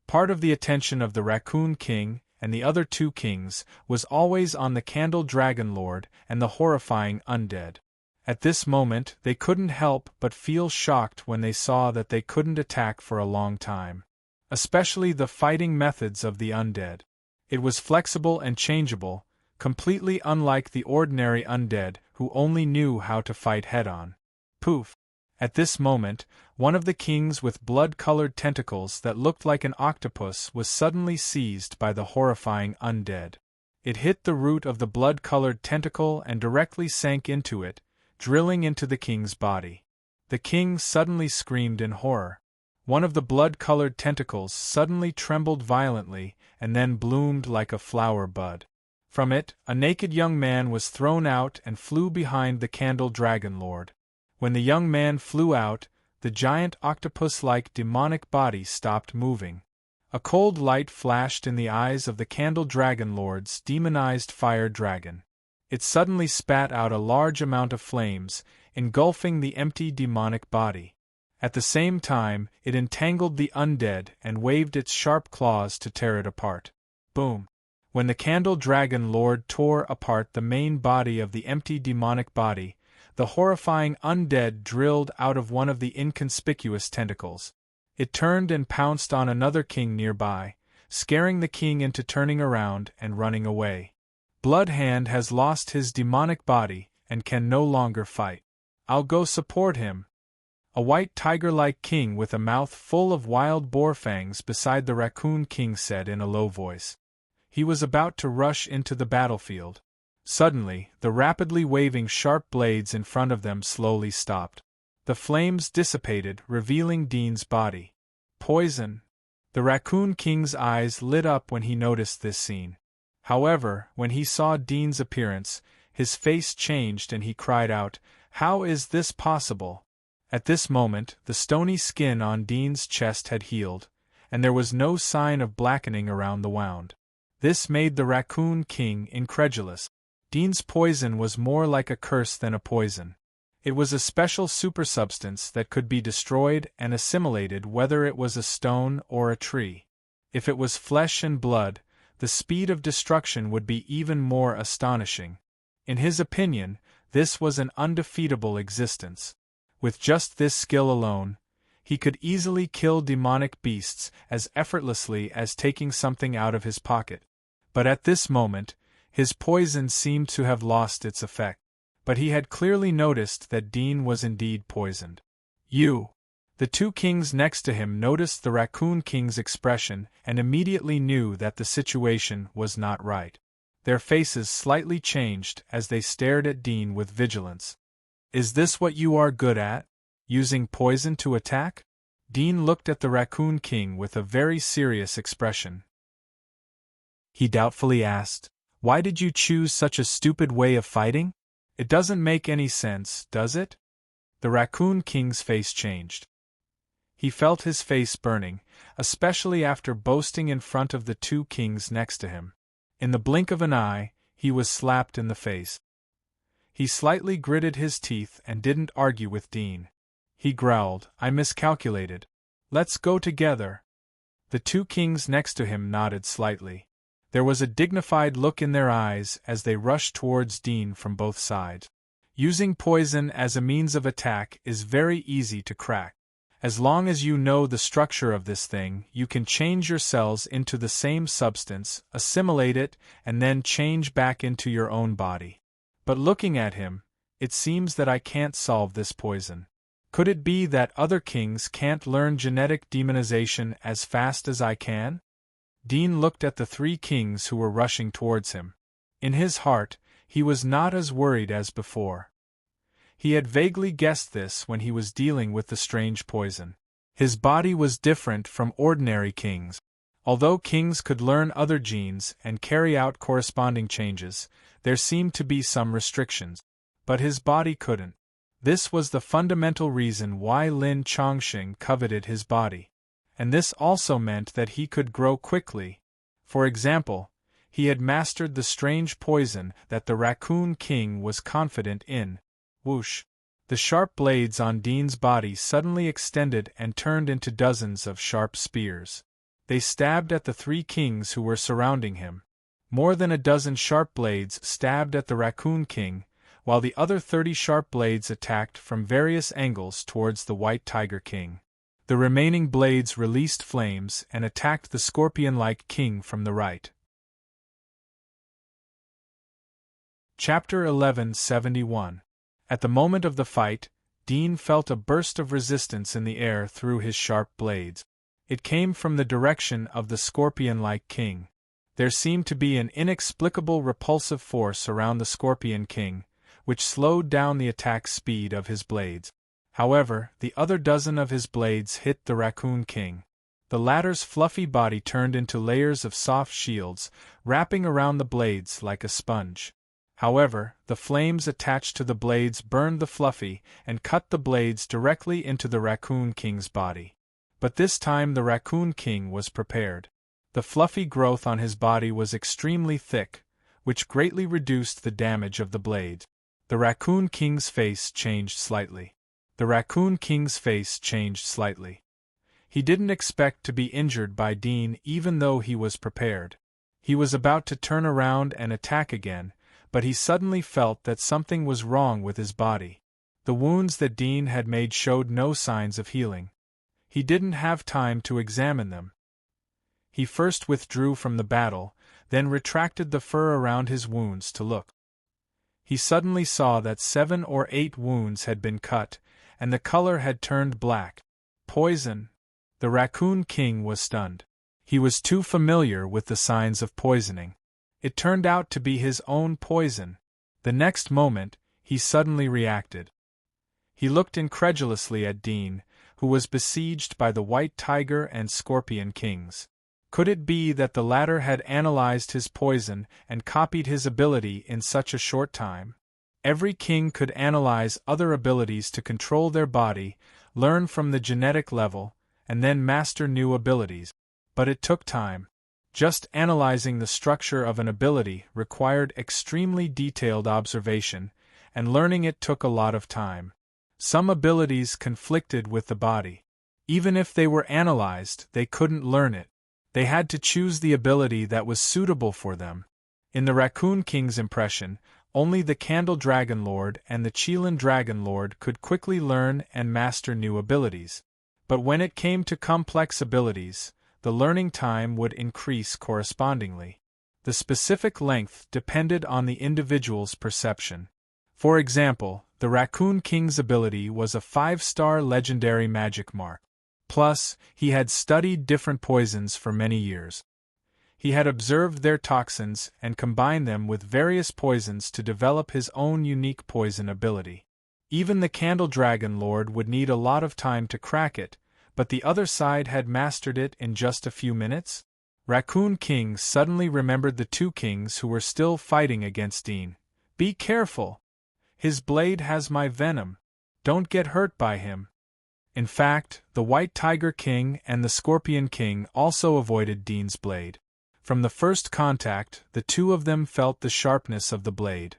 Part of the attention of the Raccoon King and the other two kings was always on the Candle Dragon Lord and the horrifying undead. At this moment, they couldn't help but feel shocked when they saw that they couldn't attack for a long time. Especially the fighting methods of the undead. It was flexible and changeable, completely unlike the ordinary undead who only knew how to fight head-on. Poof! At this moment, one of the kings with blood-colored tentacles that looked like an octopus was suddenly seized by the horrifying undead. It hit the root of the blood-colored tentacle and directly sank into it, drilling into the king's body. The king suddenly screamed in horror. One of the blood-colored tentacles suddenly trembled violently and then bloomed like a flower bud. From it, a naked young man was thrown out and flew behind the Candle Dragon Lord. When the young man flew out, the giant octopus-like demonic body stopped moving. A cold light flashed in the eyes of the Candle Dragon Lord's demonized fire dragon. It suddenly spat out a large amount of flames, engulfing the empty demonic body. At the same time, it entangled the undead and waved its sharp claws to tear it apart. Boom! When the Candle Dragon Lord tore apart the main body of the empty demonic body, the horrifying undead drilled out of one of the inconspicuous tentacles. It turned and pounced on another king nearby, scaring the king into turning around and running away. Bloodhand has lost his demonic body and can no longer fight. I'll go support him. A white tiger-like king with a mouth full of wild boar fangs beside the Raccoon King said in a low voice. He was about to rush into the battlefield. Suddenly, the rapidly waving sharp blades in front of them slowly stopped. The flames dissipated, revealing Dean's body. Poison! The Raccoon King's eyes lit up when he noticed this scene. However, when he saw Dean's appearance, his face changed and he cried out, "How is this possible?" At this moment, the stony skin on Dean's chest had healed, and there was no sign of blackening around the wound. This made the Raccoon King incredulous. Dean's poison was more like a curse than a poison. It was a special supersubstance that could be destroyed and assimilated whether it was a stone or a tree. If it was flesh and blood, the speed of destruction would be even more astonishing. In his opinion, this was an undefeatable existence. With just this skill alone, he could easily kill demonic beasts as effortlessly as taking something out of his pocket. But at this moment, his poison seemed to have lost its effect. But he had clearly noticed that Dean was indeed poisoned. "You!" The two kings next to him noticed the Raccoon King's expression and immediately knew that the situation was not right. Their faces slightly changed as they stared at Dean with vigilance. "Is this what you are good at? Using poison to attack?" Dean looked at the Raccoon King with a very serious expression. He doubtfully asked, "Why did you choose such a stupid way of fighting? It doesn't make any sense, does it?" The Raccoon King's face changed. He felt his face burning, especially after boasting in front of the two kings next to him. In the blink of an eye, he was slapped in the face. He slightly gritted his teeth and didn't argue with Dean. He growled, "I miscalculated. Let's go together." The two kings next to him nodded slightly. There was a dignified look in their eyes as they rushed towards Dean from both sides. Using poison as a means of attack is very easy to crack. As long as you know the structure of this thing, you can change your cells into the same substance, assimilate it, and then change back into your own body. But looking at him, it seems that I can't solve this poison. Could it be that other kings can't learn genetic demonization as fast as I can? Dean looked at the three kings who were rushing towards him. In his heart, he was not as worried as before. He had vaguely guessed this when he was dealing with the strange poison. His body was different from ordinary kings. Although kings could learn other genes and carry out corresponding changes, there seemed to be some restrictions. But his body couldn't. This was the fundamental reason why Lin Chongqing coveted his body. And this also meant that he could grow quickly. For example, he had mastered the strange poison that the Raccoon King was confident in. Whoosh! The sharp blades on Dean's body suddenly extended and turned into dozens of sharp spears. They stabbed at the three kings who were surrounding him. More than a dozen sharp blades stabbed at the Raccoon King, while the other 30 sharp blades attacked from various angles towards the White Tiger King. The remaining blades released flames and attacked the scorpion-like king from the right. Chapter 1171. At the moment of the fight, Dean felt a burst of resistance in the air through his sharp blades. It came from the direction of the scorpion-like king. There seemed to be an inexplicable repulsive force around the Scorpion King, which slowed down the attack speed of his blades. However, the other dozen of his blades hit the Raccoon King. The latter's fluffy body turned into layers of soft shields, wrapping around the blades like a sponge. However, the flames attached to the blades burned the fluffy and cut the blades directly into the Raccoon King's body. But this time the Raccoon King was prepared. The fluffy growth on his body was extremely thick, which greatly reduced the damage of the blades. The Raccoon King's face changed slightly. The Raccoon King's face changed slightly. He didn't expect to be injured by Dean even though he was prepared. He was about to turn around and attack again, but he suddenly felt that something was wrong with his body. The wounds that Dean had made showed no signs of healing. He didn't have time to examine them. He first withdrew from the battle, then retracted the fur around his wounds to look. He suddenly saw that 7 or 8 wounds had been cut, and the color had turned black. Poison! The Raccoon King was stunned. He was too familiar with the signs of poisoning. It turned out to be his own poison. The next moment, he suddenly reacted. He looked incredulously at Dean, who was besieged by the White Tiger and Scorpion Kings. Could it be that the latter had analyzed his poison and copied his ability in such a short time? Every king could analyze other abilities to control their body, learn from the genetic level, and then master new abilities. But it took time. Just analyzing the structure of an ability required extremely detailed observation, and learning it took a lot of time. Some abilities conflicted with the body. Even if they were analyzed, they couldn't learn it. They had to choose the ability that was suitable for them. In the Raccoon King's impression, only the Candle Dragon Lord and the Qilin Dragon Lord could quickly learn and master new abilities. But when it came to complex abilities, the learning time would increase correspondingly. The specific length depended on the individual's perception. For example, the Raccoon King's ability was a 5-star legendary magic mark. Plus, he had studied different poisons for many years. He had observed their toxins and combined them with various poisons to develop his own unique poison ability. Even the Candle Dragon Lord would need a lot of time to crack it, but the other side had mastered it in just a few minutes? Raccoon King suddenly remembered the two kings who were still fighting against Dean. "Be careful! His blade has my venom. Don't get hurt by him." In fact, the White Tiger King and the Scorpion King also avoided Dean's blade. From the first contact, the two of them felt the sharpness of the blade.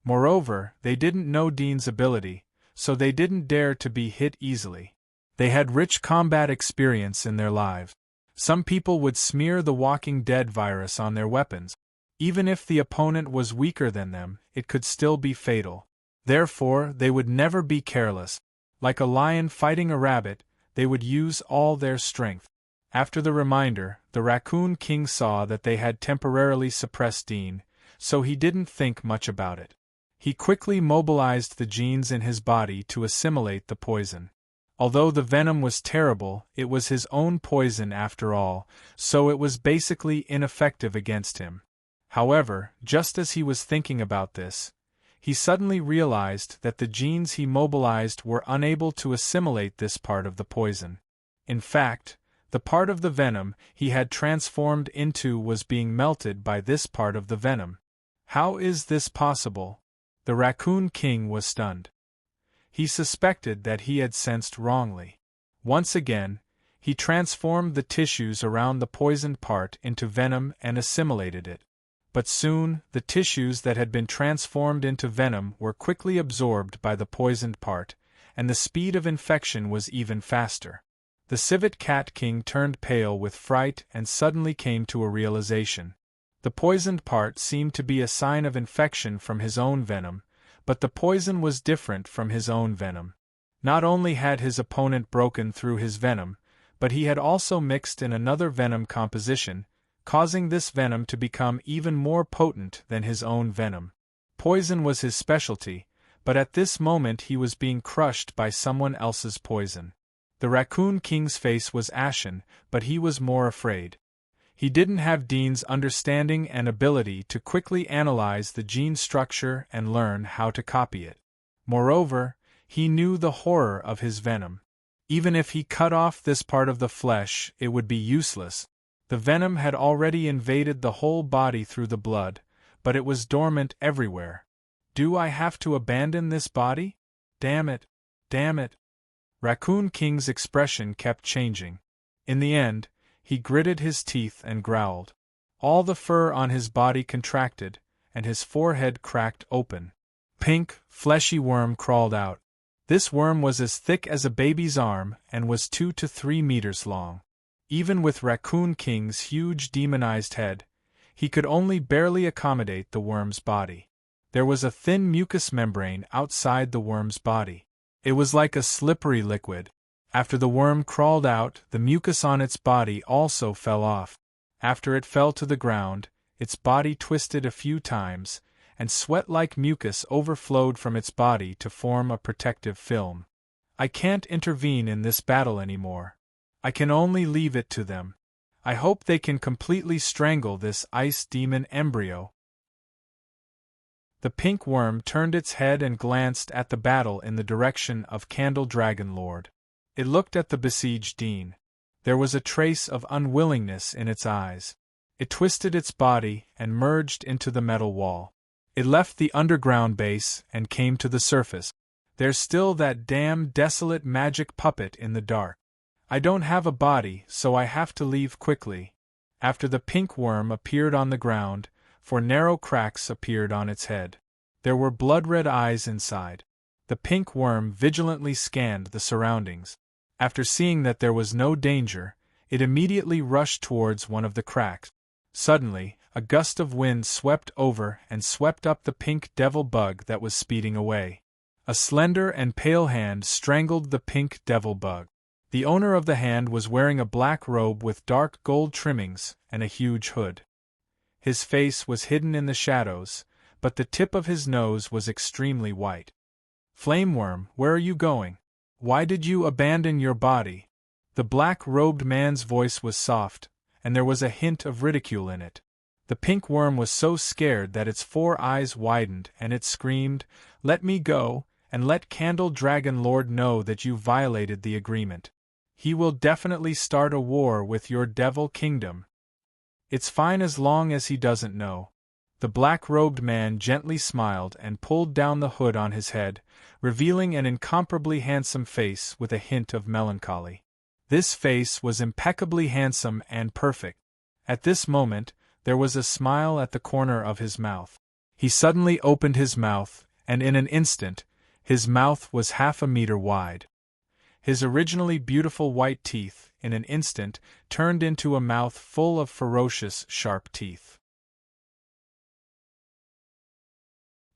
Moreover, they didn't know Dean's ability, so they didn't dare to be hit easily. They had rich combat experience in their lives. Some people would smear the Walking Dead virus on their weapons. Even if the opponent was weaker than them, it could still be fatal. Therefore, they would never be careless. Like a lion fighting a rabbit, they would use all their strength. After the reminder, the Raccoon King saw that they had temporarily suppressed Dean, so he didn't think much about it. He quickly mobilized the genes in his body to assimilate the poison. Although the venom was terrible, it was his own poison after all, so it was basically ineffective against him. However, just as he was thinking about this, he suddenly realized that the genes he mobilized were unable to assimilate this part of the poison. In fact, the part of the venom he had transformed into was being melted by this part of the venom. How is this possible? The Raccoon King was stunned. He suspected that he had sensed wrongly. Once again, he transformed the tissues around the poisoned part into venom and assimilated it. But soon, the tissues that had been transformed into venom were quickly absorbed by the poisoned part, and the speed of infection was even faster. The Civet Cat King turned pale with fright and suddenly came to a realization. The poisoned part seemed to be a sign of infection from his own venom, but the poison was different from his own venom. Not only had his opponent broken through his venom, but he had also mixed in another venom composition, causing this venom to become even more potent than his own venom. Poison was his specialty, but at this moment he was being crushed by someone else's poison. The Raccoon King's face was ashen, but he was more afraid. He didn't have Dean's understanding and ability to quickly analyze the gene structure and learn how to copy it. Moreover, he knew the horror of his venom. Even if he cut off this part of the flesh, it would be useless. The venom had already invaded the whole body through the blood, but it was dormant everywhere. Do I have to abandon this body? Damn it! Damn it! Raccoon King's expression kept changing. In the end, he gritted his teeth and growled. All the fur on his body contracted, and his forehead cracked open. Pink, fleshy worm crawled out. This worm was as thick as a baby's arm and was 2 to 3 meters long. Even with Raccoon King's huge demonized head, he could only barely accommodate the worm's body. There was a thin mucous membrane outside the worm's body. It was like a slippery liquid. After the worm crawled out, the mucus on its body also fell off. After it fell to the ground, its body twisted a few times, and sweat-like mucus overflowed from its body to form a protective film. I can't intervene in this battle anymore. I can only leave it to them. I hope they can completely strangle this ice demon embryo. The pink worm turned its head and glanced at the battle in the direction of Candle Dragon Lord. It looked at the besieged Dean. There was a trace of unwillingness in its eyes. It twisted its body and merged into the metal wall. It left the underground base and came to the surface. There's still that damn desolate magic puppet in the dark. I don't have a body, so I have to leave quickly. After the pink worm appeared on the ground, 4 narrow cracks appeared on its head. There were blood-red eyes inside. The pink worm vigilantly scanned the surroundings. After seeing that there was no danger, it immediately rushed towards one of the cracks. Suddenly, a gust of wind swept over and swept up the pink devil bug that was speeding away. A slender and pale hand strangled the pink devil bug. The owner of the hand was wearing a black robe with dark gold trimmings and a huge hood. His face was hidden in the shadows, but the tip of his nose was extremely white. "Flameworm, where are you going? Why did you abandon your body?" The black-robed man's voice was soft, and there was a hint of ridicule in it. The pink worm was so scared that its 4 eyes widened and it screamed, "Let me go, and let Candle Dragon Lord know that you violated the agreement. He will definitely start a war with your devil kingdom. It's fine as long as he doesn't know." The black-robed man gently smiled and pulled down the hood on his head, revealing an incomparably handsome face with a hint of melancholy. This face was impeccably handsome and perfect. At this moment, there was a smile at the corner of his mouth. He suddenly opened his mouth, and in an instant, his mouth was half a meter wide. His originally beautiful white teeth, in an instant, turned into a mouth full of ferocious, sharp teeth.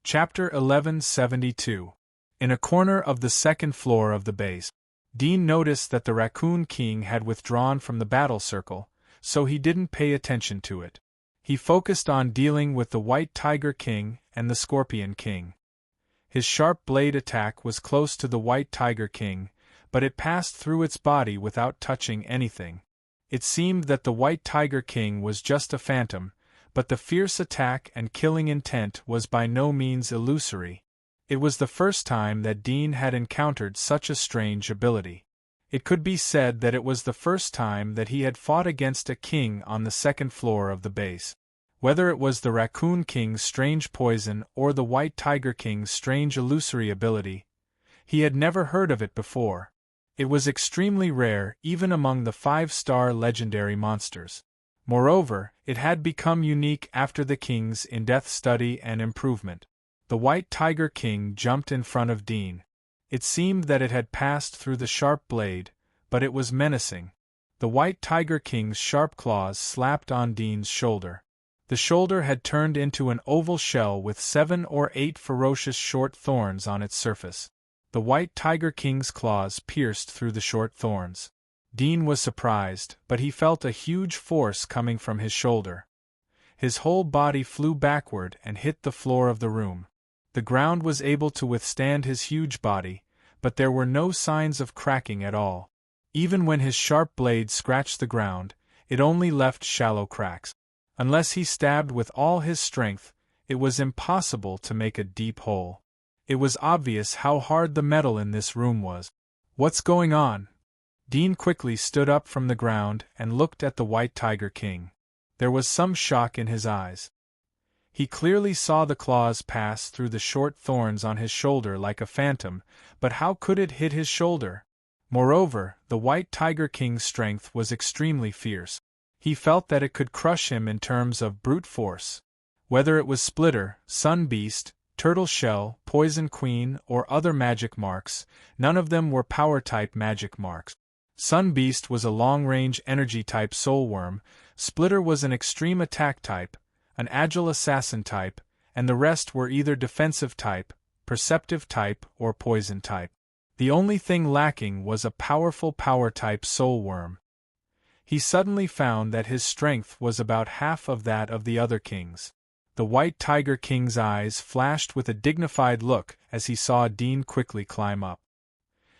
Chapter 1172. In a corner of the second floor of the base, Dean noticed that the Raccoon King had withdrawn from the battle circle, so he didn't pay attention to it. He focused on dealing with the White Tiger King and the Scorpion King. His sharp blade attack was close to the White Tiger King, but it passed through its body without touching anything. It seemed that the White Tiger King was just a phantom, but the fierce attack and killing intent was by no means illusory. It was the first time that Dean had encountered such a strange ability. It could be said that it was the first time that he had fought against a king on the second floor of the base. Whether it was the Raccoon King's strange poison or the White Tiger King's strange illusory ability, he had never heard of it before. It was extremely rare even among the 5-star legendary monsters. Moreover, it had become unique after the king's in-depth study and improvement. The White Tiger King jumped in front of Dean. It seemed that it had passed through the sharp blade, but it was menacing. The White Tiger King's sharp claws slapped on Dean's shoulder. The shoulder had turned into an oval shell with 7 or 8 ferocious short thorns on its surface. The White Tiger King's claws pierced through the short thorns. Dean was surprised, but he felt a huge force coming from his shoulder. His whole body flew backward and hit the floor of the room. The ground was able to withstand his huge body, but there were no signs of cracking at all. Even when his sharp blade scratched the ground, it only left shallow cracks. Unless he stabbed with all his strength, it was impossible to make a deep hole. It was obvious how hard the metal in this room was. "What's going on?" Dean quickly stood up from the ground and looked at the White Tiger King. There was some shock in his eyes. He clearly saw the claws pass through the short thorns on his shoulder like a phantom, but how could it hit his shoulder? Moreover, the White Tiger King's strength was extremely fierce. He felt that it could crush him in terms of brute force. Whether it was Splitter, Sun Beast, Turtle Shell, Poison Queen, or other magic marks, none of them were power-type magic marks. Sun Beast was a long-range energy-type soul worm, Splitter was an extreme attack type, an agile assassin type, and the rest were either defensive type, perceptive type, or poison type. The only thing lacking was a powerful power-type soul worm. He suddenly found that his strength was about half of that of the other kings. The White Tiger King's eyes flashed with a dignified look as he saw Dean quickly climb up.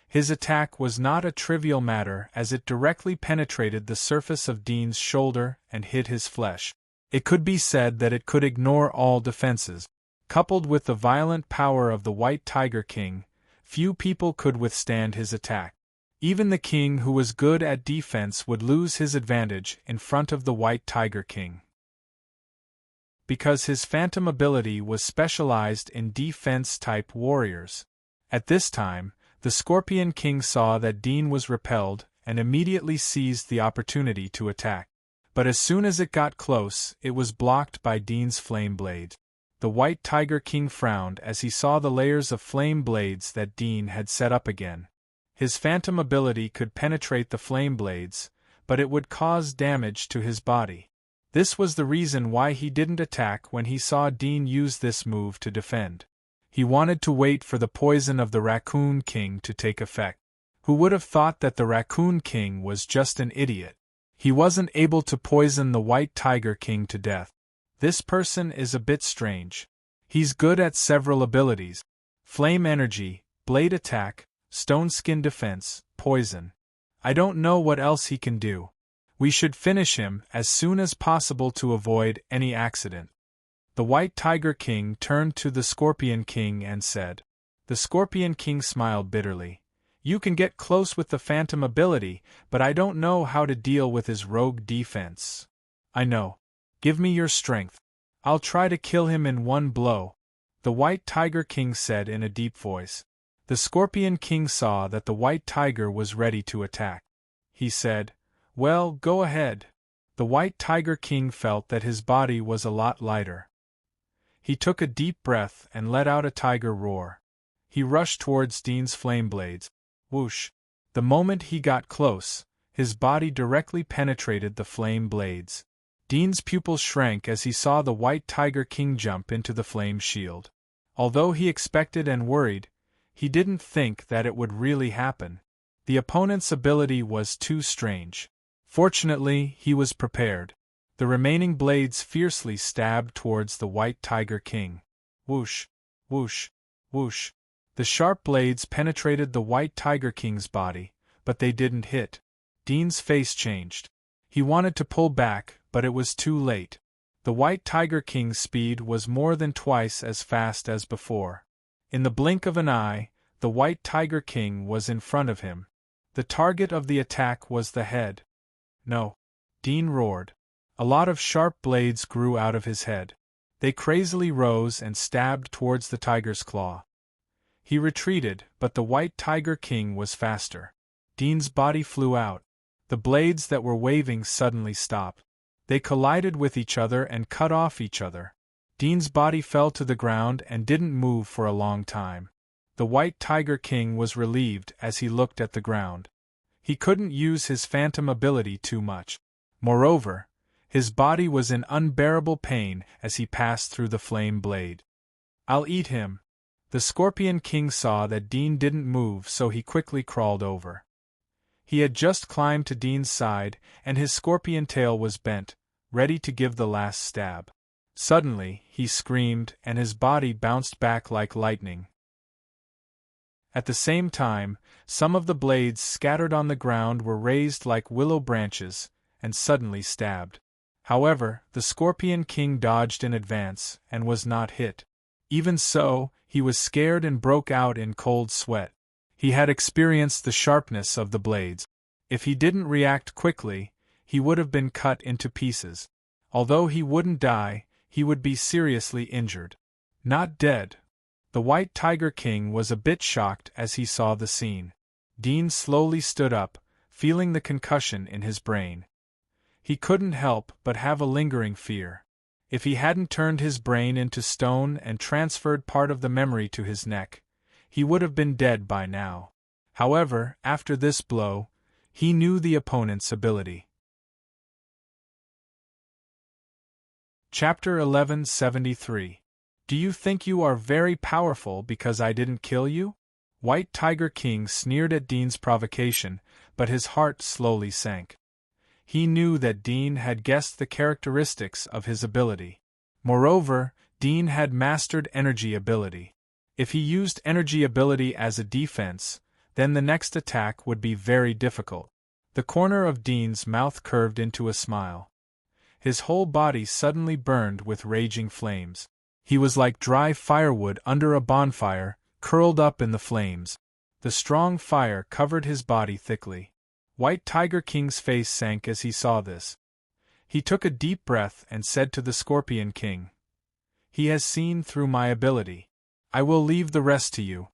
His attack was not a trivial matter as it directly penetrated the surface of Dean's shoulder and hit his flesh. It could be said that it could ignore all defenses. Coupled with the violent power of the White Tiger King, few people could withstand his attack. Even the king who was good at defense would lose his advantage in front of the White Tiger King. Because his phantom ability was specialized in defense-type warriors. At this time, the Scorpion King saw that Dean was repelled and immediately seized the opportunity to attack. But as soon as it got close, it was blocked by Dean's flame blade. The White Tiger King frowned as he saw the layers of flame blades that Dean had set up again. His phantom ability could penetrate the flame blades, but it would cause damage to his body. This was the reason why he didn't attack when he saw Dean use this move to defend. He wanted to wait for the poison of the Raccoon King to take effect. Who would have thought that the Raccoon King was just an idiot? He wasn't able to poison the White Tiger King to death. This person is a bit strange. He's good at several abilities: flame energy, blade attack, stone skin defense, poison. I don't know what else he can do. We should finish him as soon as possible to avoid any accident. The White Tiger King turned to the Scorpion King and said. The Scorpion King smiled bitterly. You can get close with the phantom ability, but I don't know how to deal with his rogue defense. I know. Give me your strength. I'll try to kill him in one blow, the White Tiger King said in a deep voice. The Scorpion King saw that the White Tiger was ready to attack. He said, Well, go ahead. The White Tiger King felt that his body was a lot lighter. He took a deep breath and let out a tiger roar. He rushed towards Dean's flame blades. Whoosh! The moment he got close, his body directly penetrated the flame blades. Dean's pupils shrank as he saw the White Tiger King jump into the flame shield. Although he expected and worried, he didn't think that it would really happen. The opponent's ability was too strange. Fortunately, he was prepared. The remaining blades fiercely stabbed towards the White Tiger King. Whoosh! Whoosh! Whoosh! The sharp blades penetrated the White Tiger King's body, but they didn't hit. Dean's face changed. He wanted to pull back, but it was too late. The White Tiger King's speed was more than twice as fast as before. In the blink of an eye, the White Tiger King was in front of him. The target of the attack was the head. No! Dean roared. A lot of sharp blades grew out of his head. They crazily rose and stabbed towards the tiger's claw. He retreated, but the White Tiger King was faster. Dean's body flew out. The blades that were waving suddenly stopped. They collided with each other and cut off each other. Dean's body fell to the ground and didn't move for a long time. The White Tiger King was relieved as he looked at the ground. He couldn't use his phantom ability too much. Moreover, his body was in unbearable pain as he passed through the flame blade. I'll eat him. The Scorpion King saw that Dean didn't move, so he quickly crawled over. He had just climbed to Dean's side, and his scorpion tail was bent, ready to give the last stab. Suddenly, he screamed, and his body bounced back like lightning. At the same time, some of the blades scattered on the ground were raised like willow branches, and suddenly stabbed. However, the Scorpion King dodged in advance, and was not hit. Even so, he was scared and broke out in cold sweat. He had experienced the sharpness of the blades. If he didn't react quickly, he would have been cut into pieces. Although he wouldn't die, he would be seriously injured. Not dead. The White Tiger King was a bit shocked as he saw the scene. Dean slowly stood up, feeling the concussion in his brain. He couldn't help but have a lingering fear. If he hadn't turned his brain into stone and transferred part of the memory to his neck, he would have been dead by now. However, after this blow, he knew the opponent's ability. Chapter 1173. Do you think you are very powerful because I didn't kill you? White Tiger King sneered at Dean's provocation, but his heart slowly sank. He knew that Dean had guessed the characteristics of his ability. Moreover, Dean had mastered energy ability. If he used energy ability as a defense, then the next attack would be very difficult. The corner of Dean's mouth curved into a smile. His whole body suddenly burned with raging flames. He was like dry firewood under a bonfire, curled up in the flames. The strong fire covered his body thickly. White Tiger King's face sank as he saw this. He took a deep breath and said to the Scorpion King, "He has seen through my ability. I will leave the rest to you."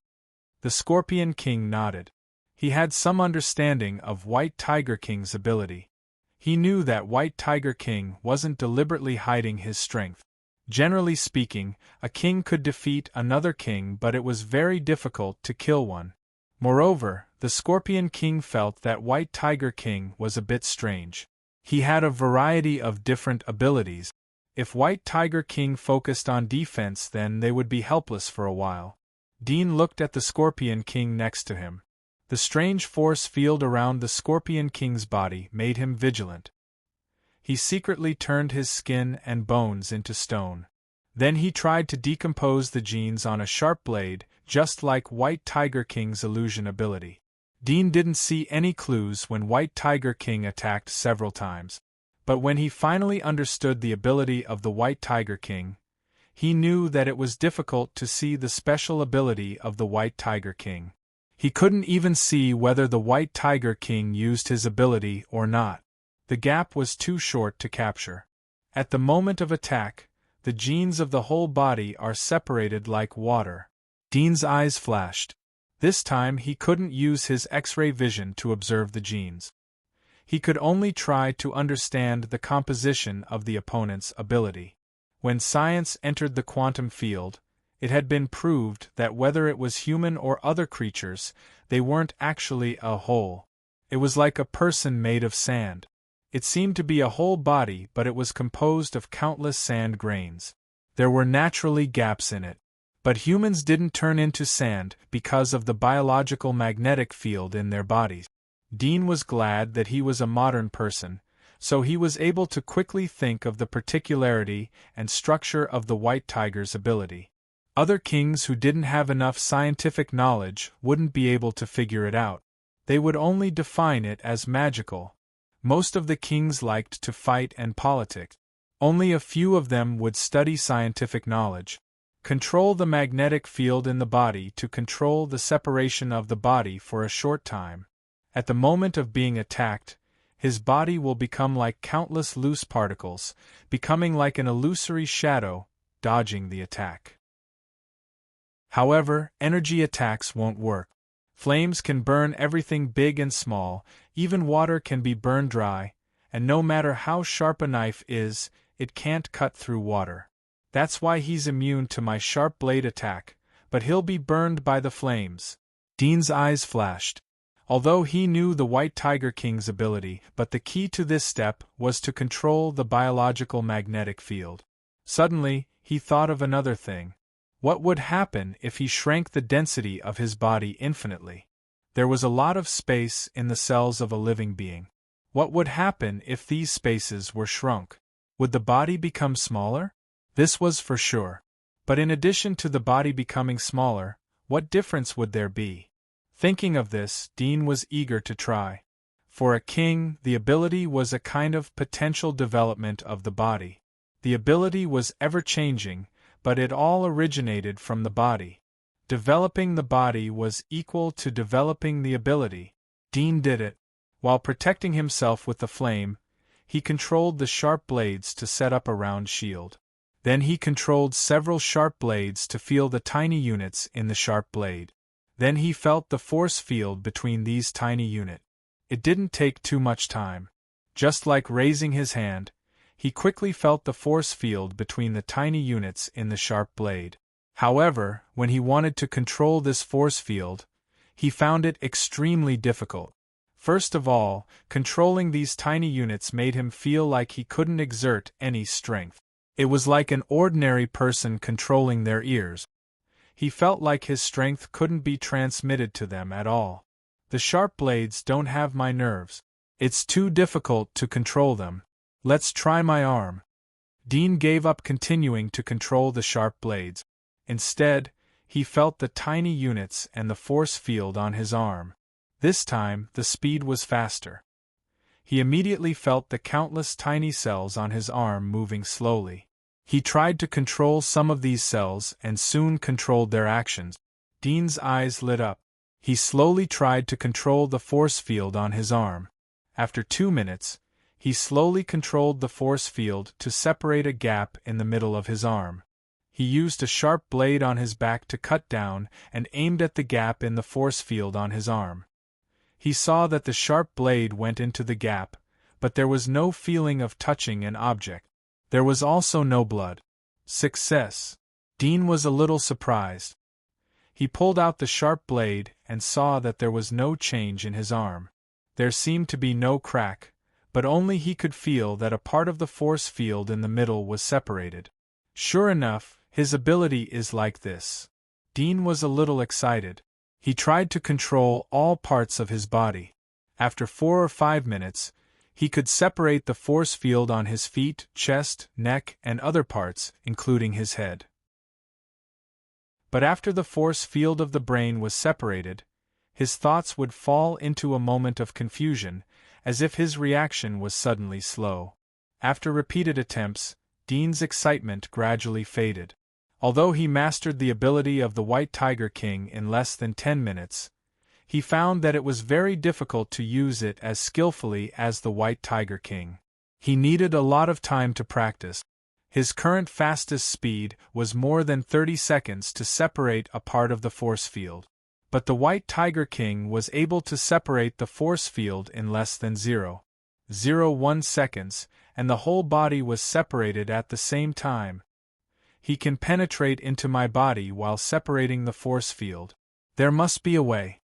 The Scorpion King nodded. He had some understanding of White Tiger King's ability. He knew that White Tiger King wasn't deliberately hiding his strength. Generally speaking, a king could defeat another king, but it was very difficult to kill one. Moreover, the Scorpion King felt that White Tiger King was a bit strange. He had a variety of different abilities. If White Tiger King focused on defense, then they would be helpless for a while. Dean looked at the Scorpion King next to him. The strange force field around the Scorpion King's body made him vigilant. He secretly turned his skin and bones into stone. Then he tried to decompose the genes on a sharp blade, just like White Tiger King's illusion ability. Dean didn't see any clues when White Tiger King attacked several times. But when he finally understood the ability of the White Tiger King, he knew that it was difficult to see the special ability of the White Tiger King. He couldn't even see whether the White Tiger King used his ability or not. The gap was too short to capture. At the moment of attack, the genes of the whole body are separated like water. Dean's eyes flashed. This time he couldn't use his X-ray vision to observe the genes. He could only try to understand the composition of the opponent's ability. When science entered the quantum field, it had been proved that whether it was human or other creatures, they weren't actually a whole. It was like a person made of sand. It seemed to be a whole body, but it was composed of countless sand grains. There were naturally gaps in it. But humans didn't turn into sand because of the biological magnetic field in their bodies. Dean was glad that he was a modern person, so he was able to quickly think of the particularity and structure of the White Tiger's ability. Other kings who didn't have enough scientific knowledge wouldn't be able to figure it out. They would only define it as magical. Most of the kings liked to fight and politic. Only a few of them would study scientific knowledge. Control the magnetic field in the body to control the separation of the body for a short time. At the moment of being attacked, his body will become like countless loose particles, becoming like an illusory shadow, dodging the attack. However, energy attacks won't work. Flames can burn everything big and small, even water can be burned dry, and no matter how sharp a knife is, it can't cut through water. That's why he's immune to my sharp blade attack, but he'll be burned by the flames. Dean's eyes flashed. Although he knew the White Tiger King's ability, but the key to this step was to control the biological magnetic field. Suddenly, he thought of another thing. What would happen if he shrank the density of his body infinitely? There was a lot of space in the cells of a living being. What would happen if these spaces were shrunk? Would the body become smaller? This was for sure. But in addition to the body becoming smaller, what difference would there be? Thinking of this, Dean was eager to try. For a king, the ability was a kind of potential development of the body. The ability was ever-changing, but it all originated from the body. Developing the body was equal to developing the ability. Dean did it. While protecting himself with the flame, he controlled the sharp blades to set up a round shield. Then he controlled several sharp blades to feel the tiny units in the sharp blade. Then he felt the force field between these tiny units. It didn't take too much time. Just like raising his hand, he quickly felt the force field between the tiny units in the sharp blade. However, when he wanted to control this force field, he found it extremely difficult. First of all, controlling these tiny units made him feel like he couldn't exert any strength. It was like an ordinary person controlling their ears. He felt like his strength couldn't be transmitted to them at all. The sharp blades don't have my nerves. It's too difficult to control them. Let's try my arm. Dean gave up continuing to control the sharp blades. Instead, he felt the tiny units and the force field on his arm. This time, the speed was faster. He immediately felt the countless tiny cells on his arm moving slowly. He tried to control some of these cells and soon controlled their actions. Dean's eyes lit up. He slowly tried to control the force field on his arm. After 2 minutes, he slowly controlled the force field to separate a gap in the middle of his arm. He used a sharp blade on his back to cut down and aimed at the gap in the force field on his arm. He saw that the sharp blade went into the gap, but there was no feeling of touching an object. There was also no blood. Success. Dean was a little surprised. He pulled out the sharp blade and saw that there was no change in his arm. There seemed to be no crack, but only he could feel that a part of the force field in the middle was separated. Sure enough, his ability is like this. Dean was a little excited. He tried to control all parts of his body. After 4 or 5 minutes, he could separate the force field on his feet, chest, neck, and other parts, including his head. But after the force field of the brain was separated, his thoughts would fall into a moment of confusion, as if his reaction was suddenly slow. After repeated attempts, Dean's excitement gradually faded. Although he mastered the ability of the White Tiger King in less than 10 minutes, he found that it was very difficult to use it as skillfully as the White Tiger King. He needed a lot of time to practice. His current fastest speed was more than 30 seconds to separate a part of the force field. But the White Tiger King was able to separate the force field in less than 0.01 seconds, and the whole body was separated at the same time. He can penetrate into my body while separating the force field. There must be a way.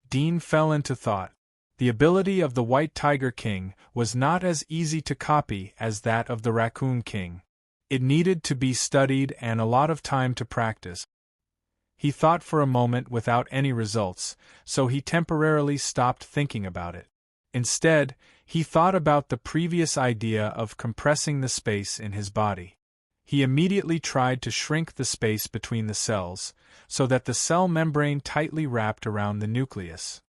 Dean fell into thought. The ability of the White Tiger King was not as easy to copy as that of the Raccoon King. It needed to be studied and a lot of time to practice. He thought for a moment without any results, so he temporarily stopped thinking about it. Instead, he thought about the previous idea of compressing the space in his body. He immediately tried to shrink the space between the cells, so that the cell membrane tightly wrapped around the nucleus.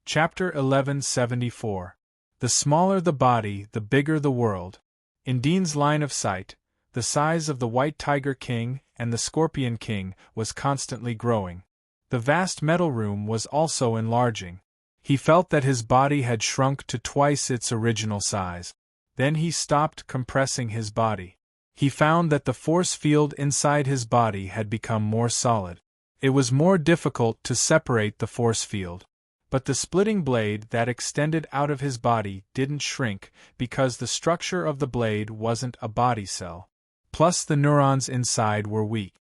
Chapter 1174. The smaller the body, the bigger the world. In Dean's line of sight, the size of the White Tiger King and the Scorpion King was constantly growing. The vast metal room was also enlarging. He felt that his body had shrunk to twice its original size. Then he stopped compressing his body. He found that the force field inside his body had become more solid. It was more difficult to separate the force field. But the splitting blade that extended out of his body didn't shrink because the structure of the blade wasn't a body cell. Plus the neurons inside were weak.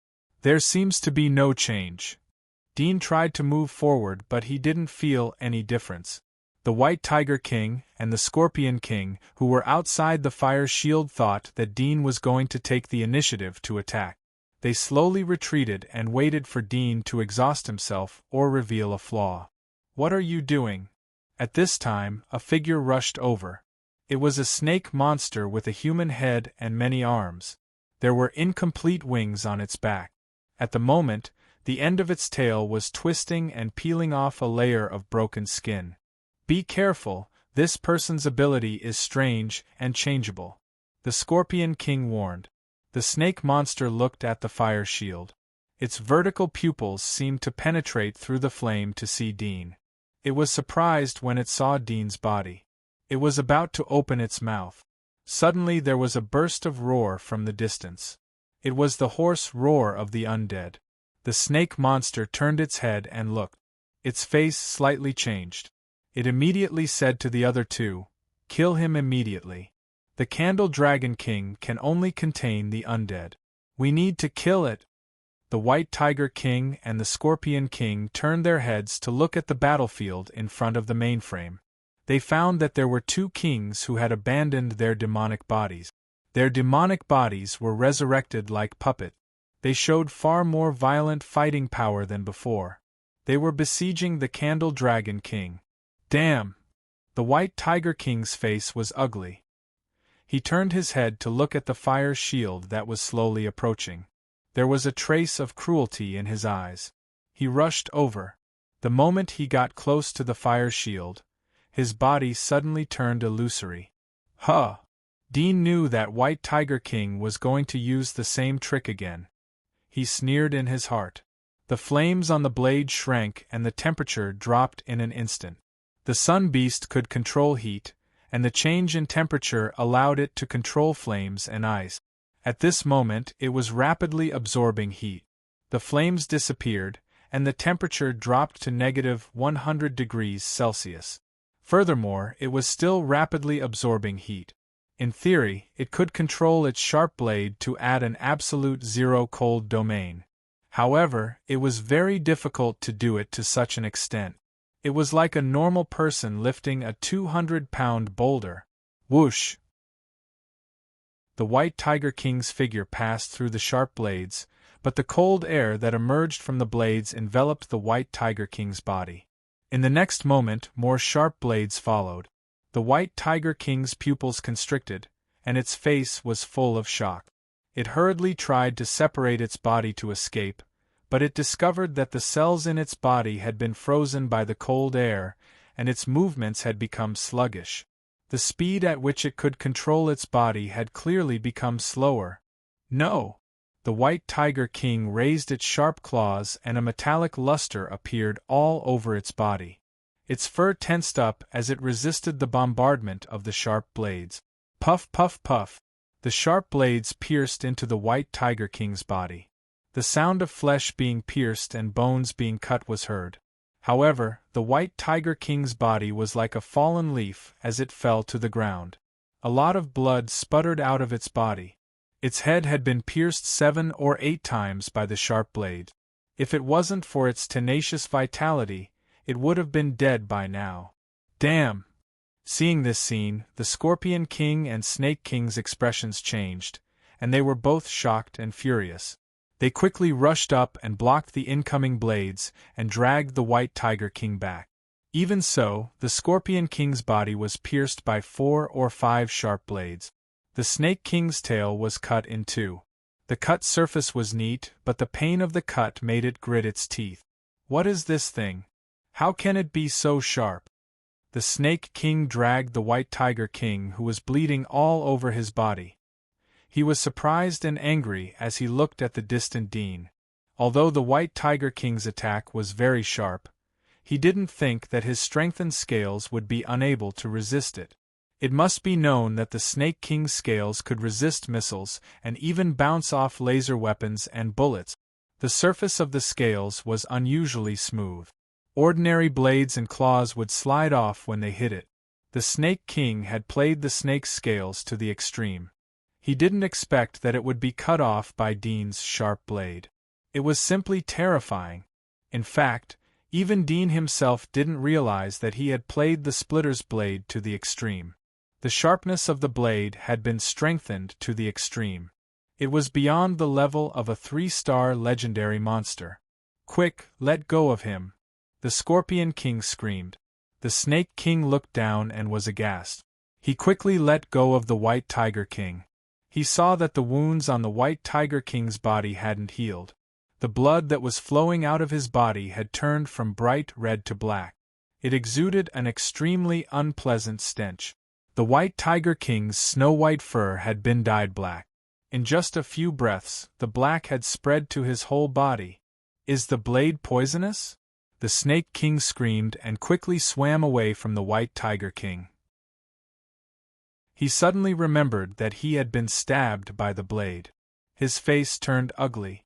There seems to be no change. Dean tried to move forward, but he didn't feel any difference. The White Tiger King and the Scorpion King, who were outside the fire shield, thought that Dean was going to take the initiative to attack. They slowly retreated and waited for Dean to exhaust himself or reveal a flaw. "What are you doing?" At this time, a figure rushed over. It was a snake monster with a human head and many arms. There were incomplete wings on its back. At the moment, the end of its tail was twisting and peeling off a layer of broken skin. "Be careful, this person's ability is strange and changeable," the Scorpion King warned. The snake monster looked at the fire shield. Its vertical pupils seemed to penetrate through the flame to see Dean. It was surprised when it saw Dean's body. It was about to open its mouth. Suddenly there was a burst of roar from the distance. It was the hoarse roar of the undead. The snake monster turned its head and looked. Its face slightly changed. It immediately said to the other two, "Kill him immediately. The Candle Dragon King can only contain the undead. We need to kill it." The White Tiger King and the Scorpion King turned their heads to look at the battlefield in front of the mainframe. They found that there were 2 kings who had abandoned their demonic bodies. Their demonic bodies were resurrected like puppets. They showed far more violent fighting power than before. They were besieging the Candle Dragon King. Damn! The White Tiger King's face was ugly. He turned his head to look at the fire shield that was slowly approaching. There was a trace of cruelty in his eyes. He rushed over. The moment he got close to the fire shield, his body suddenly turned illusory. Huh! Dean knew that White Tiger King was going to use the same trick again. He sneered in his heart. The flames on the blade shrank and the temperature dropped in an instant. The Sun Beast could control heat, and the change in temperature allowed it to control flames and ice. At this moment it was rapidly absorbing heat. The flames disappeared, and the temperature dropped to -100 degrees Celsius. Furthermore, it was still rapidly absorbing heat. In theory, it could control its sharp blade to add an absolute zero cold domain. However, it was very difficult to do it to such an extent. It was like a normal person lifting a 200-pound boulder. Whoosh! The White Tiger King's figure passed through the sharp blades, but the cold air that emerged from the blades enveloped the White Tiger King's body. In the next moment, more sharp blades followed. The White Tiger King's pupils constricted, and its face was full of shock. It hurriedly tried to separate its body to escape, but it discovered that the cells in its body had been frozen by the cold air, and its movements had become sluggish. The speed at which it could control its body had clearly become slower. No! The White Tiger King raised its sharp claws and a metallic luster appeared all over its body. Its fur tensed up as it resisted the bombardment of the sharp blades. Puff, puff, puff! The sharp blades pierced into the White Tiger King's body. The sound of flesh being pierced and bones being cut was heard. However, the White Tiger King's body was like a fallen leaf as it fell to the ground. A lot of blood sputtered out of its body. Its head had been pierced 7 or 8 times by the sharp blade. If it wasn't for its tenacious vitality, it would have been dead by now. Damn! Seeing this scene, the Scorpion King and Snake King's expressions changed, and they were both shocked and furious. They quickly rushed up and blocked the incoming blades and dragged the White Tiger King back. Even so, the Scorpion King's body was pierced by 4 or 5 sharp blades. The Snake King's tail was cut in 2. The cut surface was neat, but the pain of the cut made it grit its teeth. What is this thing? How can it be so sharp? The Snake King dragged the White Tiger King, who was bleeding all over his body. He was surprised and angry as he looked at the distant Dean. Although the White Tiger King's attack was very sharp, he didn't think that his strengthened scales would be unable to resist it. It must be known that the Snake King's scales could resist missiles and even bounce off laser weapons and bullets. The surface of the scales was unusually smooth. Ordinary blades and claws would slide off when they hit it. The Snake King had played the snake's scales to the extreme. He didn't expect that it would be cut off by Dean's sharp blade. It was simply terrifying. In fact, even Dean himself didn't realize that he had played the splitter's blade to the extreme. The sharpness of the blade had been strengthened to the extreme. It was beyond the level of a 3-star legendary monster. Quick, let go of him! The Scorpion King screamed. The Snake King looked down and was aghast. He quickly let go of the White Tiger King. He saw that the wounds on the White Tiger King's body hadn't healed. The blood that was flowing out of his body had turned from bright red to black. It exuded an extremely unpleasant stench. The White Tiger King's snow-white fur had been dyed black. In just a few breaths, the black had spread to his whole body. Is the blade poisonous? The Snake King screamed and quickly swam away from the White Tiger King. He suddenly remembered that he had been stabbed by the blade. His face turned ugly.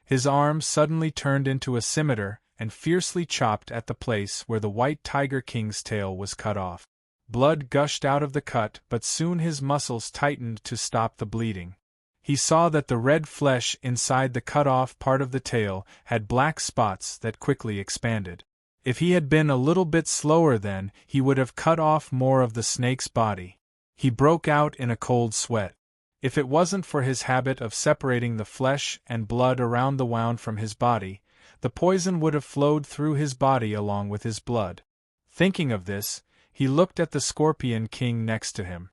His arm suddenly turned into a scimitar and fiercely chopped at the place where the White Tiger King's tail was cut off. Blood gushed out of the cut, but soon his muscles tightened to stop the bleeding. He saw that the red flesh inside the cut-off part of the tail had black spots that quickly expanded. If he had been a little bit slower then, he would have cut off more of the snake's body. He broke out in a cold sweat. If it wasn't for his habit of separating the flesh and blood around the wound from his body, the poison would have flowed through his body along with his blood. Thinking of this, he looked at the Scorpion King next to him.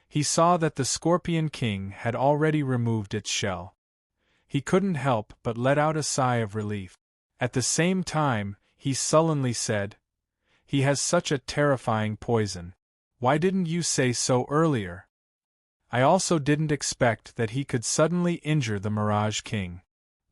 He saw that the Scorpion King had already removed its shell. He couldn't help but let out a sigh of relief. At the same time, he sullenly said, "He has such a terrifying poison. Why didn't you say so earlier? I also didn't expect that he could suddenly injure the Mirage King."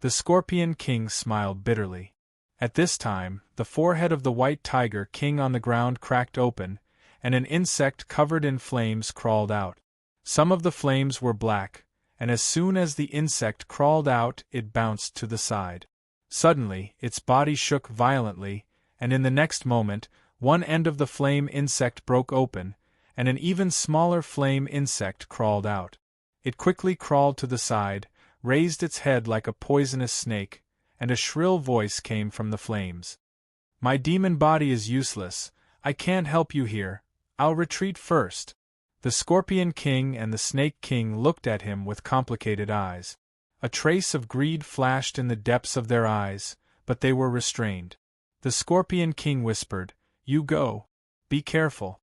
The Scorpion King smiled bitterly. At this time, the forehead of the White Tiger King on the ground cracked open, and an insect covered in flames crawled out. Some of the flames were black, and as soon as the insect crawled out, it bounced to the side. Suddenly, its body shook violently, and in the next moment, one end of the flame insect broke open, and an even smaller flame insect crawled out. It quickly crawled to the side, raised its head like a poisonous snake, and a shrill voice came from the flames. "My demon body is useless, I can't help you here, I'll retreat first." The Scorpion King and the Snake King looked at him with complicated eyes. A trace of greed flashed in the depths of their eyes, but they were restrained. The Scorpion King whispered, "You go. Be careful."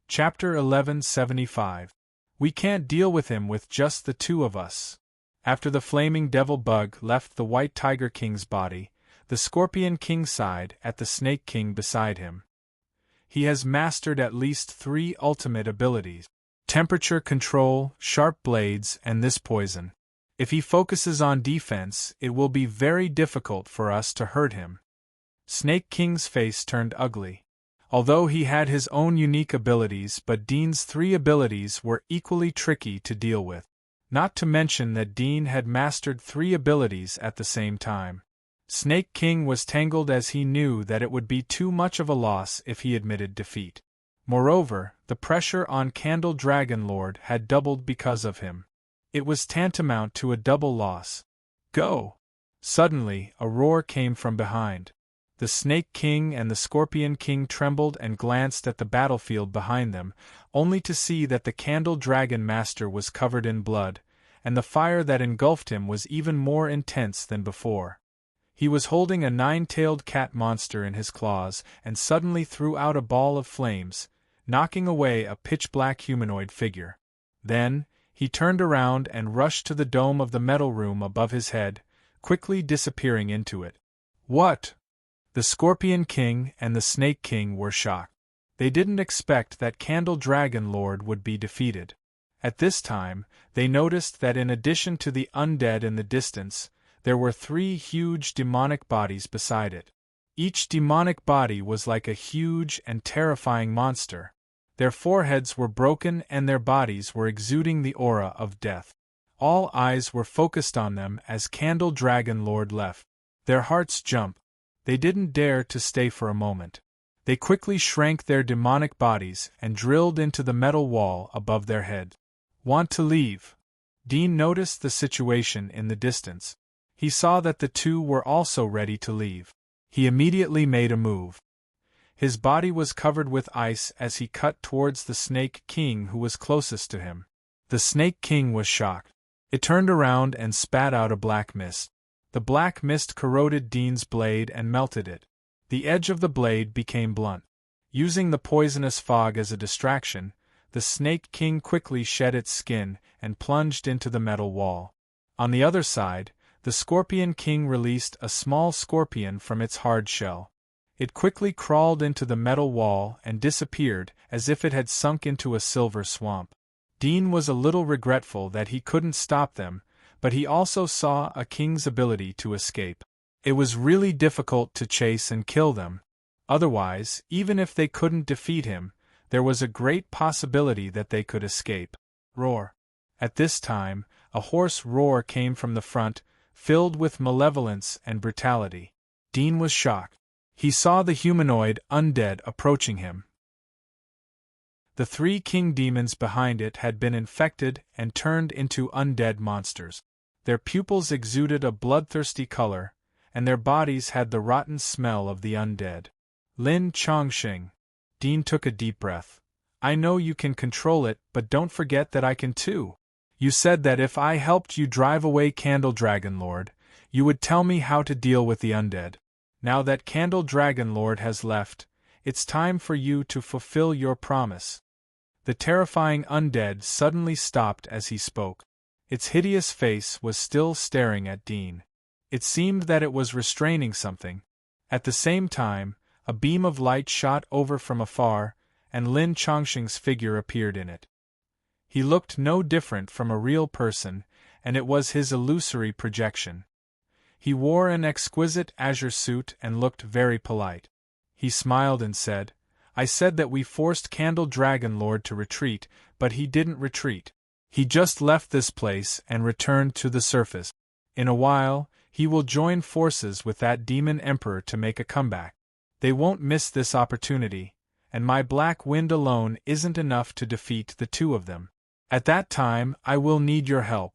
Chapter 1175. We can't deal with him with just the two of us. After the flaming devil bug left the White Tiger King's body, the Scorpion King sighed at the Snake King beside him. He has mastered at least 3 ultimate abilities: temperature control, sharp blades, and this poison. If he focuses on defense, it will be very difficult for us to hurt him. Snake King's face turned ugly. Although he had his own unique abilities, but Dean's 3 abilities were equally tricky to deal with. Not to mention that Dean had mastered 3 abilities at the same time. Snake King was tangled as he knew that it would be too much of a loss if he admitted defeat. Moreover, the pressure on Candle Dragon Lord had doubled because of him. It was tantamount to a double loss. "Go!" Suddenly, a roar came from behind. The Snake King and the Scorpion King trembled and glanced at the battlefield behind them, only to see that the Candle Dragon Master was covered in blood, and the fire that engulfed him was even more intense than before. He was holding a 9-tailed cat monster in his claws and suddenly threw out a ball of flames, knocking away a pitch-black humanoid figure. Then, he turned around and rushed to the dome of the metal room above his head, quickly disappearing into it. "What?" The Scorpion King and the Snake King were shocked. They didn't expect that Candle Dragon Lord would be defeated. At this time, they noticed that in addition to the undead in the distance, there were 3 huge demonic bodies beside it. Each demonic body was like a huge and terrifying monster. Their foreheads were broken and their bodies were exuding the aura of death. All eyes were focused on them as Candle Dragon Lord left. Their hearts jumped. They didn't dare to stay for a moment. They quickly shrank their demonic bodies and drilled into the metal wall above their head. "Want to leave?" Dean noticed the situation in the distance. He saw that the 2 were also ready to leave. He immediately made a move. His body was covered with ice as he cut towards the Snake King who was closest to him. The Snake King was shocked. It turned around and spat out a black mist. The black mist corroded Dean's blade and melted it. The edge of the blade became blunt. Using the poisonous fog as a distraction, the Snake King quickly shed its skin and plunged into the metal wall. On the other side, the Scorpion King released a small scorpion from its hard shell. It quickly crawled into the metal wall and disappeared as if it had sunk into a silver swamp. Dean was a little regretful that he couldn't stop them, but he also saw a king's ability to escape. It was really difficult to chase and kill them. Otherwise, even if they couldn't defeat him, there was a great possibility that they could escape. Roar. At this time, a hoarse roar came from the front, filled with malevolence and brutality. Dean was shocked. He saw the humanoid undead approaching him. The 3 king demons behind it had been infected and turned into undead monsters. Their pupils exuded a bloodthirsty color, and their bodies had the rotten smell of the undead. Lin Chongqing. Dean took a deep breath. "I know you can control it, but don't forget that I can too. You said that if I helped you drive away Candle Dragon Lord, you would tell me how to deal with the undead. Now that Candle Dragon Lord has left, it's time for you to fulfill your promise." The terrifying undead suddenly stopped as he spoke. Its hideous face was still staring at Dean. It seemed that it was restraining something. At the same time, a beam of light shot over from afar, and Lin Chongqing's figure appeared in it. He looked no different from a real person, and it was his illusory projection. He wore an exquisite azure suit and looked very polite. He smiled and said, "I said that we forced Candle Dragon Lord to retreat, but he didn't retreat. He just left this place and returned to the surface. In a while, he will join forces with that demon emperor to make a comeback. They won't miss this opportunity, and my black wind alone isn't enough to defeat the two of them. At that time, I will need your help."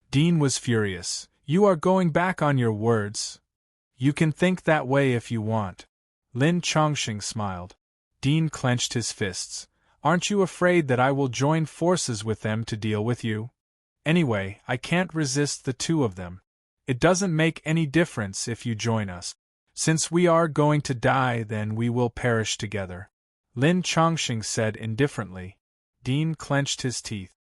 Dean was furious. "You are going back on your words. You can think that way if you want." Lin Chongqing smiled. Dean clenched his fists. "Aren't you afraid that I will join forces with them to deal with you? Anyway, I can't resist the two of them. It doesn't make any difference if you join us. Since we are going to die, then we will perish together," Lin Chongqing said indifferently. Dean clenched his teeth.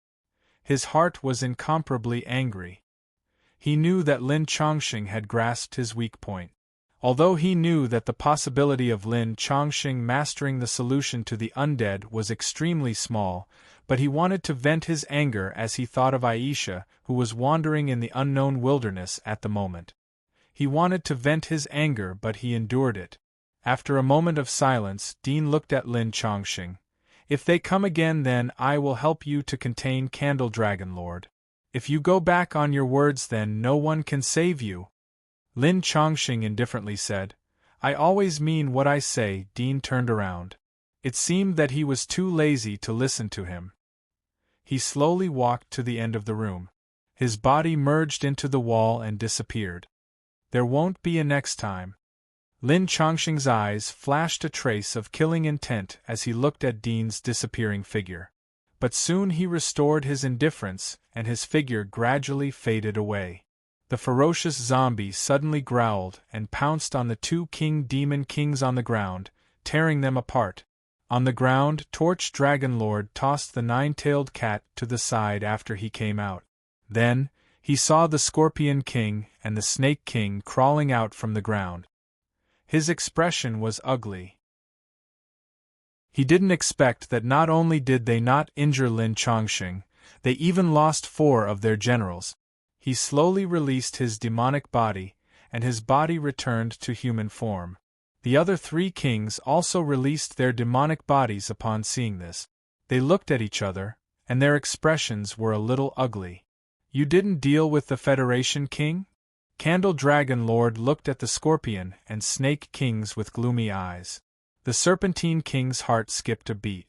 His heart was incomparably angry. He knew that Lin Chongqing had grasped his weak point. Although he knew that the possibility of Lin Chongqing mastering the solution to the undead was extremely small, but he wanted to vent his anger as he thought of Aisha, who was wandering in the unknown wilderness at the moment. He wanted to vent his anger, but he endured it. After a moment of silence, Dean looked at Lin Chongqing. "If they come again, then I will help you to contain Candle Dragon Lord. If you go back on your words, then no one can save you," Lin Chongqing indifferently said. "I always mean what I say." Dean turned around. It seemed that he was too lazy to listen to him. He slowly walked to the end of the room. His body merged into the wall and disappeared. "There won't be a next time." Lin Chongqing's eyes flashed a trace of killing intent as he looked at Dean's disappearing figure. But soon he restored his indifference, and his figure gradually faded away. The ferocious zombie suddenly growled and pounced on the two demon kings on the ground, tearing them apart. On the ground, Torch Dragon Lord tossed the nine-tailed cat to the side after he came out. Then, he saw the Scorpion King and the Snake King crawling out from the ground. His expression was ugly. He didn't expect that not only did they not injure Lin Chongqing, they even lost 4 of their generals. He slowly released his demonic body, and his body returned to human form. The other 3 kings also released their demonic bodies upon seeing this. They looked at each other, and their expressions were a little ugly. "You didn't deal with the Federation King?" Candle Dragon Lord looked at the Scorpion and Snake Kings with gloomy eyes. The Serpentine King's heart skipped a beat.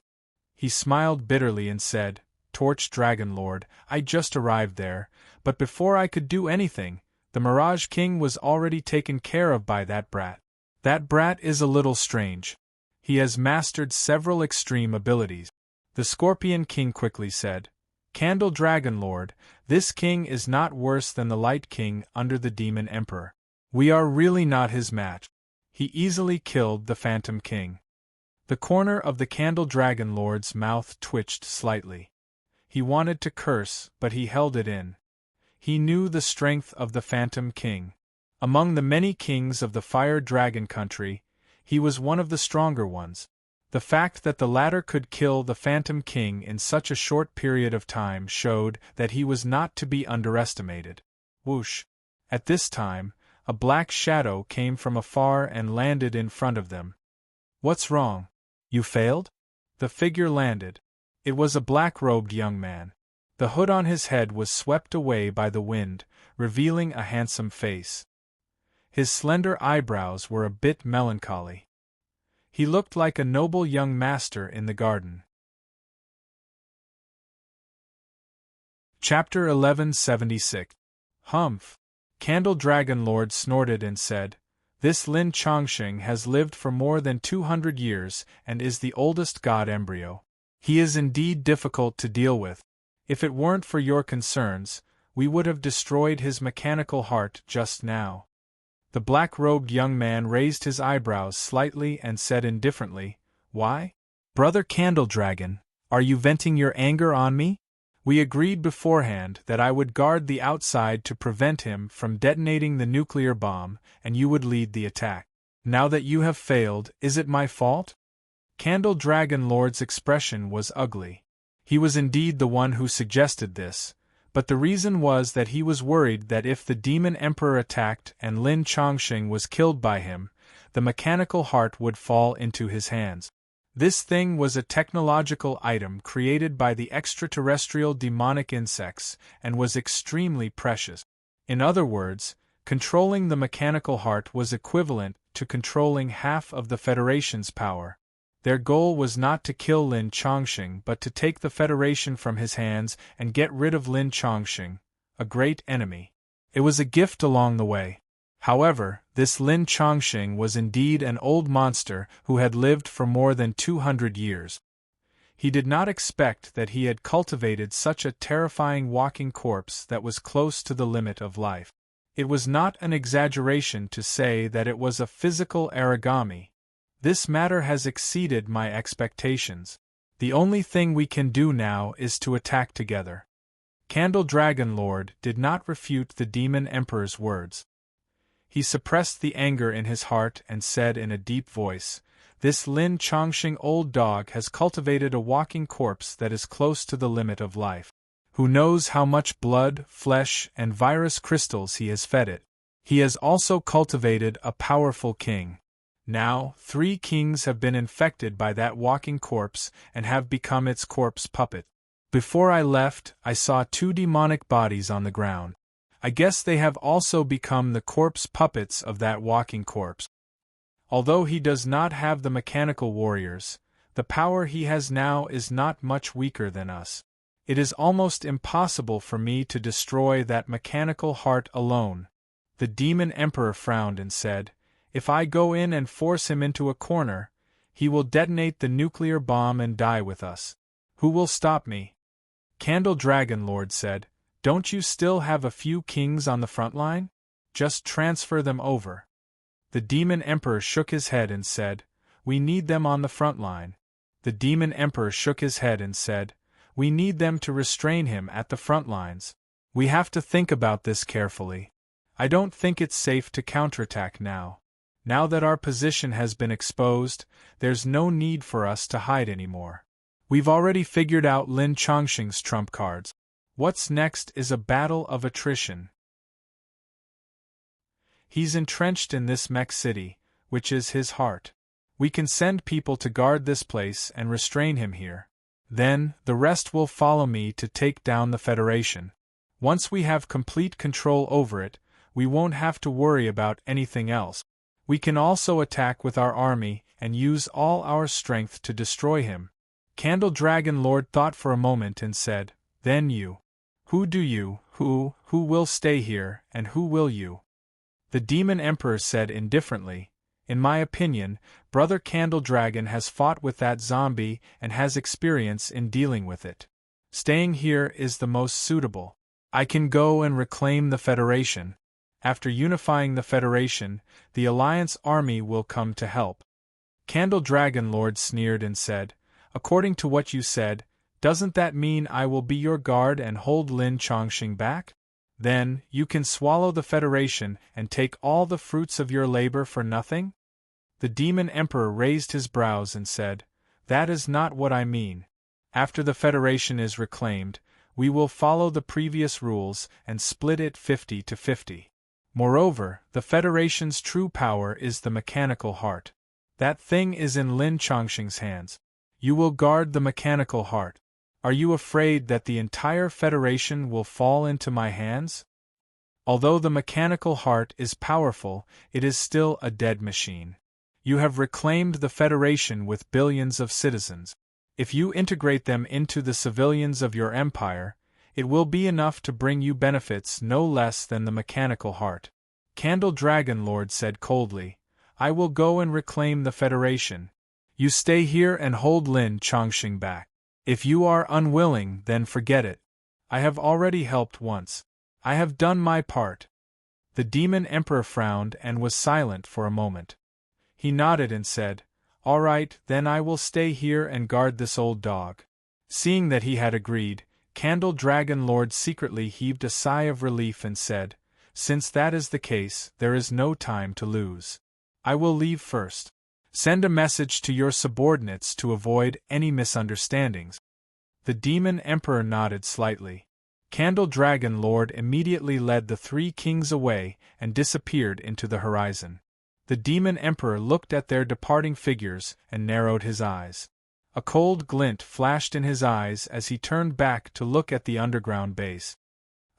He smiled bitterly and said, "Torch Dragon Lord, I just arrived there, but before I could do anything, the Mirage King was already taken care of by that brat. That brat is a little strange. He has mastered several extreme abilities." The Scorpion King quickly said, "Candle Dragon Lord, this king is not worse than the Light King under the Demon Emperor. We are really not his match. He easily killed the Phantom King." The corner of the Candle Dragon Lord's mouth twitched slightly. He wanted to curse, but he held it in. He knew the strength of the Phantom King. Among the many kings of the Fire Dragon country, he was one of the stronger ones. The fact that the latter could kill the Phantom King in such a short period of time showed that he was not to be underestimated. Whoosh! At this time, a black shadow came from afar and landed in front of them. "What's wrong? You failed?" The figure landed. It was a black-robed young man. The hood on his head was swept away by the wind, revealing a handsome face. His slender eyebrows were a bit melancholy. He looked like a noble young master in the garden. Chapter 1176. Humph! Candle Dragon Lord snorted and said, "This Lin Chongqing has lived for more than 200 years and is the oldest god embryo. He is indeed difficult to deal with. If it weren't for your concerns, we would have destroyed his mechanical heart just now." The black-robed young man raised his eyebrows slightly and said indifferently, "Why? Brother Candle Dragon, are you venting your anger on me? We agreed beforehand that I would guard the outside to prevent him from detonating the nuclear bomb, and you would lead the attack. Now that you have failed, is it my fault?" Candle Dragon Lord's expression was ugly. He was indeed the one who suggested this, but the reason was that he was worried that if the Demon Emperor attacked and Lin Chongqing was killed by him, the mechanical heart would fall into his hands. This thing was a technological item created by the extraterrestrial demonic insects and was extremely precious. In other words, controlling the mechanical heart was equivalent to controlling half of the Federation's power. Their goal was not to kill Lin Chongqing but to take the Federation from his hands and get rid of Lin Chongqing, a great enemy. It was a gift along the way. However, this Lin Chongqing was indeed an old monster who had lived for more than 200 years. He did not expect that he had cultivated such a terrifying walking corpse that was close to the limit of life. It was not an exaggeration to say that it was a physical origami. This matter has exceeded my expectations. The only thing we can do now is to attack together. Candle Dragon Lord did not refute the Demon Emperor's words. He suppressed the anger in his heart and said in a deep voice, "This Lin Chongqing old dog has cultivated a walking corpse that is close to the limit of life. Who knows how much blood, flesh, and virus crystals he has fed it? He has also cultivated a powerful king. Now, 3 kings have been infected by that walking corpse and have become its corpse puppet. Before I left, I saw 2 demonic bodies on the ground. I guess they have also become the corpse puppets of that walking corpse. Although he does not have the mechanical warriors, the power he has now is not much weaker than us. It is almost impossible for me to destroy that mechanical heart alone." The Demon Emperor frowned and said, "If I go in and force him into a corner, he will detonate the nuclear bomb and die with us. Who will stop me?" Candle Dragon Lord said, "Don't you still have a few kings on the front line? Just transfer them over." The Demon Emperor shook his head and said, "We need them on the front line." The Demon Emperor shook his head and said, "We need them to restrain him at the front lines. We have to think about this carefully. I don't think it's safe to counterattack now. Now that our position has been exposed, there's no need for us to hide anymore. We've already figured out Lin Chongqing's trump cards. What's next is a battle of attrition. He's entrenched in this mech city, which is his heart. We can send people to guard this place and restrain him here. Then, the rest will follow me to take down the Federation. Once we have complete control over it, we won't have to worry about anything else. We can also attack with our army and use all our strength to destroy him." Candle Dragon Lord thought for a moment and said, "Then you. Who will stay here, and who will you?" The Demon Emperor said indifferently, "In my opinion, Brother Candle Dragon has fought with that zombie and has experience in dealing with it. Staying here is the most suitable. I can go and reclaim the Federation. After unifying the Federation, the Alliance army will come to help." Candle Dragon Lord sneered and said, "According to what you said, doesn't that mean I will be your guard and hold Lin Chongqing back? Then, you can swallow the Federation and take all the fruits of your labor for nothing?" The Demon Emperor raised his brows and said, "That is not what I mean. After the Federation is reclaimed, we will follow the previous rules and split it 50-50. Moreover, the Federation's true power is the mechanical heart. That thing is in Lin Chongqing's hands. You will guard the mechanical heart. Are you afraid that the entire Federation will fall into my hands? Although the mechanical heart is powerful, it is still a dead machine. You have reclaimed the Federation with billions of citizens. If you integrate them into the civilians of your empire, it will be enough to bring you benefits no less than the mechanical heart." Candle Dragon Lord said coldly, "I will go and reclaim the Federation. You stay here and hold Lin Chongqing back. If you are unwilling, then forget it. I have already helped once. I have done my part." The Demon Emperor frowned and was silent for a moment. He nodded and said, "All right, then I will stay here and guard this old dog." Seeing that he had agreed, Candle Dragon Lord secretly heaved a sigh of relief and said, "Since that is the case, there is no time to lose. I will leave first. Send a message to your subordinates to avoid any misunderstandings." The Demon Emperor nodded slightly. Candle Dragon Lord immediately led the 3 kings away and disappeared into the horizon. The demon emperor looked at their departing figures and narrowed his eyes. A cold glint flashed in his eyes as he turned back to look at the underground base.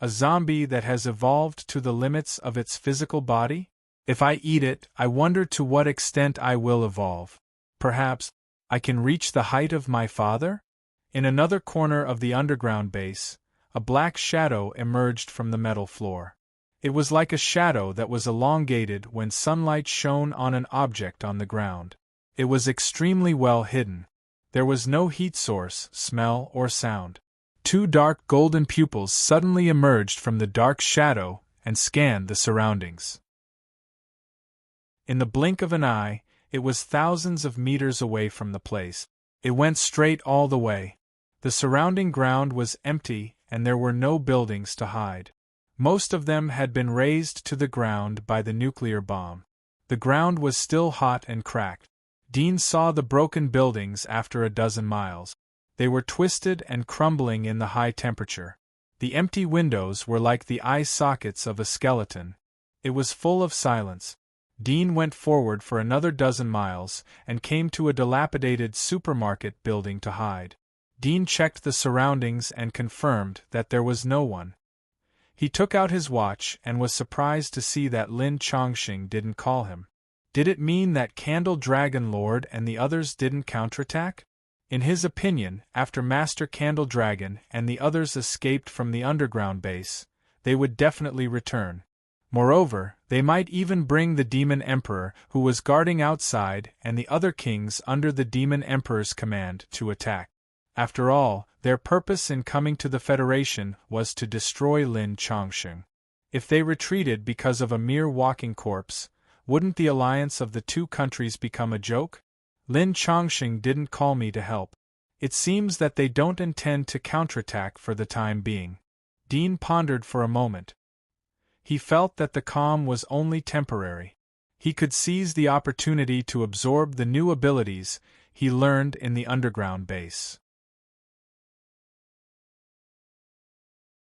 A zombie that has evolved to the limits of its physical body? If I eat it, I wonder to what extent I will evolve. Perhaps I can reach the height of my father? In another corner of the underground base, a black shadow emerged from the metal floor. It was like a shadow that was elongated when sunlight shone on an object on the ground. It was extremely well hidden. There was no heat source, smell, or sound. Two dark golden pupils suddenly emerged from the dark shadow and scanned the surroundings. In the blink of an eye, it was thousands of meters away from the place. It went straight all the way. The surrounding ground was empty and there were no buildings to hide. Most of them had been razed to the ground by the nuclear bomb. The ground was still hot and cracked. Dean saw the broken buildings after a dozen miles. They were twisted and crumbling in the high temperature. The empty windows were like the eye sockets of a skeleton. It was full of silence. Dean went forward for another dozen miles and came to a dilapidated supermarket building to hide. Dean checked the surroundings and confirmed that there was no one. He took out his watch and was surprised to see that Lin Chongqing didn't call him. Did it mean that Candle Dragon Lord and the others didn't counterattack? In his opinion, after Master Candle Dragon and the others escaped from the underground base, they would definitely return. Moreover, they might even bring the Demon Emperor who was guarding outside and the other kings under the Demon Emperor's command to attack. After all, their purpose in coming to the Federation was to destroy Lin Chongqing. If they retreated because of a mere walking corpse, wouldn't the alliance of the two countries become a joke? Lin Chongqing didn't call me to help. It seems that they don't intend to counterattack for the time being. Dean pondered for a moment. He felt that the calm was only temporary. He could seize the opportunity to absorb the new abilities he learned in the underground base.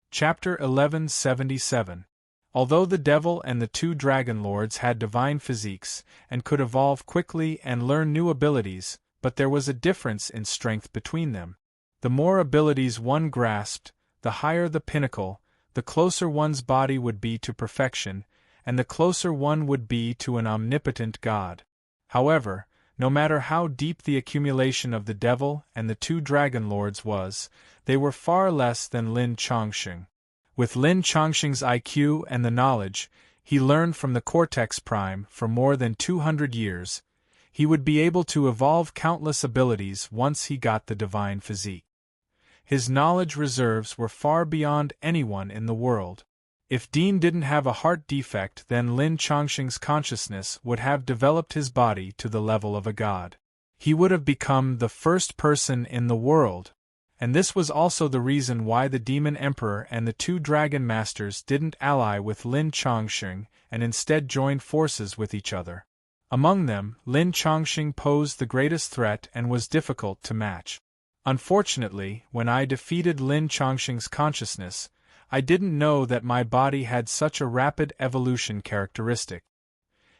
Chapter 1177. Although the devil and the two dragon lords had divine physiques and could evolve quickly and learn new abilities, but there was a difference in strength between them. The more abilities one grasped, the higher the pinnacle, the closer one's body would be to perfection, and the closer one would be to an omnipotent god. However, no matter how deep the accumulation of the devil and the two dragon lords was, they were far less than Lin Chongqing. With Lin Chongqing's IQ and the knowledge he learned from the Cortex Prime for more than 200 years, he would be able to evolve countless abilities once he got the divine physique. His knowledge reserves were far beyond anyone in the world. If Dean didn't have a heart defect, then Lin Chongqing's consciousness would have developed his body to the level of a god. He would have become the first person in the world. And this was also the reason why the Demon Emperor and the two Dragon Masters didn't ally with Lin Chongqing and instead joined forces with each other. Among them, Lin Chongqing posed the greatest threat and was difficult to match. Unfortunately, when I defeated Lin Chongqing's consciousness, I didn't know that my body had such a rapid evolution characteristic.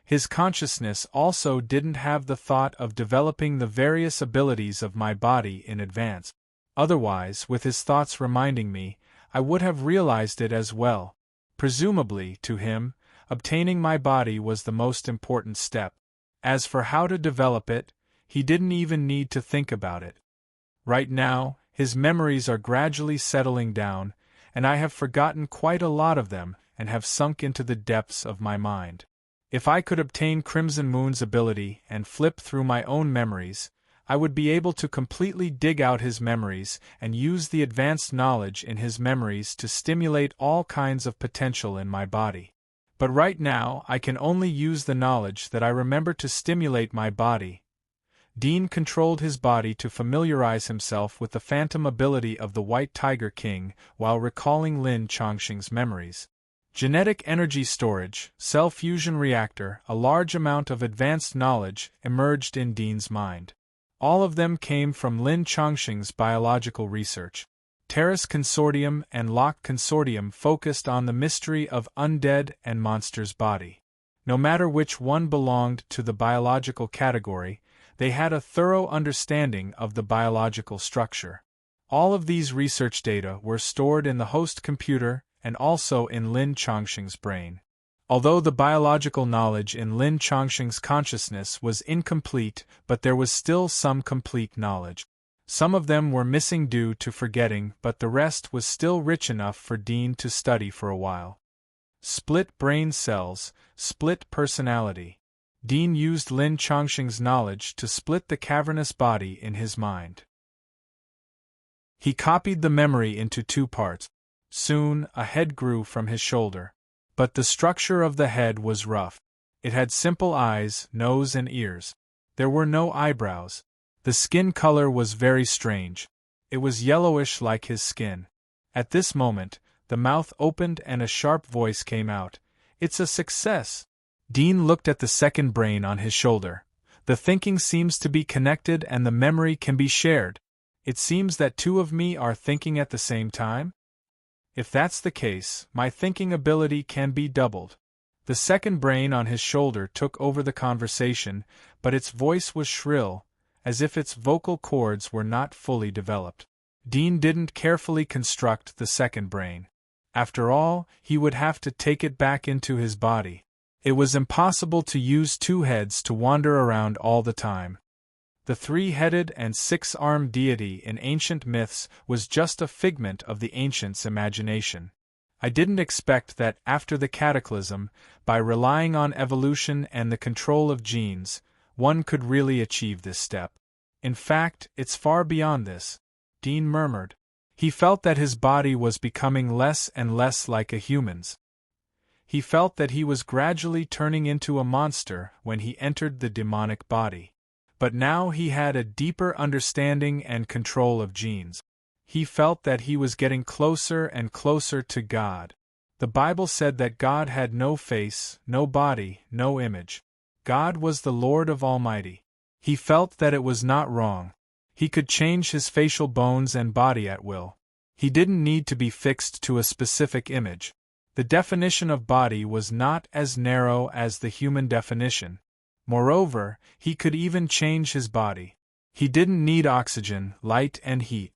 His consciousness also didn't have the thought of developing the various abilities of my body in advance. Otherwise, with his thoughts reminding me, I would have realized it as well. Presumably, to him, obtaining my body was the most important step. As for how to develop it, he didn't even need to think about it. Right now, his memories are gradually settling down, and I have forgotten quite a lot of them and have sunk into the depths of my mind. If I could obtain Crimson Moon's ability and flip through my own memories, I would be able to completely dig out his memories and use the advanced knowledge in his memories to stimulate all kinds of potential in my body. But right now, I can only use the knowledge that I remember to stimulate my body. Dean controlled his body to familiarize himself with the phantom ability of the White Tiger King while recalling Lin Chongqing's memories. Genetic energy storage, cell fusion reactor, a large amount of advanced knowledge emerged in Dean's mind. All of them came from Lin Chongqing's biological research. Terrace Consortium and Locke Consortium focused on the mystery of undead and monsters' body. No matter which one belonged to the biological category, they had a thorough understanding of the biological structure. All of these research data were stored in the host computer and also in Lin Chongqing's brain. Although the biological knowledge in Lin Chongqing's consciousness was incomplete, but there was still some complete knowledge. Some of them were missing due to forgetting, but the rest was still rich enough for Dean to study for a while. Split brain cells, split personality. Dean used Lin Chongqing's knowledge to split the cavernous body in his mind. He copied the memory into two parts. Soon, a head grew from his shoulder. But the structure of the head was rough. It had simple eyes, nose and ears. There were no eyebrows. The skin color was very strange. It was yellowish like his skin. At this moment, the mouth opened and a sharp voice came out. "It's a success!" Dean looked at the second brain on his shoulder. "The thinking seems to be connected and the memory can be shared. It seems that two of me are thinking at the same time? If that's the case, my thinking ability can be doubled." The second brain on his shoulder took over the conversation, but its voice was shrill, as if its vocal cords were not fully developed. Dean didn't carefully construct the second brain. After all, he would have to take it back into his body. It was impossible to use two heads to wander around all the time. The three-headed and six-armed deity in ancient myths was just a figment of the ancients' imagination. I didn't expect that after the cataclysm, by relying on evolution and the control of genes, one could really achieve this step. In fact, it's far beyond this, Dean murmured. He felt that his body was becoming less and less like a human's. He felt that he was gradually turning into a monster when he entered the demonic body. But now he had a deeper understanding and control of genes. He felt that he was getting closer and closer to God. The Bible said that God had no face, no body, no image. God was the Lord of Almighty. He felt that it was not wrong. He could change his facial bones and body at will. He didn't need to be fixed to a specific image. The definition of body was not as narrow as the human definition. Moreover, he could even change his body. He didn't need oxygen, light and heat.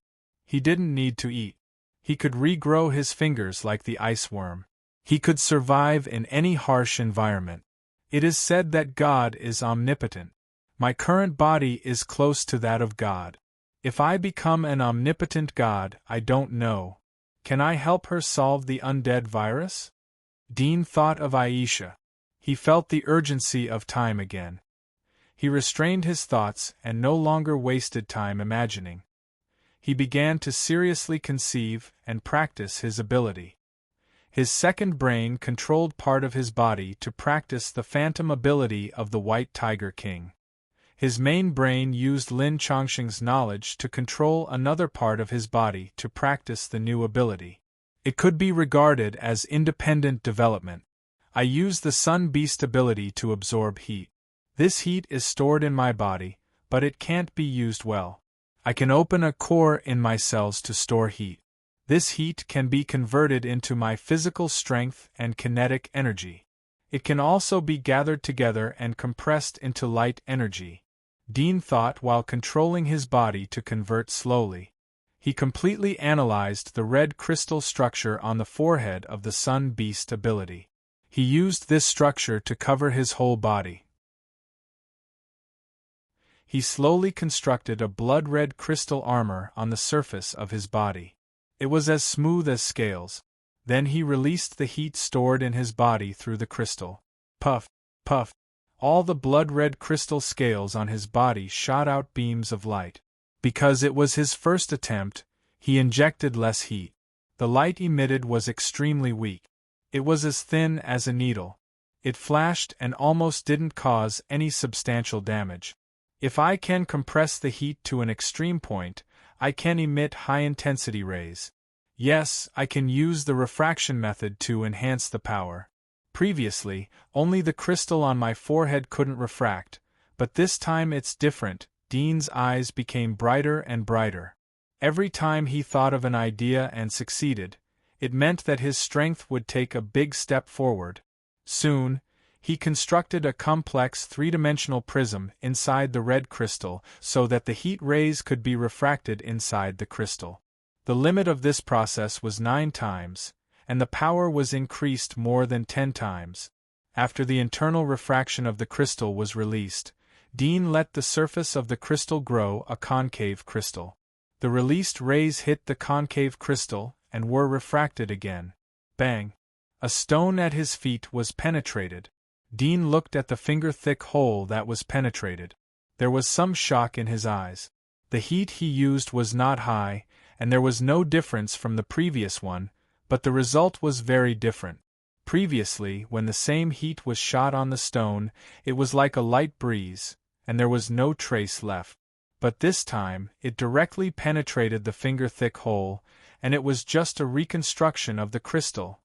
He didn't need to eat. He could regrow his fingers like the ice worm. He could survive in any harsh environment. It is said that God is omnipotent. My current body is close to that of God. If I become an omnipotent God, I don't know. Can I help her solve the undead virus? Dean thought of Aisha. He felt the urgency of time again. He restrained his thoughts and no longer wasted time imagining. He began to seriously conceive and practice his ability. His second brain controlled part of his body to practice the phantom ability of the White Tiger King. His main brain used Lin Chongqing's knowledge to control another part of his body to practice the new ability. It could be regarded as independent development. I use the Sun Beast ability to absorb heat. This heat is stored in my body, but it can't be used well. I can open a core in my cells to store heat. This heat can be converted into my physical strength and kinetic energy. It can also be gathered together and compressed into light energy. Dean thought while controlling his body to convert slowly. He completely analyzed the red crystal structure on the forehead of the Sun Beast ability. He used this structure to cover his whole body. He slowly constructed a blood-red crystal armor on the surface of his body. It was as smooth as scales. Then he released the heat stored in his body through the crystal. Puff, puff. All the blood-red crystal scales on his body shot out beams of light. Because it was his first attempt, he injected less heat. The light emitted was extremely weak. It was as thin as a needle. It flashed and almost didn't cause any substantial damage. If I can compress the heat to an extreme point, I can emit high-intensity rays. Yes, I can use the refraction method to enhance the power. Previously, only the crystal on my forehead couldn't refract, but this time it's different. Dean's eyes became brighter and brighter. Every time he thought of an idea and succeeded, it meant that his strength would take a big step forward. Soon, He constructed a complex three-dimensional prism inside the red crystal so that the heat rays could be refracted inside the crystal. The limit of this process was 9 times, and the power was increased more than 10 times. After the internal refraction of the crystal was released, Dean let the surface of the crystal grow a concave crystal. The released rays hit the concave crystal and were refracted again. Bang! A stone at his feet was penetrated. Dean looked at the finger-thick hole that was penetrated. There was some shock in his eyes. The heat he used was not high, and there was no difference from the previous one, but the result was very different. Previously, when the same heat was shot on the stone, it was like a light breeze, and there was no trace left. But this time, it directly penetrated the finger-thick hole, and it was just a reconstruction of the crystal.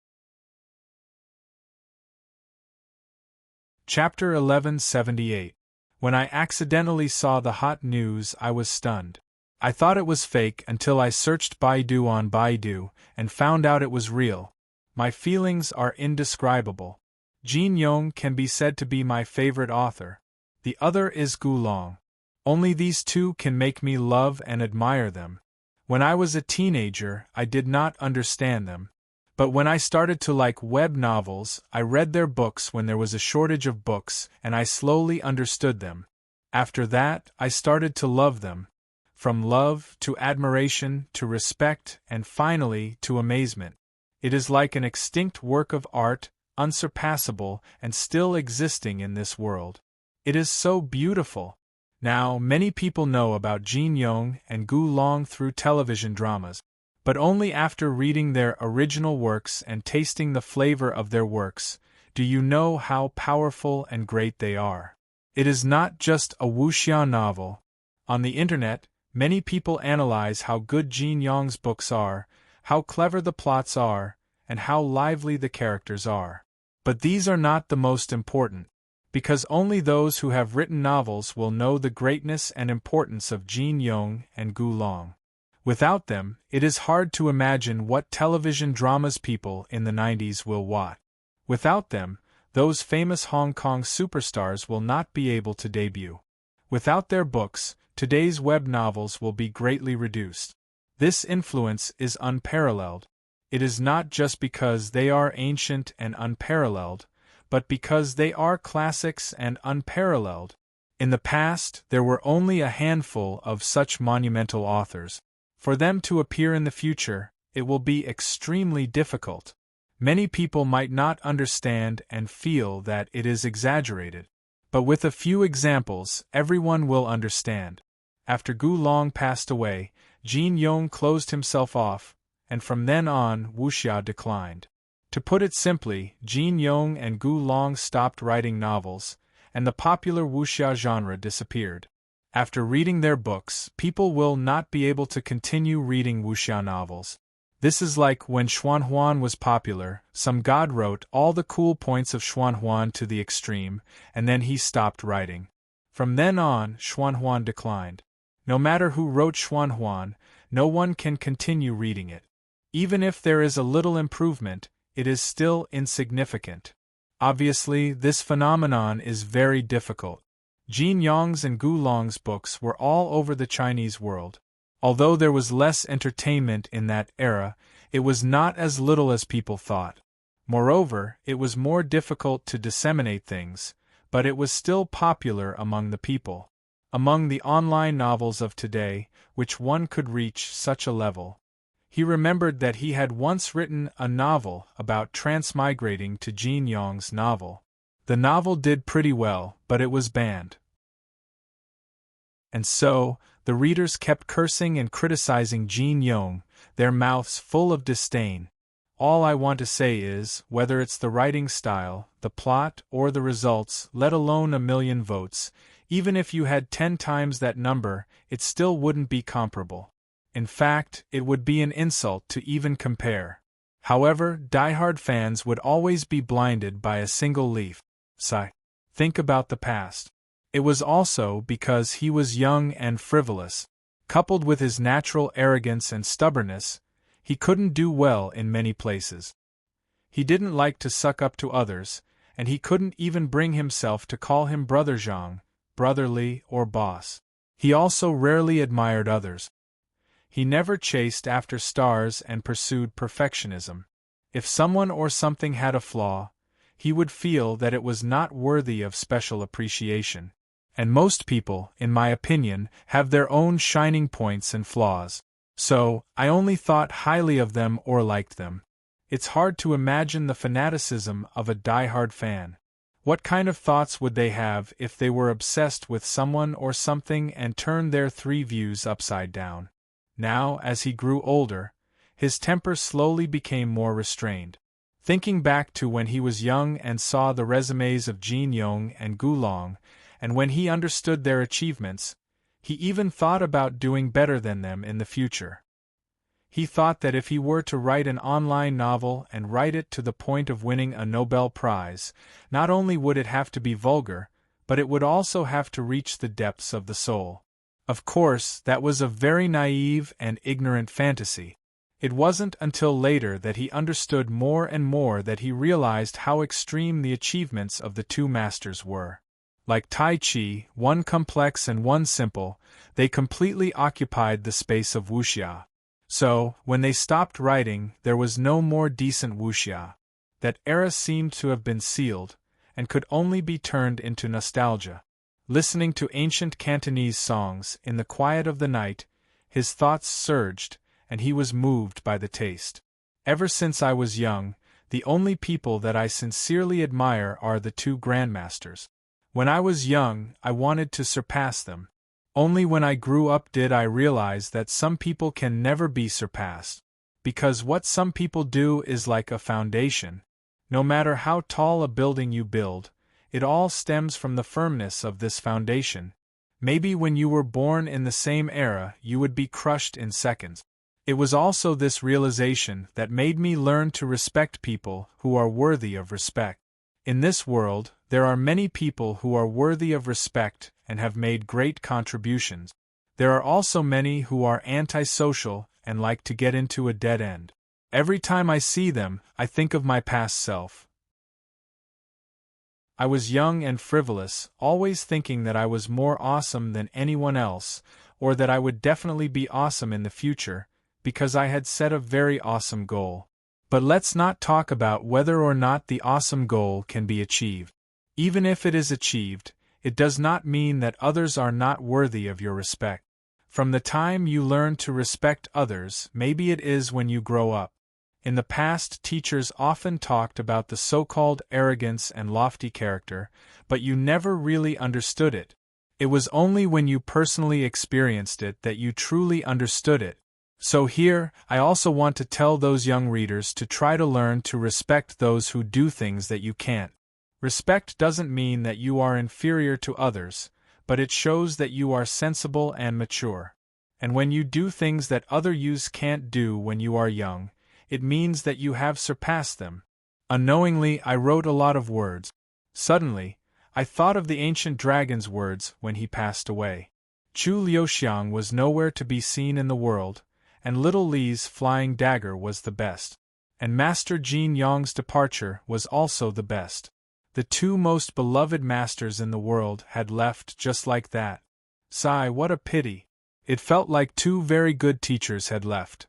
Chapter 1178. When I accidentally saw the hot news, I was stunned. I thought it was fake until I searched Baidu on Baidu and found out it was real. My feelings are indescribable. Jin Yong can be said to be my favorite author. The other is Gu Long. Only these two can make me love and admire them. When I was a teenager, I did not understand them. But when I started to like web novels, I read their books when there was a shortage of books, and I slowly understood them. After that, I started to love them. From love, to admiration, to respect, and finally, to amazement. It is like an extinct work of art, unsurpassable, and still existing in this world. It is so beautiful. Now, many people know about Jin Yong and Gu Long through television dramas. But only after reading their original works and tasting the flavor of their works, do you know how powerful and great they are. It is not just a wuxia novel. On the internet, many people analyze how good Jin Yong's books are, how clever the plots are, and how lively the characters are. But these are not the most important, because only those who have written novels will know the greatness and importance of Jin Yong and Gu Long. Without them, it is hard to imagine what television dramas people in the 90s will watch. Without them, those famous Hong Kong superstars will not be able to debut. Without their books, today's web novels will be greatly reduced. This influence is unparalleled. It is not just because they are ancient and unparalleled, but because they are classics and unparalleled. In the past, there were only a handful of such monumental authors. For them to appear in the future, it will be extremely difficult. Many people might not understand and feel that it is exaggerated. But with a few examples, everyone will understand. After Gu Long passed away, Jin Yong closed himself off, and from then on, wuxia declined. To put it simply, Jin Yong and Gu Long stopped writing novels, and the popular wuxia genre disappeared. After reading their books, people will not be able to continue reading wuxia novels. This is like when Xuanhuan was popular, some god wrote all the cool points of Xuanhuan to the extreme, and then he stopped writing. From then on, Xuanhuan declined. No matter who wrote Xuanhuan, no one can continue reading it. Even if there is a little improvement, it is still insignificant. Obviously, this phenomenon is very difficult. Jin Yong's and Gu Long's books were all over the Chinese world. Although there was less entertainment in that era, it was not as little as people thought. Moreover, it was more difficult to disseminate things, but it was still popular among the people. Among the online novels of today, which one could reach such a level. He remembered that he had once written a novel about transmigrating to Jin Yong's novel. The novel did pretty well, but it was banned. And so, the readers kept cursing and criticizing Jin Yong, their mouths full of disdain. All I want to say is, whether it's the writing style, the plot, or the results, let alone a million votes, even if you had 10 times that number, it still wouldn't be comparable. In fact, it would be an insult to even compare. However, diehard fans would always be blinded by a single leaf. Sigh. Think about the past. It was also because he was young and frivolous. Coupled with his natural arrogance and stubbornness, he couldn't do well in many places. He didn't like to suck up to others, and he couldn't even bring himself to call him Brother Zhang, brotherly, or boss. He also rarely admired others. He never chased after stars and pursued perfectionism. If someone or something had a flaw, he would feel that it was not worthy of special appreciation. And most people, in my opinion, have their own shining points and flaws. So, I only thought highly of them or liked them. It's hard to imagine the fanaticism of a die-hard fan. What kind of thoughts would they have if they were obsessed with someone or something and turned their three views upside down? Now, as he grew older, his temper slowly became more restrained. Thinking back to when he was young and saw the resumes of Jin Yong and Gu Long, and when he understood their achievements, he even thought about doing better than them in the future. He thought that if he were to write an online novel and write it to the point of winning a Nobel Prize, not only would it have to be vulgar, but it would also have to reach the depths of the soul. Of course, that was a very naive and ignorant fantasy. It wasn't until later that he understood more and more that he realized how extreme the achievements of the two masters were. Like Tai Chi, one complex and one simple, they completely occupied the space of wuxia. So, when they stopped writing, there was no more decent wuxia. That era seemed to have been sealed, and could only be turned into nostalgia. Listening to ancient Cantonese songs in the quiet of the night, his thoughts surged, and he was moved by the taste. Ever since I was young, the only people that I sincerely admire are the two grandmasters. When I was young, I wanted to surpass them. Only when I grew up did I realize that some people can never be surpassed. Because what some people do is like a foundation. No matter how tall a building you build, it all stems from the firmness of this foundation. Maybe when you were born in the same era, you would be crushed in seconds. It was also this realization that made me learn to respect people who are worthy of respect. In this world, there are many people who are worthy of respect and have made great contributions. There are also many who are antisocial and like to get into a dead end. Every time I see them, I think of my past self. I was young and frivolous, always thinking that I was more awesome than anyone else, or that I would definitely be awesome in the future, because I had set a very awesome goal. But let's not talk about whether or not the awesome goal can be achieved. Even if it is achieved, it does not mean that others are not worthy of your respect. From the time you learn to respect others, maybe it is when you grow up. In the past, teachers often talked about the so-called arrogance and lofty character, but you never really understood it. It was only when you personally experienced it that you truly understood it. So here, I also want to tell those young readers to try to learn to respect those who do things that you can't. Respect doesn't mean that you are inferior to others, but it shows that you are sensible and mature. And when you do things that other youths can't do when you are young, it means that you have surpassed them. Unknowingly, I wrote a lot of words. Suddenly, I thought of the ancient dragon's words when he passed away. Chu Liuxiang was nowhere to be seen in the world, and little Li's flying dagger was the best. And Master Jin Yong's departure was also the best. The two most beloved masters in the world had left just like that. Sigh, what a pity. It felt like two very good teachers had left.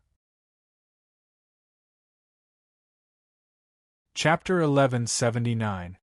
Chapter 1179.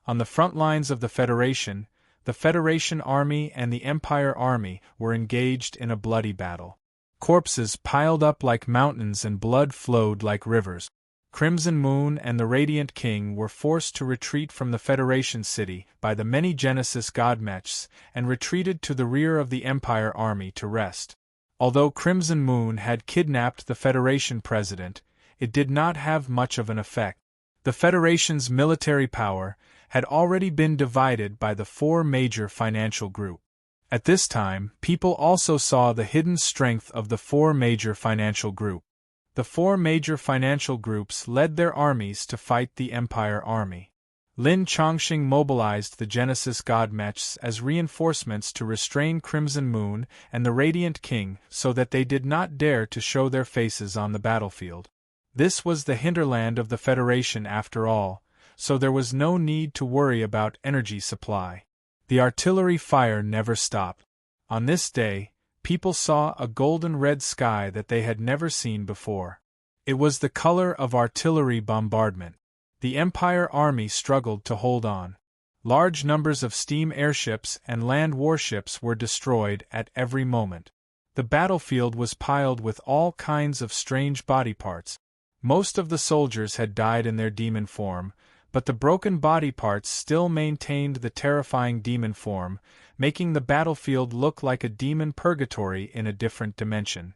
On the front lines of the Federation Army and the Empire Army were engaged in a bloody battle. Corpses piled up like mountains and blood flowed like rivers. Crimson Moon and the Radiant King were forced to retreat from the Federation city by the many Genesis godmechs and retreated to the rear of the Empire Army to rest. Although Crimson Moon had kidnapped the Federation president, it did not have much of an effect. The Federation's military power had already been divided by the four major financial groups. At this time, people also saw the hidden strength of the four major financial groups. The four major financial groups led their armies to fight the Empire Army. Lin Chongqing mobilized the Genesis godmechs as reinforcements to restrain Crimson Moon and the Radiant King so that they did not dare to show their faces on the battlefield. This was the hinterland of the Federation after all, so there was no need to worry about energy supply. The artillery fire never stopped. On this day, people saw a golden-red sky that they had never seen before. It was the color of artillery bombardment. The Empire army struggled to hold on. Large numbers of steam airships and land warships were destroyed at every moment. The battlefield was piled with all kinds of strange body parts. Most of the soldiers had died in their demon form, but the broken body parts still maintained the terrifying demon form, making the battlefield look like a demon purgatory in a different dimension.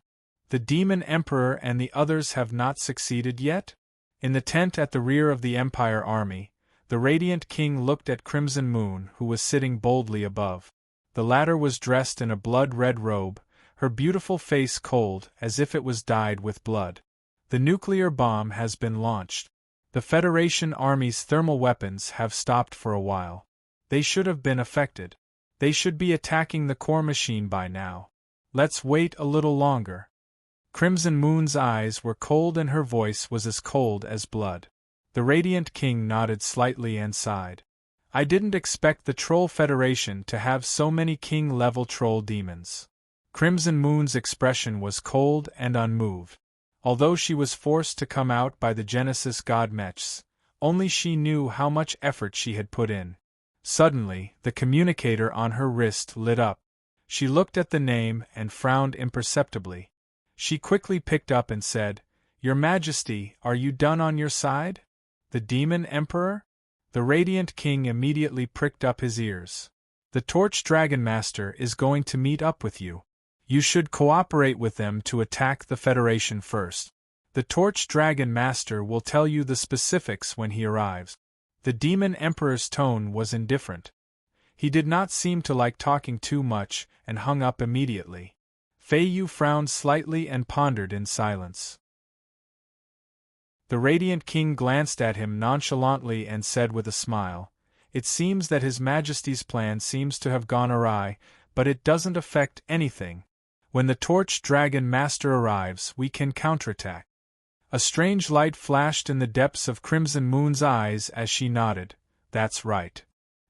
The Demon Emperor and the others have not succeeded yet? In the tent at the rear of the Empire army, the Radiant King looked at Crimson Moon, who was sitting boldly above. The latter was dressed in a blood-red robe, her beautiful face cold as if it was dyed with blood. The nuclear bomb has been launched. The Federation Army's thermal weapons have stopped for a while. They should have been affected. They should be attacking the core machine by now. Let's wait a little longer. Crimson Moon's eyes were cold and her voice was as cold as blood. The Radiant King nodded slightly and sighed. I didn't expect the Troll Federation to have so many king-level troll demons. Crimson Moon's expression was cold and unmoved. Although she was forced to come out by the Genesis god Mechs, only she knew how much effort she had put in. Suddenly, the communicator on her wrist lit up. She looked at the name and frowned imperceptibly. She quickly picked up and said, "Your Majesty, are you done on your side? The Demon Emperor?" The Radiant King immediately pricked up his ears. "The Torch Dragon Master is going to meet up with you. You should cooperate with them to attack the Federation first. The Torch Dragon Master will tell you the specifics when he arrives." The Demon Emperor's tone was indifferent. He did not seem to like talking too much and hung up immediately. Fei Yu frowned slightly and pondered in silence. The Radiant King glanced at him nonchalantly and said with a smile, "It seems that His Majesty's plan seems to have gone awry, but it doesn't affect anything. When the Torch Dragon Master arrives, we can counterattack." A strange light flashed in the depths of Crimson Moon's eyes as she nodded. "That's right."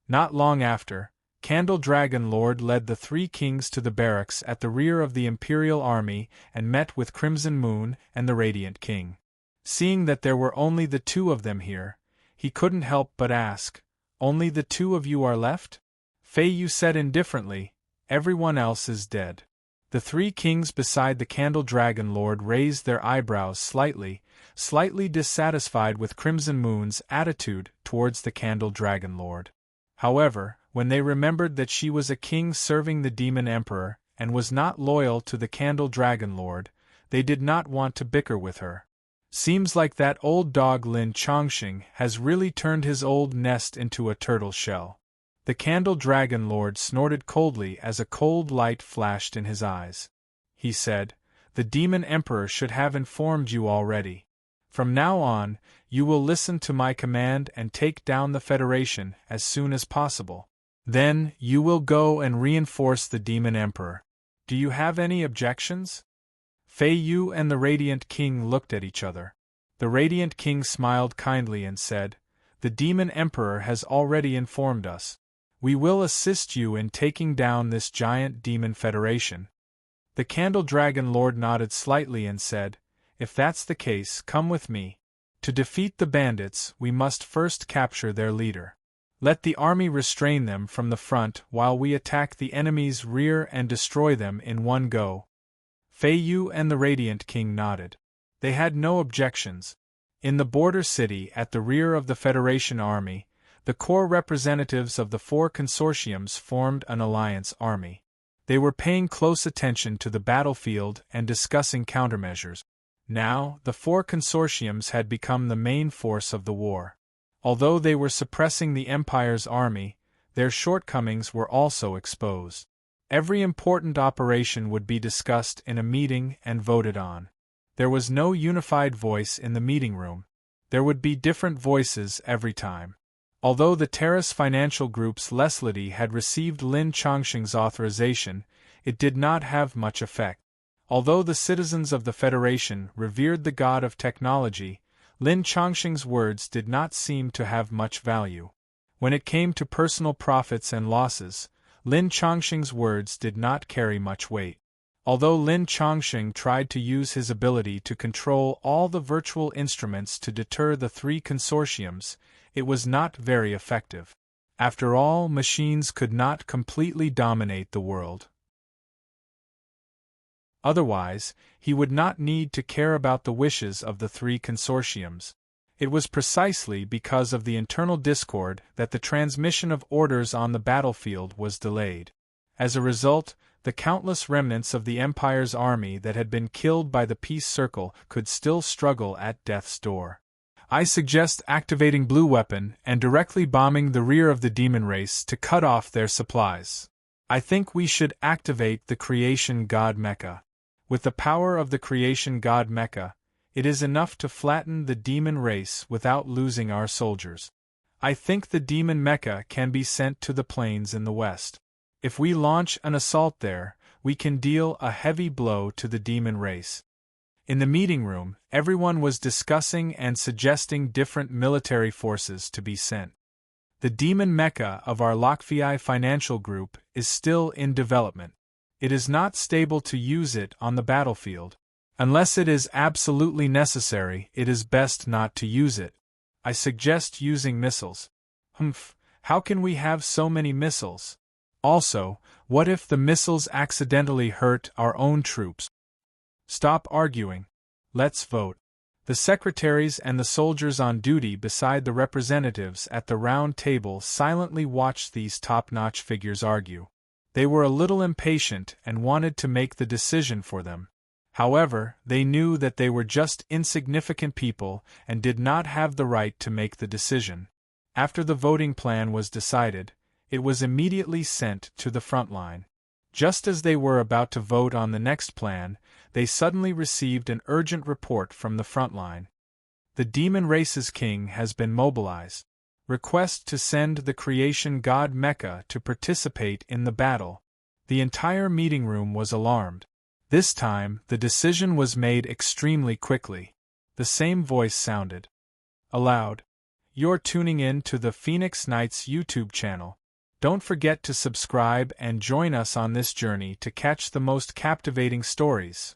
Not long after, Candle Dragon Lord led the three kings to the barracks at the rear of the Imperial army and met with Crimson Moon and the Radiant King. Seeing that there were only the two of them here, he couldn't help but ask, "Only the two of you are left?" Fei Yu said indifferently, "Everyone else is dead." The three kings beside the Candle Dragon Lord raised their eyebrows slightly dissatisfied with Crimson Moon's attitude towards the Candle Dragon Lord. However, when they remembered that she was a king serving the Demon Emperor and was not loyal to the Candle Dragon Lord, they did not want to bicker with her. Seems like that old dog Lin Chongqing has really turned his old nest into a turtle shell. The Candle Dragon Lord snorted coldly as a cold light flashed in his eyes. He said, "The Demon Emperor should have informed you already. From now on, you will listen to my command and take down the Federation as soon as possible. Then, you will go and reinforce the Demon Emperor. Do you have any objections?" Fei Yu and the Radiant King looked at each other. The Radiant King smiled kindly and said, "The Demon Emperor has already informed us. We will assist you in taking down this giant demon federation." The Candle Dragon Lord nodded slightly and said, "If that's the case, come with me. To defeat the bandits, we must first capture their leader. Let the army restrain them from the front while we attack the enemy's rear and destroy them in one go." Fei Yu and the Radiant King nodded. They had no objections. In the border city at the rear of the Federation army, the core representatives of the four consortiums formed an alliance army. They were paying close attention to the battlefield and discussing countermeasures. Now, the four consortiums had become the main force of the war. Although they were suppressing the Empire's army, their shortcomings were also exposed. Every important operation would be discussed in a meeting and voted on. There was no unified voice in the meeting room. There would be different voices every time. Although the Terrace Financial Group's Leslity had received Lin Chongqing's authorization, it did not have much effect. Although the citizens of the Federation revered the god of technology, Lin Chongqing's words did not seem to have much value. When it came to personal profits and losses, Lin Chongqing's words did not carry much weight. Although Lin Chongqing tried to use his ability to control all the virtual instruments to deter the three consortiums, it was not very effective. After all, machines could not completely dominate the world. Otherwise, he would not need to care about the wishes of the three consortiums. It was precisely because of the internal discord that the transmission of orders on the battlefield was delayed. As a result, the countless remnants of the Empire's army that had been killed by the peace circle could still struggle at death's door. I suggest activating Blue Weapon and directly bombing the rear of the demon race to cut off their supplies. I think we should activate the Creation God Mecha. With the power of the Creation God Mecha, it is enough to flatten the demon race without losing our soldiers. I think the demon mecha can be sent to the plains in the west. If we launch an assault there, we can deal a heavy blow to the demon race. In the meeting room, everyone was discussing and suggesting different military forces to be sent. The demon mecha of our Lokviai financial group is still in development. It is not stable to use it on the battlefield. Unless it is absolutely necessary, it is best not to use it. I suggest using missiles. How can we have so many missiles? Also, what if the missiles accidentally hurt our own troops? Stop arguing. Let's vote. The secretaries and the soldiers on duty beside the representatives at the round table silently watched these top-notch figures argue. They were a little impatient and wanted to make the decision for them. However, they knew that they were just insignificant people and did not have the right to make the decision. After the voting plan was decided, it was immediately sent to the front line. Just as they were about to vote on the next plan, they suddenly received an urgent report from the front line. The demon race's king has been mobilized. Request to send the Creation God Mecha to participate in the battle. The entire meeting room was alarmed. This time, the decision was made extremely quickly. The same voice sounded aloud. You're tuning in to the Phoenix Knights YouTube channel. Don't forget to subscribe and join us on this journey to catch the most captivating stories.